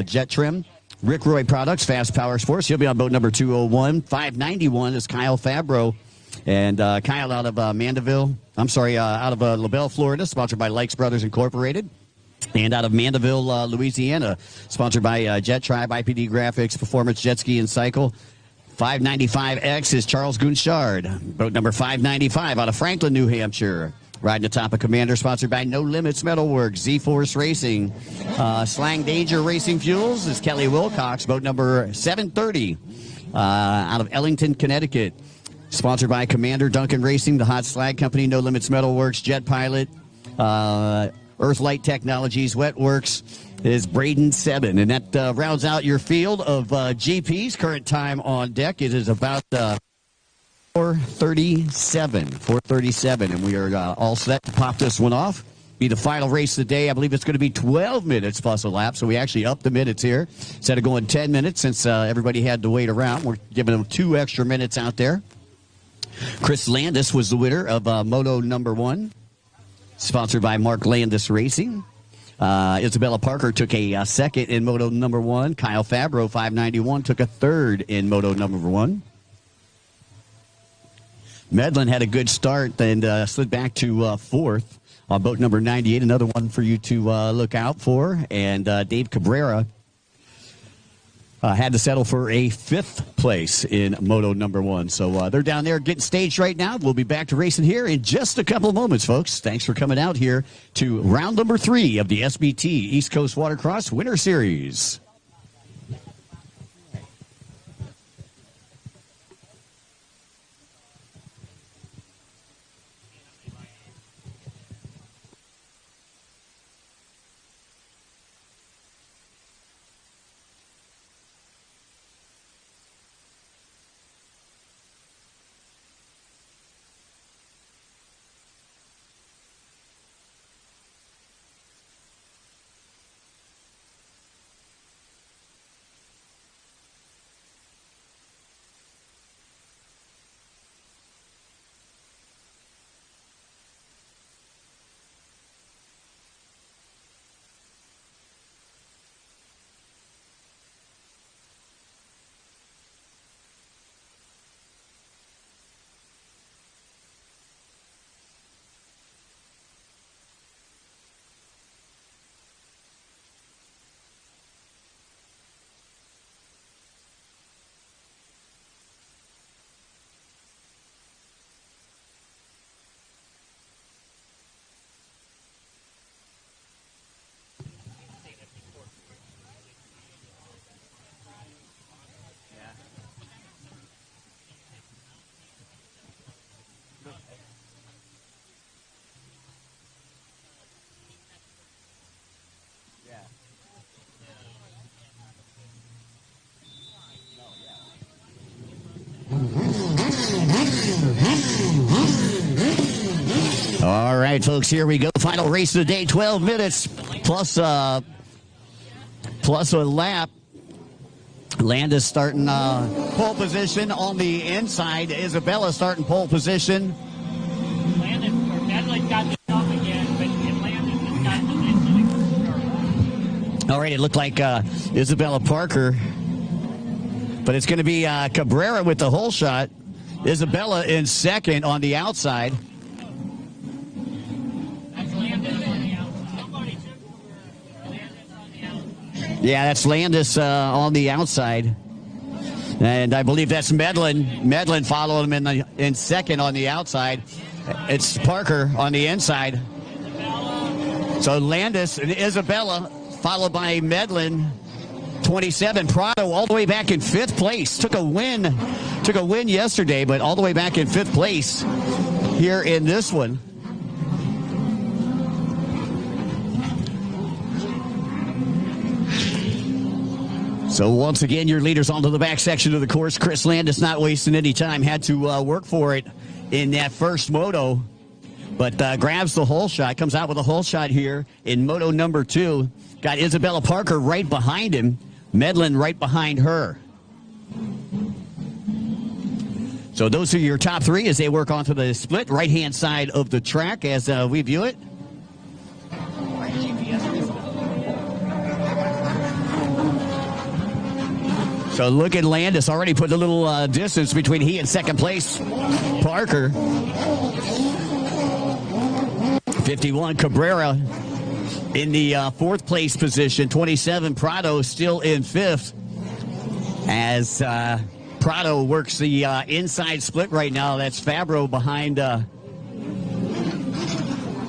Jet Trim. Rick Roy Products, Fast Power Sports. He'll be on boat number 201. 591 is Kyle Fabro. And Kyle out of out of LaBelle, Florida, sponsored by Likes Brothers Incorporated. And out of Mandeville, Louisiana, sponsored by Jet Tribe, IPD Graphics, Performance Jet Ski and Cycle. 595X is Charles Gunchard. Boat number 595 out of Franklin, New Hampshire. Riding atop a Commander, sponsored by No Limits Metalworks, Z-Force Racing. Slang Danger Racing Fuels is Kelly Wilcox. Boat number 730 out of Ellington, Connecticut. Sponsored by Commander, Duncan Racing, the Hot Slag Company, No Limits Metalworks, Jet Pilot, Earthlight Technologies, Wetworks is Braden Seven. And that rounds out your field of GPs. Current time on deck, it is about 4:37, and we are all set to pop this one off. Be the final race of the day. I believe it's going to be 12 minutes plus a lap, so we actually upped the minutes here. Instead of going 10 minutes, since everybody had to wait around, we're giving them 2 extra minutes out there. Chris Landis was the winner of Moto number 1, sponsored by Mark Landis Racing. Isabella Parker took a 2nd in Moto number 1. Kyle Fabro, 591, took a 3rd in Moto number 1. Medlin had a good start and slid back to 4th on boat number 98. Another one for you to look out for. And Dave Cabrera had to settle for a 5th place in Moto number 1. So they're down there getting staged right now. We'll be back to racing here in just a couple of moments, folks. Thanks for coming out here to round number 3 of the SBT East Coast Watercross Winter Series. All right, folks, here we go. Final race of the day, 12 minutes plus a lap. Landis starting pole position on the inside. Isabella starting pole position. Landis, or Medlin got the top again, but Landis has got the All right, it looked like Isabella Parker, but it's going to be Cabrera with the hole shot. Isabella in second on the outside. Yeah, that's Landis on the outside. And I believe that's Medlin. Medlin followed him in second on the outside. It's Parker on the inside. So Landis and Isabella, followed by Medlin, 27. Prado all the way back in 5th place. Took a win yesterday, but all the way back in 5th place here in this one. So once again, your leaders onto the back section of the course. Chris Landis not wasting any time. Had to work for it in that first moto, but grabs the hole shot. Comes out with a hole shot here in moto number 2. Got Isabella Parker right behind him. Medlin right behind her. So those are your top 3 as they work onto the split right-hand side of the track as we view it. So look at Landis, already put a little distance between he and second place Parker. 51 Cabrera in the 4th place position. 27 Prado still in 5th as Prado works the inside split right now. That's Fabro behind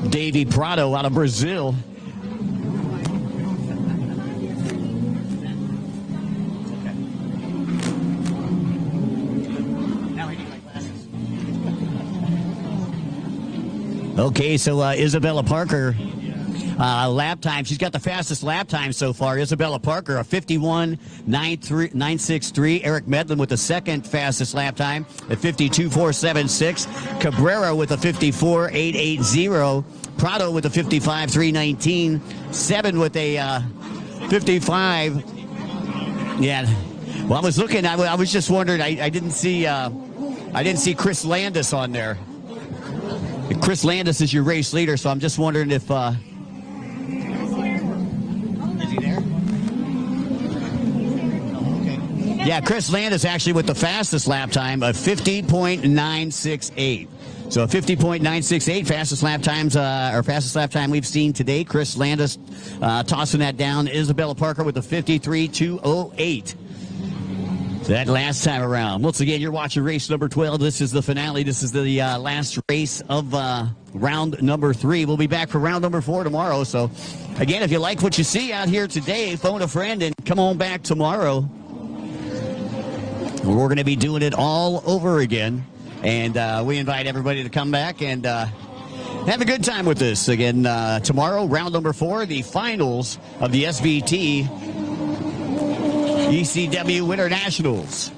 Davy Prado out of Brazil. Okay, so Isabella Parker, lap time. She's got the fastest lap time so far. Isabella Parker, a 51.963. Eric Medlin with the second fastest lap time at 52.476. Cabrera with a 54.880. Prado with a 55.319. 7 with a 55. Yeah. Well, I was looking. I was just wondering. I didn't see Chris Landis on there. Chris Landis is your race leader, so I'm just wondering if... Is he there? Oh, okay. Yeah, Chris Landis actually with the fastest lap time of 50.968. So 50.968, fastest lap times, or fastest lap time we've seen today. Chris Landis tossing that down. Isabella Parker with a 53.208. That last time around. Once again, you're watching race number 12. This is the finale. This is the last race of round number 3. We'll be back for round number 4 tomorrow. So, again, if you like what you see out here today, phone a friend and come on back tomorrow. We're going to be doing it all over again. And we invite everybody to come back and have a good time with this. Again, tomorrow, round number 4, the finals of the SVT ECW Winter Nationals.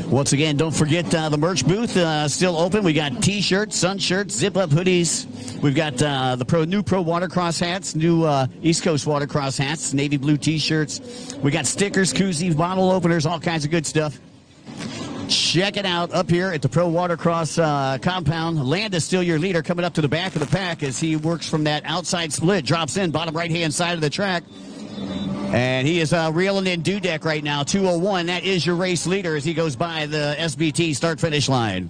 Once again, don't forget the merch booth still open. We got T-shirts, sun shirts, zip-up hoodies. We've got the new Pro Watercross hats, new East Coast Watercross hats, navy blue T-shirts. We got stickers, koozies, bottle openers, all kinds of good stuff. Check it out up here at the Pro Watercross compound. Landis still your leader, coming up to the back of the pack as he works from that outside split, drops in bottom right-hand side of the track. And he is reeling in Dudek right now, 2:01. That is your race leader as he goes by the SBT start-finish line.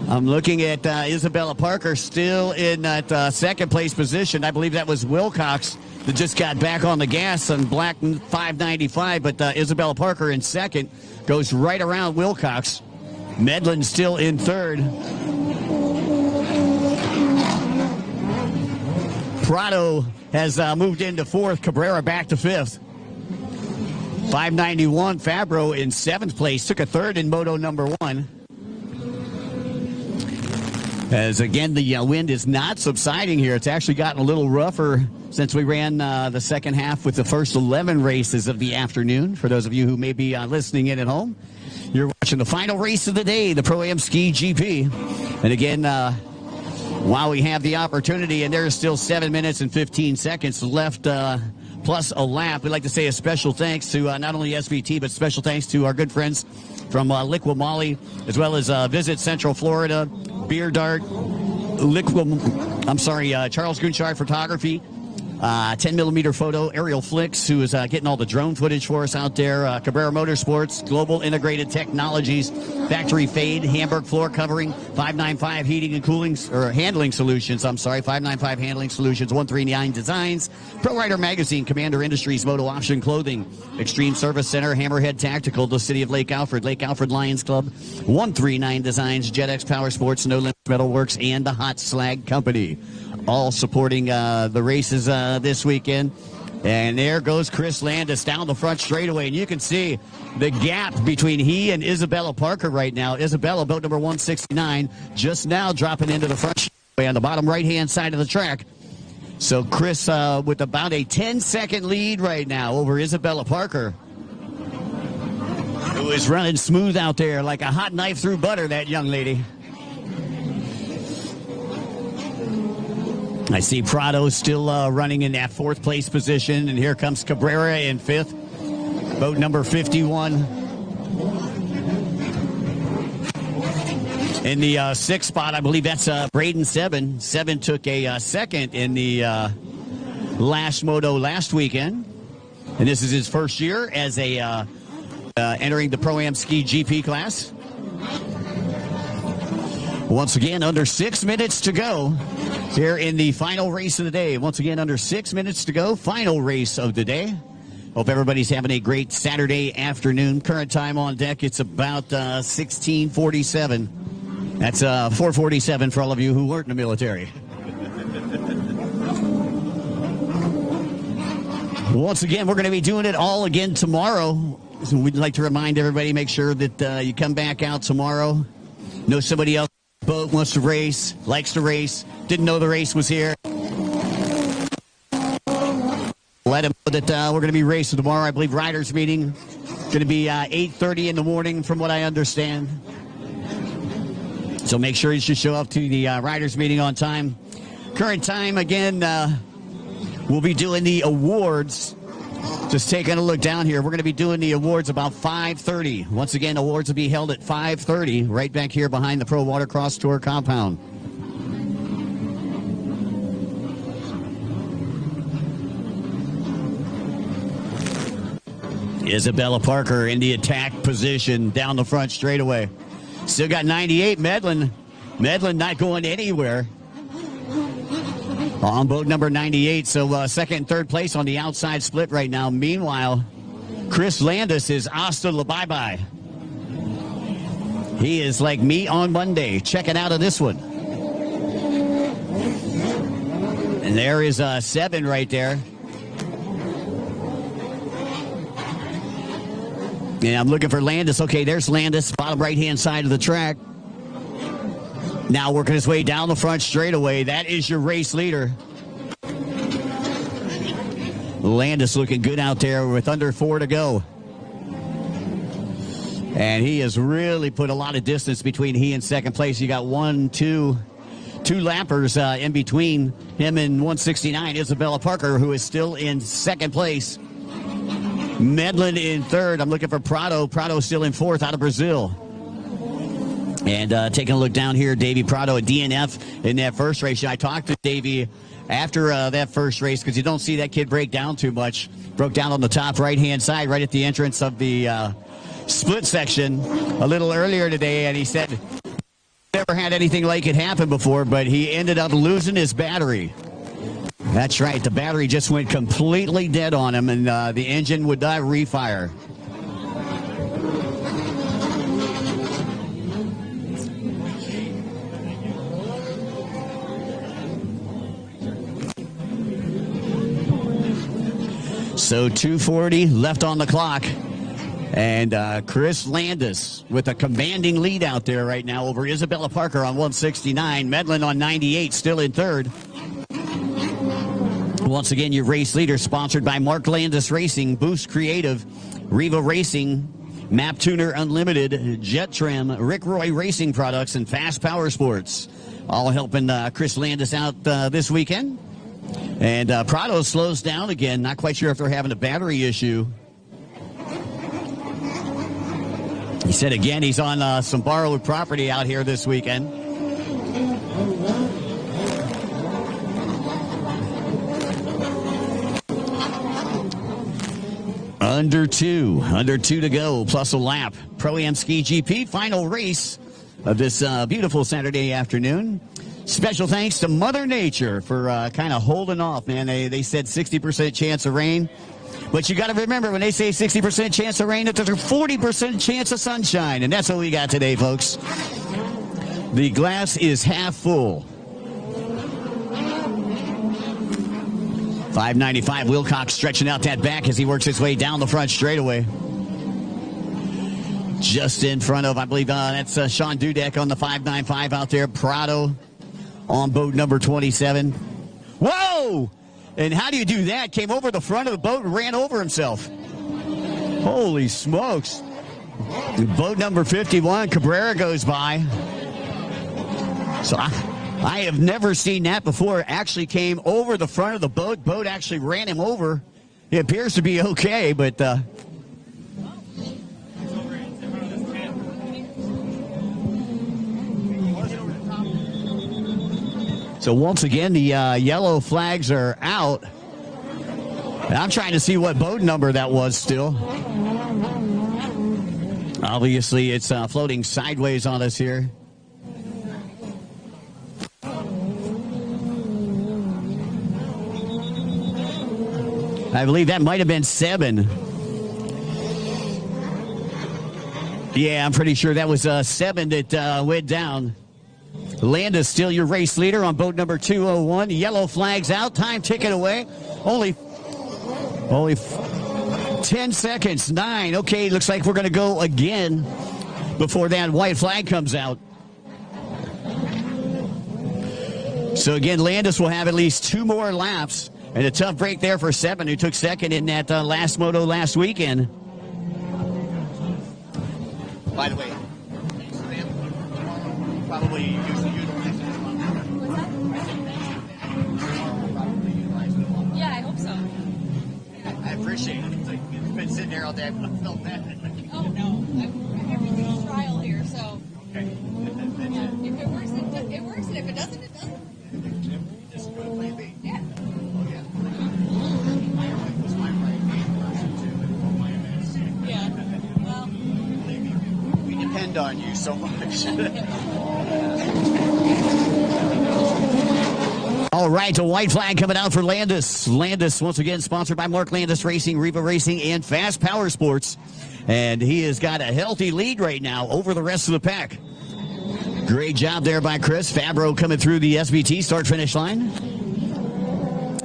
I'm looking at Isabella Parker still in that second place position. I believe that was Wilcox that just got back on the gas on black 595, but Isabella Parker in second goes right around Wilcox. Medlin still in third. Prado has moved into fourth. Cabrera back to fifth. 591. Fabro in seventh place. Took a third in moto number 1. As again, the wind is not subsiding here. It's actually gotten a little rougher since we ran the second half with the first 11 races of the afternoon. For those of you who may be listening in at home, you're watching the final race of the day, the Pro-Am Ski GP. And again, while we have the opportunity, and there's still 7 minutes and 15 seconds left, plus a lap, we'd like to say a special thanks to not only SVT, but special thanks to our good friends from Liqui Moly, as well as Visit Central Florida, Beer Dart, Charles Gunchard Photography, 10mm photo, Aerial Flicks, who is getting all the drone footage for us out there. Cabrera Motorsports, Global Integrated Technologies, Factory Fade, Hamburg Floor Covering, 595 Heating and Cooling, or Handling Solutions, 595 Handling Solutions, 139 Designs, Pro Rider Magazine, Commander Industries, Moto Option Clothing, Extreme Service Center, Hammerhead Tactical, the City of Lake Alfred Lions Club, 139 Designs, JetX Power Sports, No Limits Metalworks, and the Hot Slag Company. All supporting the races this weekend. And there goes Chris Landis down the front straightaway. And you can see the gap between he and Isabella Parker right now. Isabella, boat number 169, just now dropping into the front straightaway on the bottom right-hand side of the track. So Chris with about a 10-second lead right now over Isabella Parker, who is running smooth out there like a hot knife through butter, that young lady. I see Prado still running in that fourth place position, and here comes Cabrera in fifth, boat number 51. In the sixth spot, I believe that's Braden Seven. Seven took a second in the last moto last weekend, and this is his first year as a entering the Pro-Am Ski GP class. Once again, under 6 minutes to go here in the final race of the day. Once again, under 6 minutes to go, final race of the day. Hope everybody's having a great Saturday afternoon. Current time on deck, it's about 16:47. That's 4:47 for all of you who weren't in the military. Once again, we're going to be doing it all again tomorrow. So we'd like to remind everybody, make sure that you come back out tomorrow. Know somebody else boat wants to race, likes to race, didn't know the race was here. Let him know that we're going to be racing tomorrow. I believe riders meeting going to be 8:30 in the morning from what I understand. So make sure you should show up to the riders meeting on time. Current time, again, we'll be doing the awards. Just taking a look down here, we're going to be doing the awards about 5:30. Once again, awards will be held at 5:30, right back here behind the Pro Watercross Tour compound. Isabella Parker in the attack position down the front straightaway. Still got 98, Medlin. Medlin not going anywhere. On boat number 98, so second and third place on the outside split right now. Meanwhile, Chris Landis is hasta la bye-bye. He is like me on Monday, checking out of this one. And there is 7 right there. And I'm looking for Landis. Okay, there's Landis, bottom right-hand side of the track. Now working his way down the front straightaway. That is your race leader. Landis looking good out there with under 4 to go. And he has really put a lot of distance between he and second place. You got two lappers in between him and 169, Isabella Parker, who is still in second place. Medlin in third. I'm looking for Prado. Prado still in fourth out of Brazil. And taking a look down here, Davey Prado at DNF in that first race. I talked to Davey after that first race because you don't see that kid break down too much. Broke down on the top right-hand side right at the entrance of the split section a little earlier today, and he said never had anything like it happen before, but he ended up losing his battery. That's right, the battery just went completely dead on him, and the engine would not refire. So 2:40 left on the clock. And Chris Landis with a commanding lead out there right now over Isabella Parker on 169. Medlin on 98, still in third. Once again, your race leader sponsored by Mark Landis Racing, Boost Creative, Riva Racing, Map Tuner Unlimited, Jet Trim, Rick Roy Racing Products, and Fast Power Sports. All helping Chris Landis out this weekend. And Prado slows down again. Not quite sure if they're having a battery issue. He said again he's on some borrowed property out here this weekend. Under two to go, plus a lap. Pro-Am Ski GP, final race of this beautiful Saturday afternoon. Special thanks to Mother Nature for kind of holding off, man. They said 60% chance of rain. But you got to remember, when they say 60% chance of rain, that there's a 40% chance of sunshine. And that's what we got today, folks. The glass is half full. 595, Wilcox stretching out that back as he works his way down the front straightaway. Just in front of, I believe, that's Sean Dudek on the 595 out there. Prado on boat number 27. Whoa! And how do you do that? Came over the front of the boat and ran over himself. Holy smokes. Boat number 51, Cabrera goes by. So I have never seen that before. Actually came over the front of the boat. Boat actually ran him over. It appears to be okay, but... So once again, the yellow flags are out. And I'm trying to see what boat number that was still. Obviously, it's floating sideways on us here. I believe that might have been 7. Yeah, I'm pretty sure that was 7 that went down. Landis still your race leader on boat number 201. Yellow flags out. Time ticket away. Only 10 seconds. 9. Okay, looks like we're going to go again before that white flag comes out. So again, Landis will have at least 2 more laps. And a tough break there for 7, who took second in that last moto last weekend. By the way, probably use the Yeah, I hope so. I appreciate it. It's been sitting there all day. I felt that. Oh, no. Everything's trial here, so. Okay. Yeah. If it works, it works, and if it doesn't, it doesn't. Just go to plan B. Yeah. Yeah. Well. We depend on you so much. All right, a white flag coming out for Landis. Landis, once again, sponsored by Mark Landis Racing, Riva Racing, and Fast Power Sports. And he has got a healthy lead right now over the rest of the pack. Great job there by Chris. Fabro coming through the SBT start-finish line.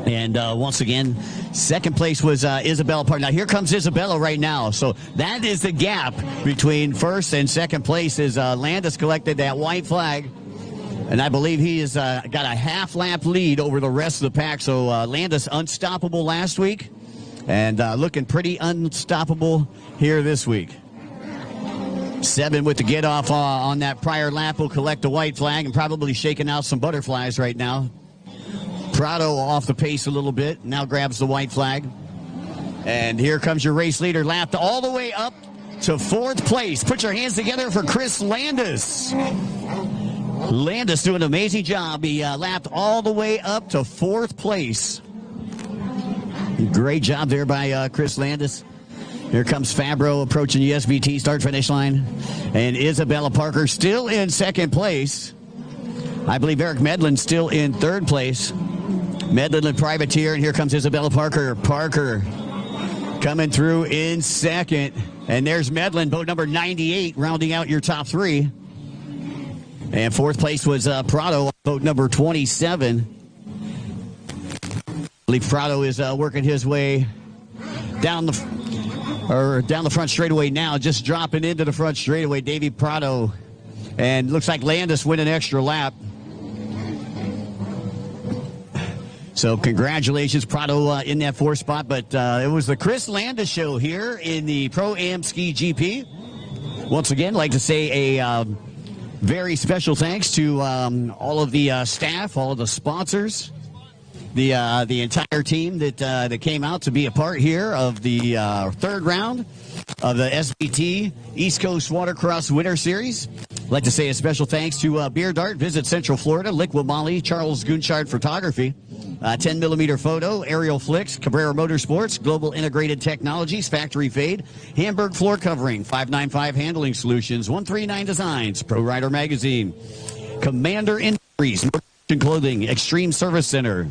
And once again, second place was Isabella Park. Now, here comes Isabella right now. So that is the gap between first and second place as Landis collected that white flag. And I believe he has got a half-lap lead over the rest of the pack. So Landis unstoppable last week and looking pretty unstoppable here this week. 7 with the get-off on that prior lap will collect a white flag and probably shaking out some butterflies right now. Prado off the pace a little bit, now grabs the white flag. And here comes your race leader, lapped all the way up to 4th place. Put your hands together for Chris Landis. Landis doing an amazing job. He lapped all the way up to 4th place. Great job there by Chris Landis. Here comes Fabro approaching the SBT start-finish line. And Isabella Parker still in 2nd place. I believe Eric Medlin still in 3rd place. Medlin and Privateer, and here comes Isabella Parker. Parker coming through in 2nd. And there's Medlin, boat number 98, rounding out your top 3. And 4th place was Prado, boat number 27. I believe Prado is working his way down the front straightaway now, just dropping into the front straightaway. Davey Prado, and looks like Landis win an extra lap. So congratulations, Prado, in that 4th spot. But it was the Chris Landis show here in the Pro-Am Ski GP. Once again, I'd like to say a very special thanks to all of the staff, all of the sponsors, the entire team that came out to be a part here of the 3rd round of the SBT East Coast Watercross Winter Series. like to say a special thanks to Beer Dart, Visit Central Florida, Liquid Molly, Charles Gunchard Photography, 10mm Photo, Aerial Flicks, Cabrera Motorsports, Global Integrated Technologies, Factory Fade, Hamburg Floor Covering, 595 Handling Solutions, 139 Designs, Pro Rider Magazine, Commander Industries, Northern Clothing, Extreme Service Center,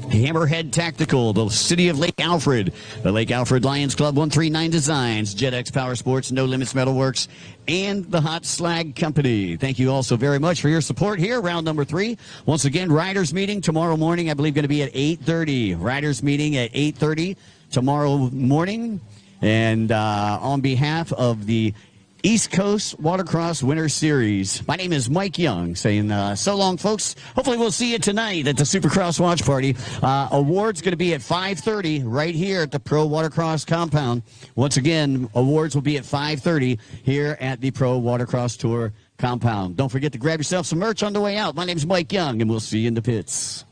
Hammerhead Tactical, the City of Lake Alfred, the Lake Alfred Lions Club, 139 Designs, JetX Power Sports, No Limits Metalworks, and the Hot Slag Company. Thank you all so very much for your support here. Round number 3. Once again, Riders meeting tomorrow morning, I believe going to be at 8:30. Riders meeting at 8:30 tomorrow morning. And on behalf of the East Coast Watercross Winter Series, my name is Mike Young, saying so long, folks. Hopefully we'll see you tonight at the Supercross Watch Party. Awards going to be at 5:30 right here at the Pro Watercross compound. Once again, awards will be at 5:30 here at the Pro Watercross Tour compound. Don't forget to grab yourself some merch on the way out. My name is Mike Young, and we'll see you in the pits.